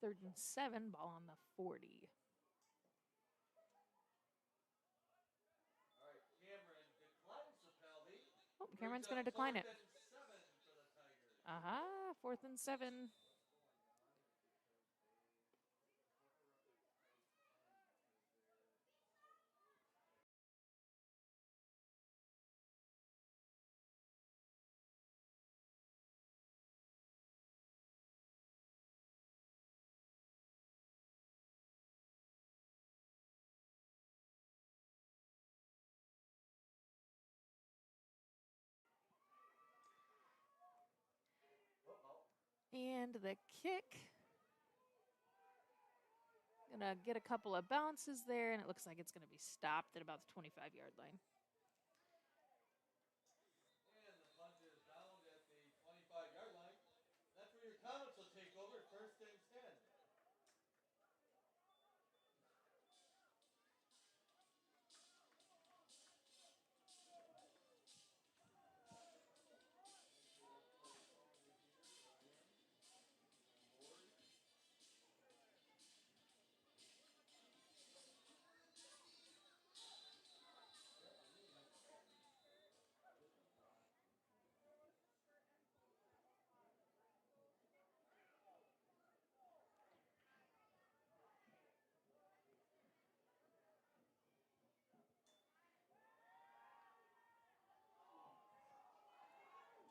3rd and 7, ball on the 40. All right, Cameron declines the penalty. Oh, Cameron's going to decline it. 4th and 7 for the Tigers. Aha, 4th and 7. And the kick. Gonna get a couple of bounces there, and it looks like it's gonna be stopped at about the 25-yard line. And the punt is down at the 25-yard line. That's where your Comets will take over. 1st and 10.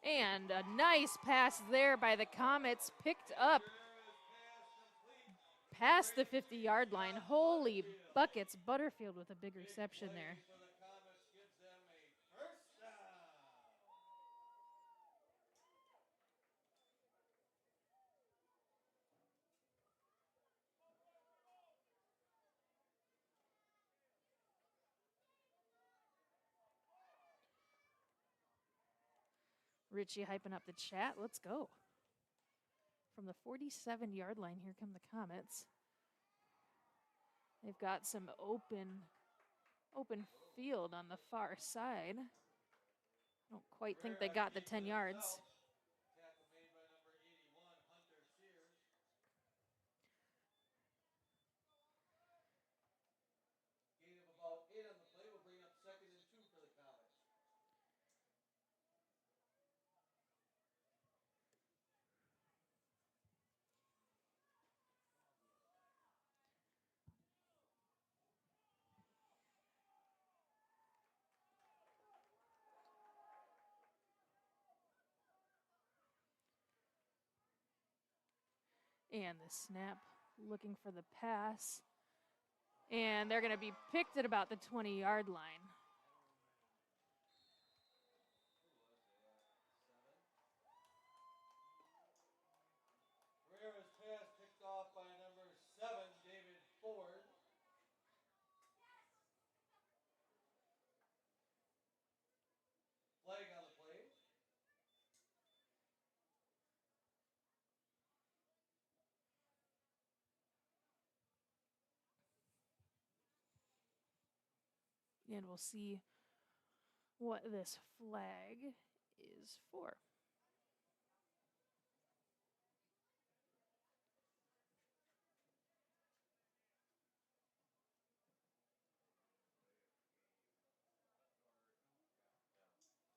And a nice pass there by the Comets, picked up past the 50-yard line. Holy buckets, Butterfield with a big reception there. For the Comets gives them a first down. Richie hyping up the chat. Let's go. From the 47-yard line, here come the Comets. They've got some open field on the far side. I don't quite think they got the 10 yards. Tackle made by number 81, Hunter Sears. Gain of about 8 on the play will bring up 2nd and 2 for the Comets. And the snap, looking for the pass. And they're going to be picked at about the 20-yard line. Pereira's pass picked off by number 7, David Ford. Flag on the play. And we'll see what this flag is for.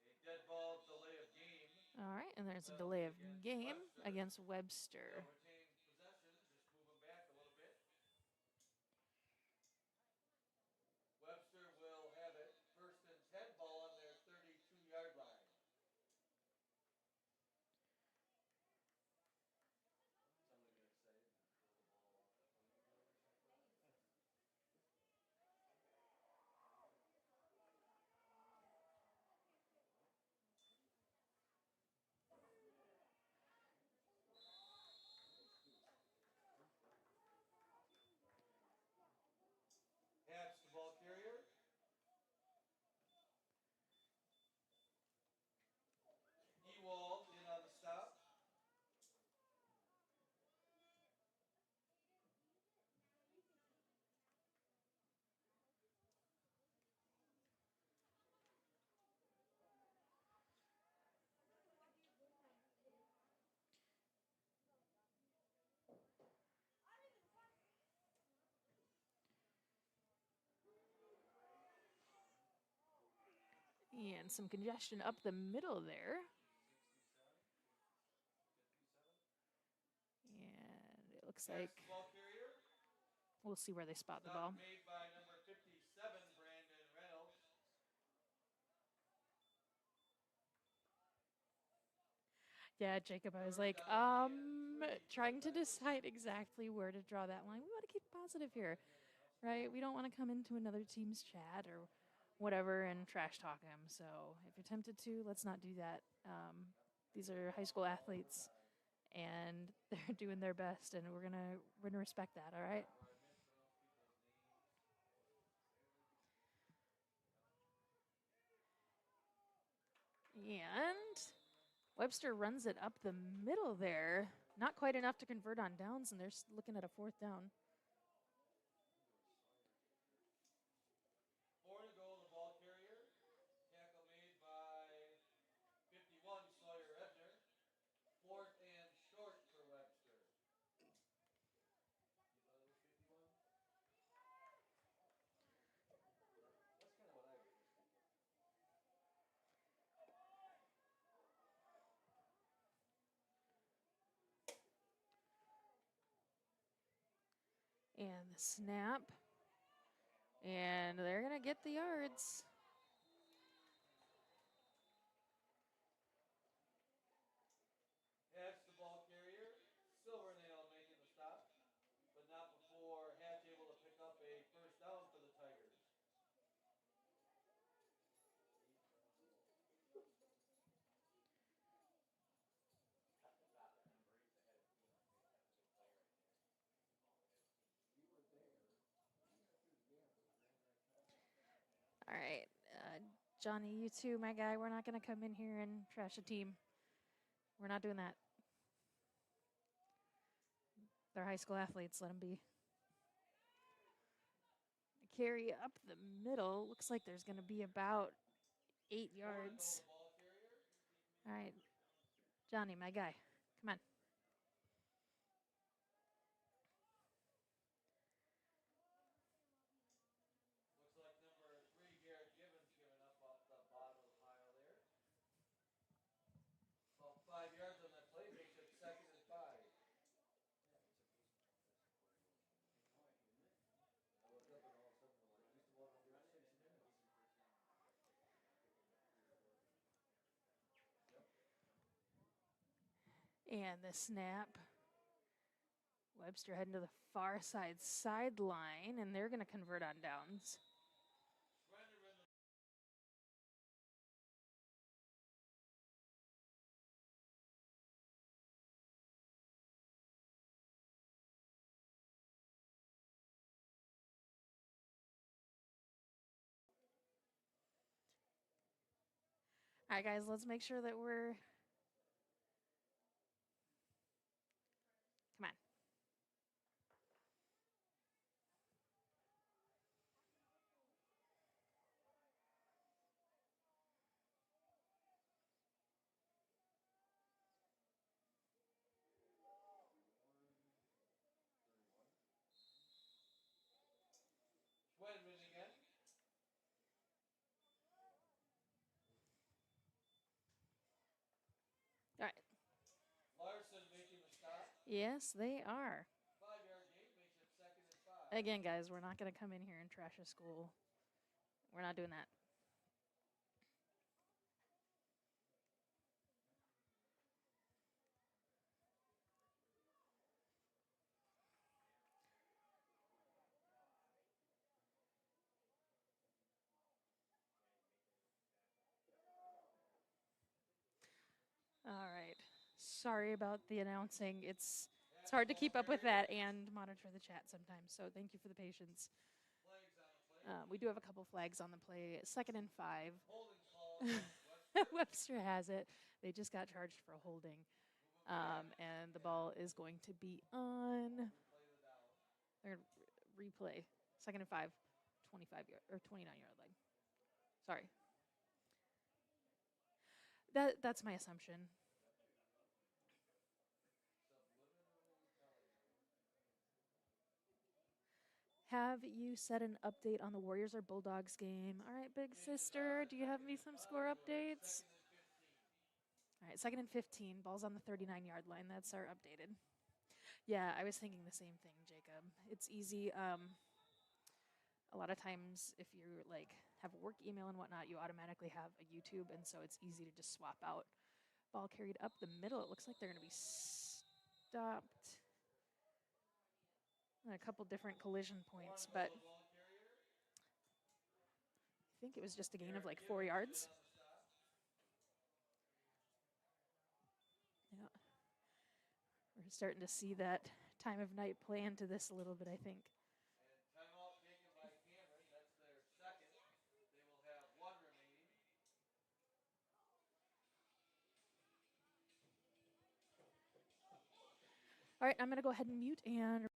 A dead ball delay of game. All right, and there's a delay of game against Webster. They'll retain possession, just move them back a little bit. Webster will have it. 1st and 10 ball on their 32-yard line. Somebody get excited and throw the ball off the playing field or something. Hatch, the ball carrier. Ewald in on the stop. And some congestion up the middle there. And it looks like Ball carrier. we'll see where they spot the ball. Made by number 57, Brandon Reynolds. Yeah, Jacob, I was like, trying to decide exactly where to draw that line. We want to keep positive here, right? We don't want to come into another team's chat or whatever and trash talk them. So if you're tempted to, let's not do that. These are high school athletes, and they're doing their best, and we're gonna respect that. All right. And Webster runs it up the middle there. Not quite enough to convert on downs, and they're looking at a 4th down. 4 to go, the ball carrier. Tackle made by 51, Sawyer Ebner. 4th and short for Webster. You thought it was 51? That's kind of what I was thinking. And the snap. And they're going to get the yards. Johnny, you too, my guy. We're not going to come in here and trash a team. We're not doing that. They're high school athletes. Let them be. Carry up the middle. Looks like there's going to be about 8 yards. All right. Johnny, my guy. Come on. Looks like number 3, Garrett Gibbons, giving up off the bottom of the pile there. About 5 yards on that play, makes it 2nd and 5. I looked up and all of a sudden we're like, we still have under 6 minutes. Yep. And the snap. Webster heading to the far side sideline, and they're going to convert on downs. All right, guys, let's make sure that we're. Come on. Schwedman again. All right. Larson making the stop. Yes, they are. 5-yard gain makes it 2nd and 5. Again, guys, we're not going to come in here and trash a school. We're not doing that. All right. Sorry about the announcing. It's hard to keep up with that and monitor the chat sometimes. So thank you for the patience. Flags on the play. We do have a couple flags on the play. 2nd and 5. Holding call against Webster. Webster has it. They just got charged for holding. And the ball is going to be on. Replay the down. They're going to replay. 2nd and 5, 25 yard or 29-yard line. Sorry. That's my assumption. Have you set an update on the Warriors or Bulldogs game? All right, big sister, do you have me some score updates? 2nd and 15. All right, 2nd and 15. Ball's on the 39-yard line. That's our updated. Yeah, I was thinking the same thing, Jacob. It's easy. A lot of times, if you like have work email and whatnot, you automatically have a YouTube, and so it's easy to just swap out. Ball carried up the middle. It looks like they're going to be stopped. A couple different collision points, but I think it was just a gain of like 4 yards. Yeah. We're starting to see that time of night play into this a little bit, I think. And timeout taken by Cameron. That's their 2nd. They will have 1 remaining. All right, I'm going to go ahead and mute and.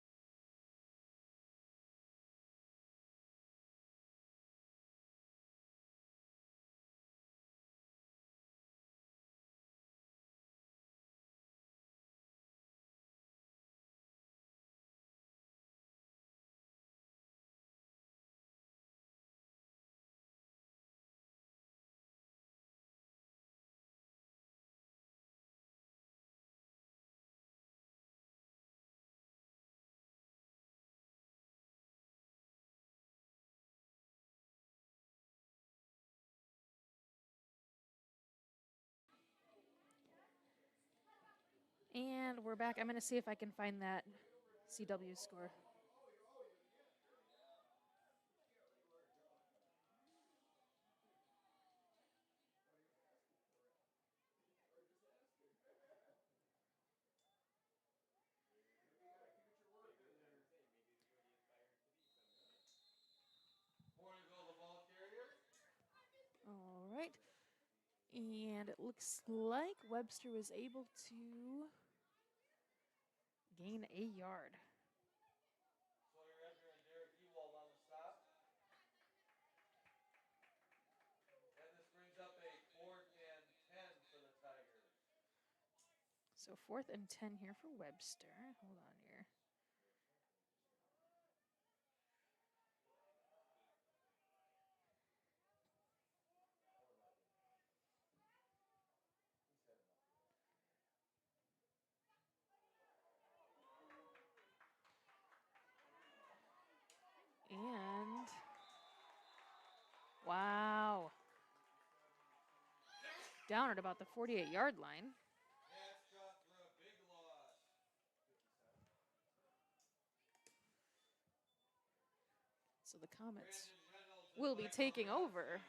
And we're back. I'm going to see if I can find that CW score. Portugal, the ball carrier. All right. And it looks like Webster was able to gain a yard. Sawyer Edgar and Derek Ewald on the stop. And this brings up a 4th and 10 for the Tigers. So 4th and 10 here for Webster. Hold on here. And wow. Down at about the 48-yard line. Pass dropped for a big loss. 57. So the Comets Brandon Reynolds and will be Michael taking Johnson over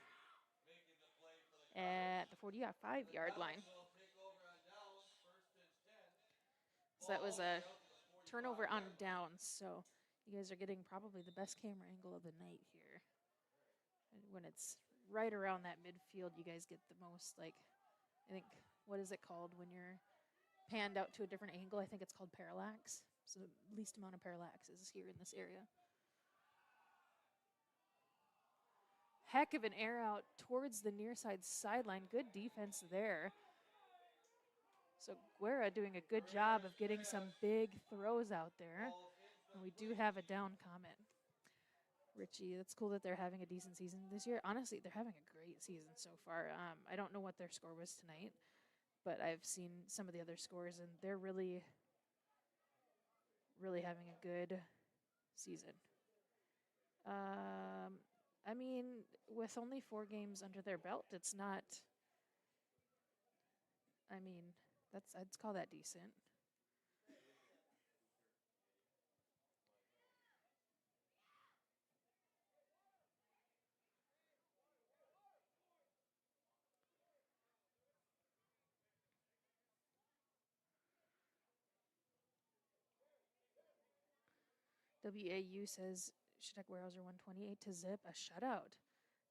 making the play for the at Comets. the 45-yard The line. Comets will take over on downs, 1st and 10. So that Ball was all the a way out to the 45 turnover on yard line. downs. So you guys are getting probably the best camera angle of the night here. And when it's right around that midfield, you guys get the most, like, I think, what is it called when you're panned out to a different angle? I think it's called parallax. So the least amount of parallax is here in this area. Heck of an air out towards the near side sideline. Good defense there. So Guerra doing a good job of getting some big throws out there. And we do have a down comment. Richie, that's cool that they're having a decent season this year. Honestly, they're having a great season so far. I don't know what their score was tonight, but I've seen some of the other scores, and they're really, really having a good season. I mean, with only 4 games under their belt, it's not. I mean, I'd call that decent. WAU says Shedek Warehouser 128 to zip a shutout.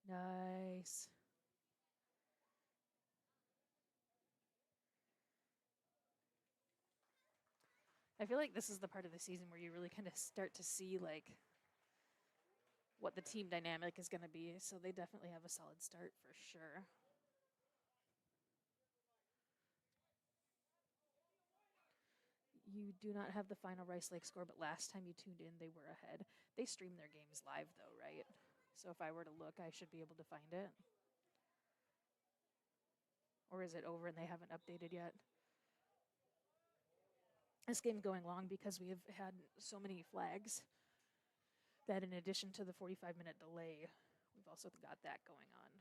Nice. I feel like this is the part of the season where you really kind of start to see like what the team dynamic is going to be. So they definitely have a solid start for sure. You do not have the final Rice Lake score, but last time you tuned in, they were ahead. They stream their games live though, right? So if I were to look, I should be able to find it. Or is it over and they haven't updated yet? This game's going long because we have had so many flags that in addition to the 45-minute delay, we've also got that going on.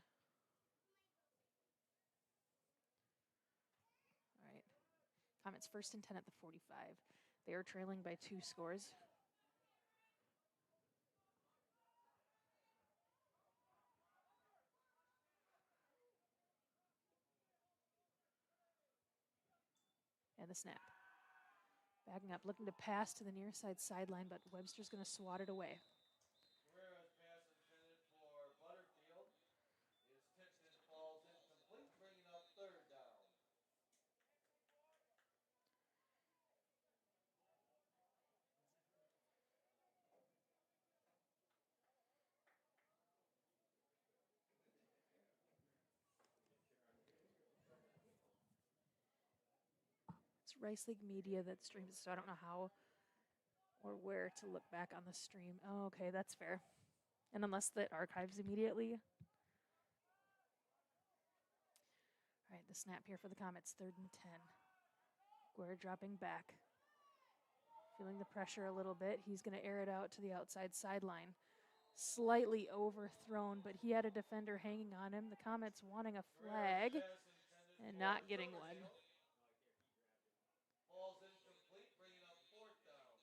All right. Comets 1st and 10 at the 45. They are trailing by 2 scores. And the snap. Backing up, looking to pass to the near side sideline, but Webster's going to swat it away. Guerra's pass intended for Butterfield is tipped and falls incomplete, bringing up 3rd down. It's Rice League Media that streams, so I don't know how or where to look back on the stream. Oh, okay, that's fair. And unless that archives immediately. All right, the snap here for the Comets, 3rd and 10. Guerra dropping back. Feeling the pressure a little bit. He's going to air it out to the outside sideline. Slightly overthrown, but he had a defender hanging on him. The Comets wanting a flag and not getting one. Falls incomplete, bringing up 4th down.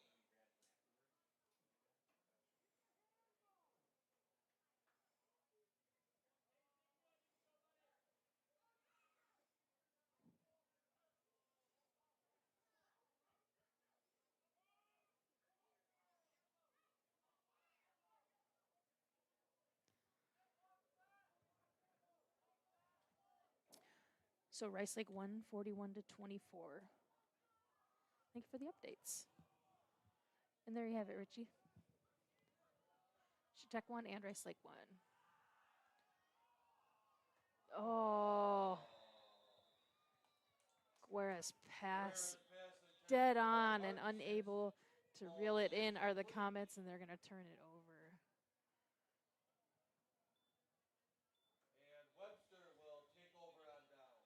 So Rice Lake won 41-24. Thank you for the updates. And there you have it, Richie. Tech won and Rice Lake won. Oh. Guerra's pass dead on and unable to reel it in are the Comets, and they're going to turn it over. And Webster will take over on downs.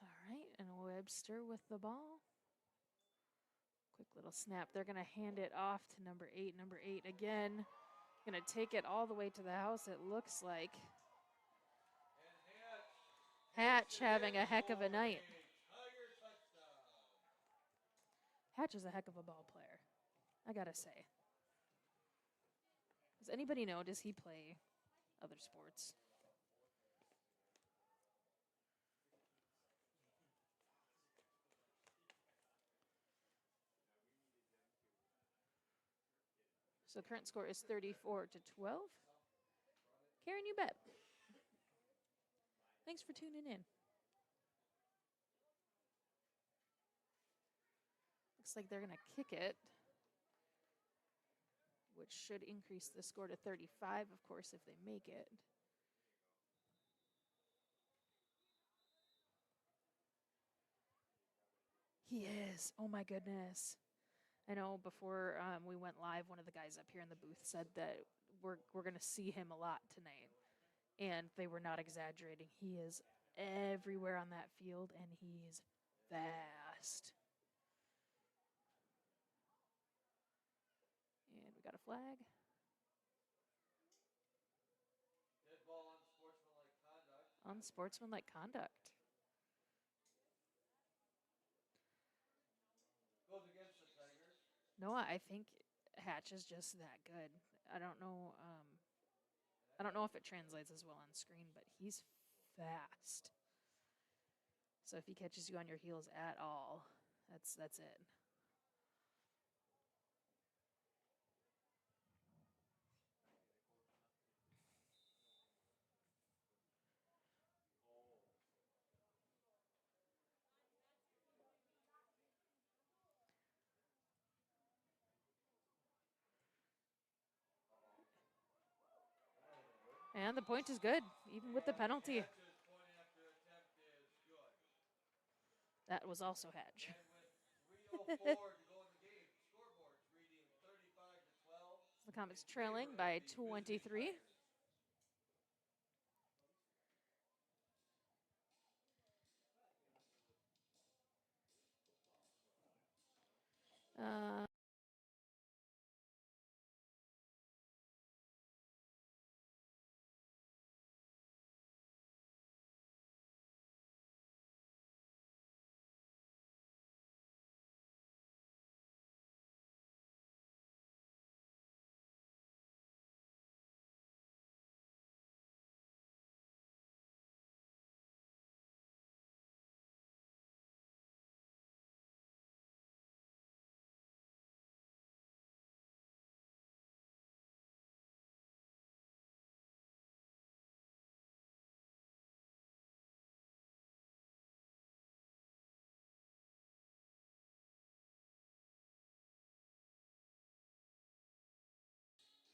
All right, and Webster with the ball. Quick little snap. They're going to hand it off to number 8. Number 8 again. Going to take it all the way to the house, it looks like. Hatch having a heck of a night. Hatch is a heck of a ball player, I got to say. Does anybody know, does he play other sports? So current score is 34-12. Karen, you bet. Thanks for tuning in. Looks like they're going to kick it, which should increase the score to 35, of course, if they make it. He is. Oh, my goodness. I know before we went live, one of the guys up here in the booth said that we're going to see him a lot tonight. And they were not exaggerating. He is everywhere on that field, and he's fast. And we got a flag. Dead ball unsportsmanlike conduct. Unsportsmanlike conduct. Goes against the Tigers. No, I think Hatch is just that good. I don't know. I don't know if it translates as well on screen, but he's fast. So if he catches you on your heels at all, that's it. And the point is good, even with the penalty. Hatch's point after attempt is good. That was also Hatch. And with 3:04 to go in the game, scoreboard's reading 35-12. The Comets trailing by 23.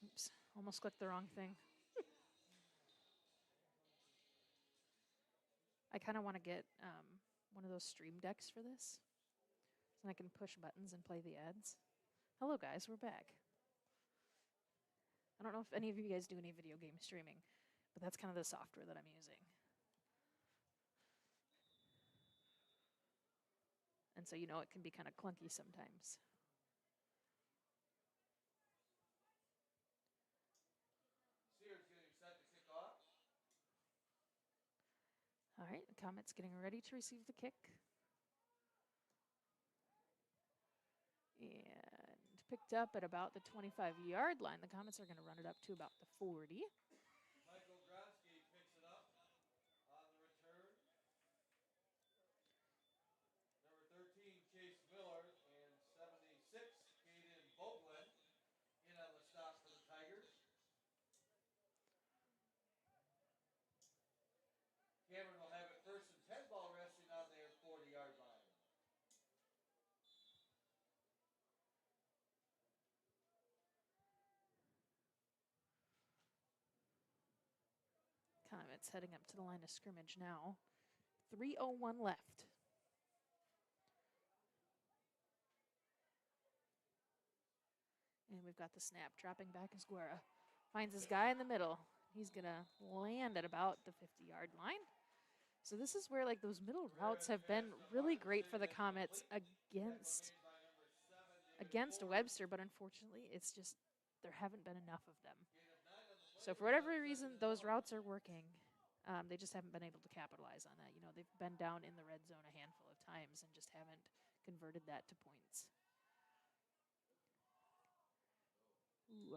Oops, almost clicked the wrong thing. I kind of want to get one of those stream decks for this, so I can push buttons and play the ads. Hello, guys, we're back. I don't know if any of you guys do any video game streaming, but that's kind of the software that I'm using. And so, you know, it can be kind of clunky sometimes. Sears getting set to kick off. All right, the Comet's getting ready to receive the kick. And picked up at about the 25-yard line. The Comets are going to run it up to about the 40. Michael Gronsky picks it up on the return. Number 13, Chase Miller, and 76, Caden Vogelin, in on the stop for the Tigers. Cameron will have it first and 10, ball resting on their 40-yard line. Comets heading up to the line of scrimmage now. 3:01 left. And we've got the snap. Dropping back is Guerra. Finds his guy in the middle. He's going to land at about the 50-yard line. So this is where like those middle routes have been really great for the Comets against Webster, but unfortunately it's just there haven't been enough of them. So for whatever reason, those routes are working. They just haven't been able to capitalize on that. You know, they've been down in the red zone a handful of times and just haven't converted that to points. Ooh.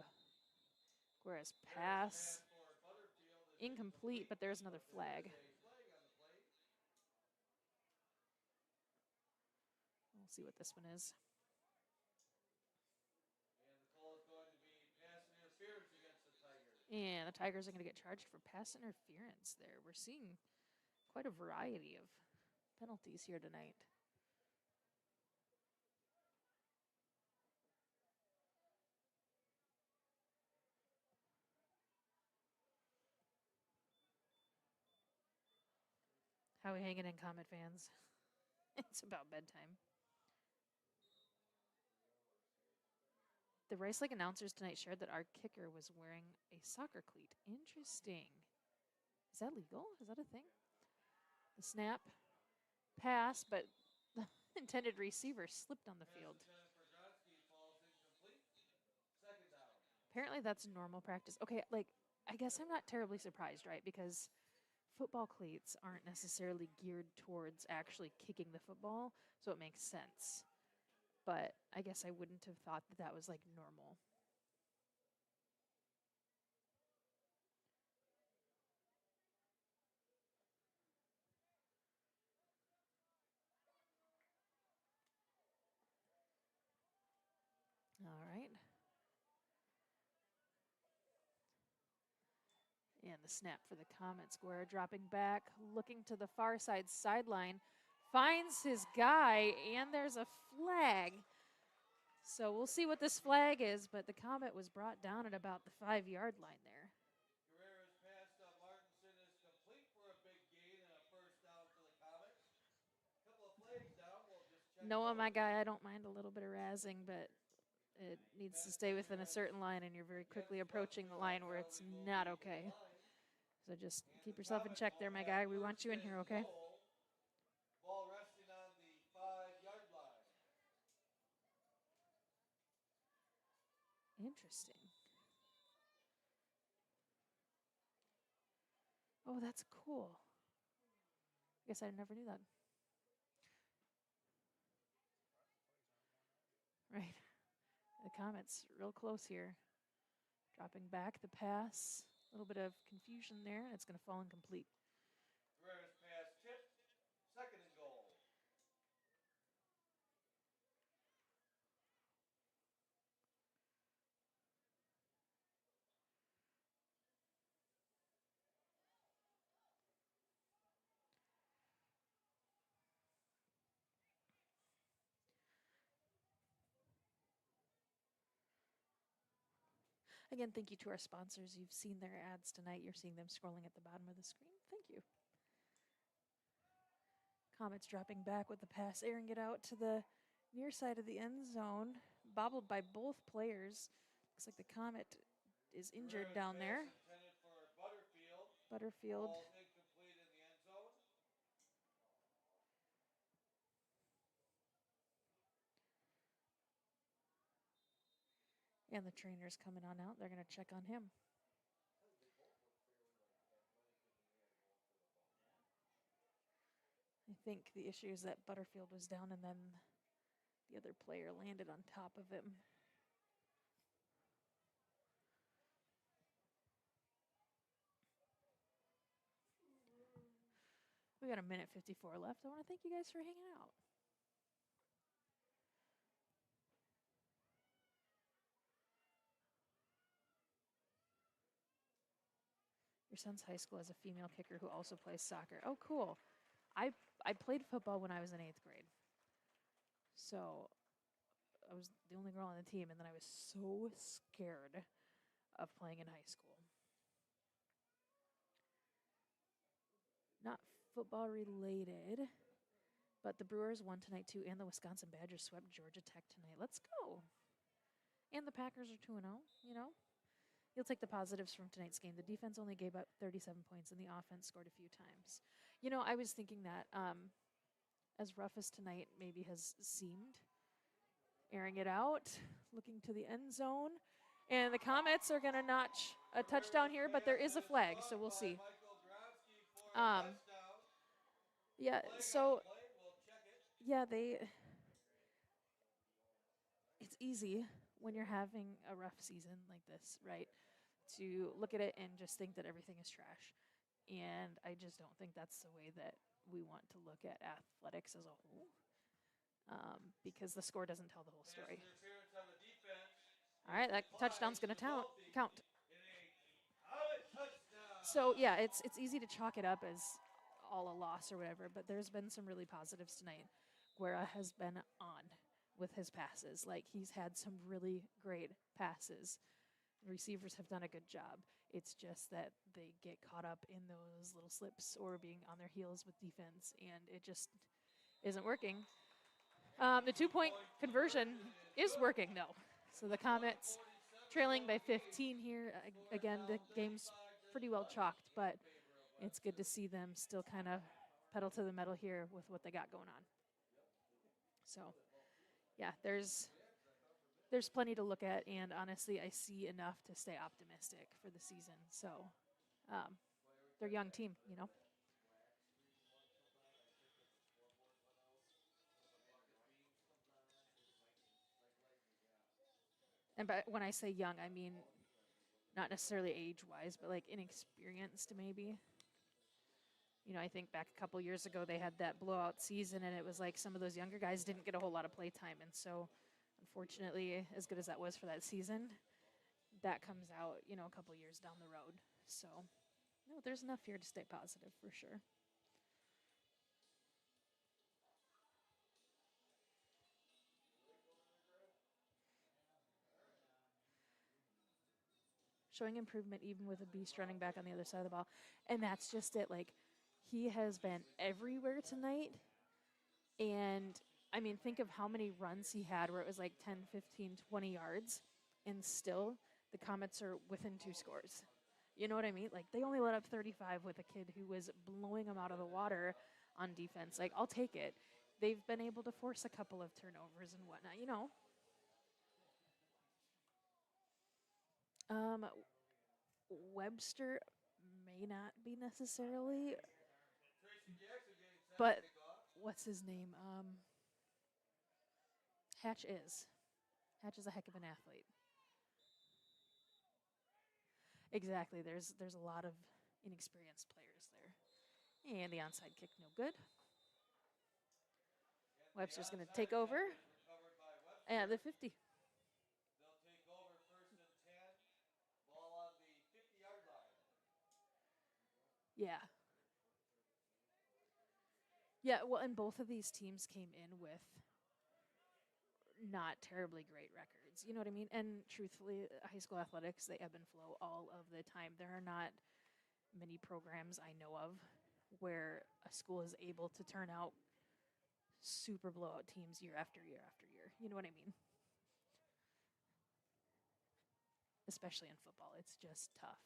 Whereas pass incomplete, but there's another flag. We'll see what this one is. And the call is going to be pass interference against the Tigers. And the Tigers are going to get charged for pass interference there. We're seeing quite a variety of penalties here tonight. How are we hanging in, Comet fans? It's about bedtime. The Rice Lake announcers tonight shared that our kicker was wearing a soccer cleat. Interesting. Is that legal? Is that a thing? The snap, pass, but the intended receiver slipped on the field. Apparently that's normal practice. Okay, like, I guess I'm not terribly surprised, right? Because football cleats aren't necessarily geared towards actually kicking the football, so it makes sense. But I guess I wouldn't have thought that that was like normal. All right. And the snap for the Comets. Guerra dropping back, looking to the far side sideline, finds his guy, and there's a flag. So we'll see what this flag is, but the Comet was brought down at about the 5-yard line there. Guerrera's pass to Martinson is complete for a big gain and a first down for the Comets. A couple of flags down, we'll just check. Noah, my guy, I don't mind a little bit of razzing, but it needs to stay within a certain line, and you're very quickly approaching the line where it's not okay. So just keep yourself in check there, my guy. We want you in here, okay? Ball resting on the 5-yard line. Interesting. Oh, that's cool. I guess I never knew that. Right. The Comets real close here. Dropping back the pass. A little bit of confusion there, and it's going to fall incomplete. Guerrera's pass tipped. Second and goal. Again, thank you to our sponsors. You've seen their ads tonight. You're seeing them scrolling at the bottom of the screen. Thank you. Comets dropping back with the pass, airing it out to the near side of the end zone, bobbled by both players. Looks like the Comet is injured down there. Butterfield. Ball's incomplete in the end zone. And the trainer's coming on out. They're going to check on him. think the issue is that Butterfield was down and then the other player landed on top of him. We got a minute 54 left. I want to thank you guys for hanging out. Your son's high school has a female kicker who also plays soccer. Oh, cool. I played football when I was in 8th grade. So I was the only girl on the team, and then I was so scared of playing in high school. Not football related, but the Brewers won tonight too, and the Wisconsin Badgers swept Georgia Tech tonight. Let's go. And the Packers are 2-0, you know. You'll take the positives from tonight's game. The defense only gave up 37 points, and the offense scored a few times. You know, I was thinking that as rough as tonight maybe has seemed, airing it out, looking to the end zone, and the Comets are going to notch a touchdown here, but there is a flag, so we'll see. Yeah, so, yeah, it's easy when you're having a rough season like this, right, to look at it and just think that everything is trash. And I just don't think that's the way that we want to look at athletics as a whole, because the score doesn't tell the whole story. All right, that touchdown's going to count. So, yeah, it's easy to chalk it up as all a loss or whatever, but there's been some really positives tonight. Guerra has been on with his passes. Like, he's had some really great passes. Receivers have done a good job. It's just that they get caught up in those little slips or being on their heels with defense, and it just isn't working. The 2-point conversion is working, though. So the Comets trailing by 15 here. Again, the game's pretty well chalked, but it's good to see them still kind of pedal to the metal here with what they got going on. So, yeah, there's plenty to look at, and honestly, I see enough to stay optimistic for the season. So, they're a young team, you know. And when I say young, I mean not necessarily age-wise, but like inexperienced maybe. You know, I think back a couple years ago they had that blowout season, and it was like some of those younger guys didn't get a whole lot of play time. And so, unfortunately, as good as that was for that season, that comes out, you know, a couple years down the road. So, no, there's enough here to stay positive for sure. Showing improvement even with a beast running back on the other side of the ball. And that's just it. Like, he has been everywhere tonight. And, I mean, think of how many runs he had where it was like 10, 15, 20 yards. And still, the Comets are within 2 scores. You know what I mean? Like, they only let up 35 with a kid who was blowing them out of the water on defense. Like, I'll take it. They've been able to force a couple of turnovers and whatnot, you know. Webster may not be necessarily, but what's his name? Hatch is. Hatch is a heck of an athlete. Exactly. There's a lot of inexperienced players there. And the onside kick, no good. Webster's going to take over. And the 50. They'll take over 1st and 10. Ball on the 50-yard line. Yeah. Yeah, well, and both of these teams came in with not terribly great records. You know what I mean? And truthfully, high school athletics, they ebb and flow all of the time. There are not many programs I know of where a school is able to turn out super blowout teams year after year after year. You know what I mean? Especially in football. It's just tough.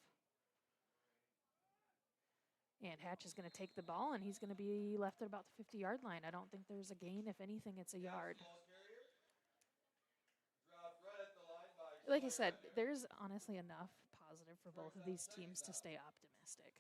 And Hatch is going to take the ball, and he's going to be left at about the 50-yard line. I don't think there's a gain. If anything, it's a yard. Like I said, there's honestly enough positive for both of these teams to stay optimistic.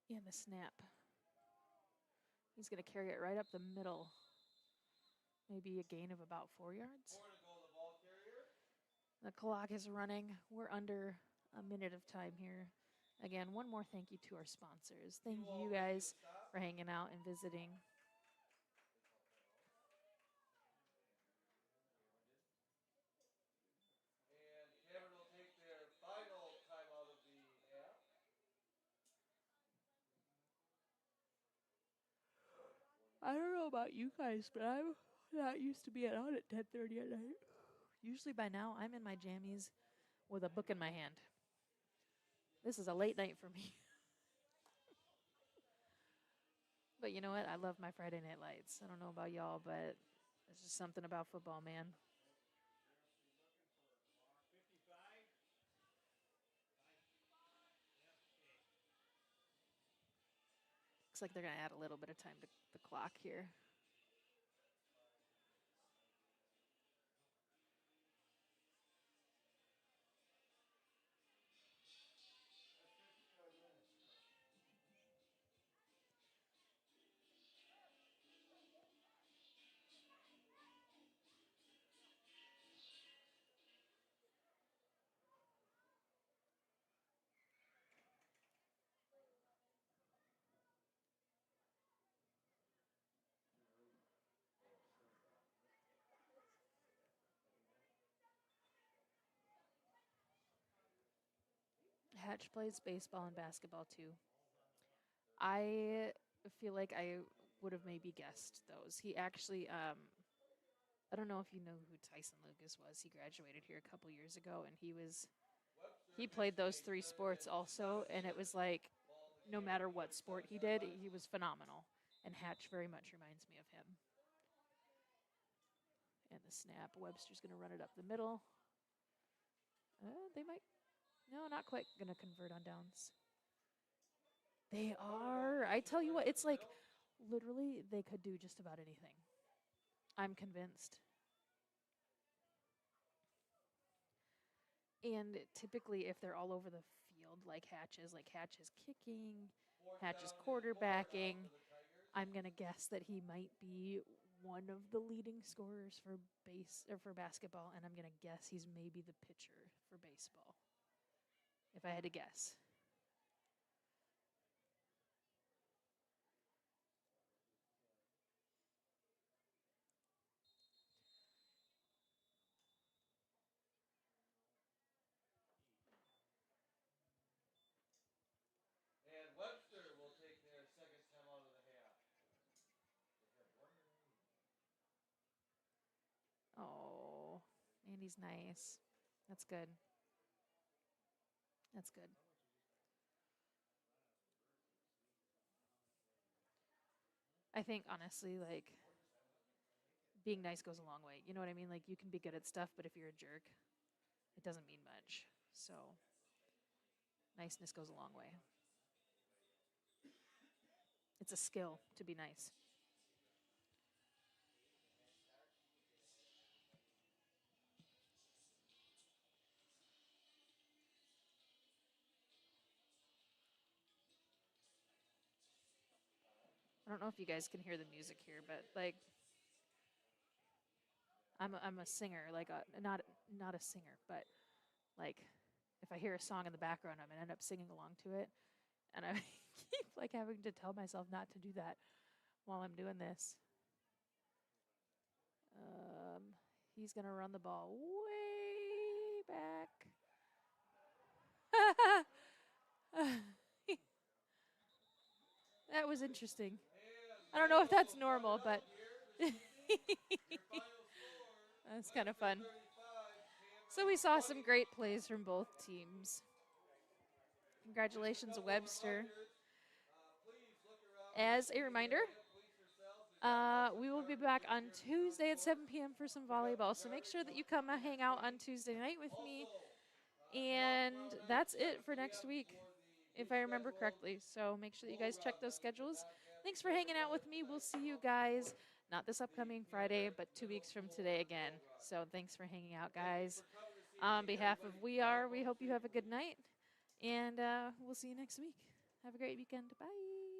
And the snap. He's going to carry it right up the middle. Maybe a gain of about 4 yards. 4 to go, the ball carrier. The clock is running. We're under a minute of time here. Again, one more thank you to our sponsors. Thank you guys for hanging out and visiting. And Cameron will take their final timeout of the half. I don't know about you guys, but I'm not used to being out at 10:30 at night. Usually by now, I'm in my jammies with a book in my hand. This is a late night for me. But you know what? I love my Friday Night Lights. I don't know about y'all, but there's just something about football, man. Looks like they're going to add a little bit of time to the clock here. Hatch plays baseball and basketball too. I feel like I would have maybe guessed those. He actually, I don't know if you know who Tyson Lucas was. He graduated here a couple years ago, and he played those 3 sports also, and it was like no matter what sport he did, he was phenomenal. And Hatch very much reminds me of him. And the snap, Webster's going to run it up the middle. They might, no, not quite going to convert on downs. They are. I tell you what, it's like literally they could do just about anything. I'm convinced. And typically, if they're all over the field, like Hatch is kicking, Hatch is quarterbacking, I'm going to guess that he might be one of the leading scorers for basketball, and I'm going to guess he's maybe the pitcher for baseball, if I had to guess. And Webster will take their second timeout of the half. Oh, Andy's nice. That's good. That's good. I think, honestly, like, being nice goes a long way. You know what I mean? Like, you can be good at stuff, but if you're a jerk, it doesn't mean much. So, niceness goes a long way. It's a skill to be nice. I don't know if you guys can hear the music here, but like, I'm a singer, like not a singer, but like, if I hear a song in the background, I'm gonna end up singing along to it, and I keep like having to tell myself not to do that while I'm doing this. He's gonna run the ball way back. That was interesting. I don't know if that's normal, but that's kind of fun. So we saw some great plays from both teams. Congratulations, Webster. As a reminder, we will be back on Tuesday at 7 p.m. for some volleyball. So make sure that you come hang out on Tuesday night with me. And that's it for next week, if I remember correctly. So make sure that you guys check those schedules. Thanks for hanging out with me. We'll see you guys, not this upcoming Friday, but 2 weeks from today again. So thanks for hanging out, guys. On behalf of We hope you have a good night. And we'll see you next week. Have a great weekend. Bye.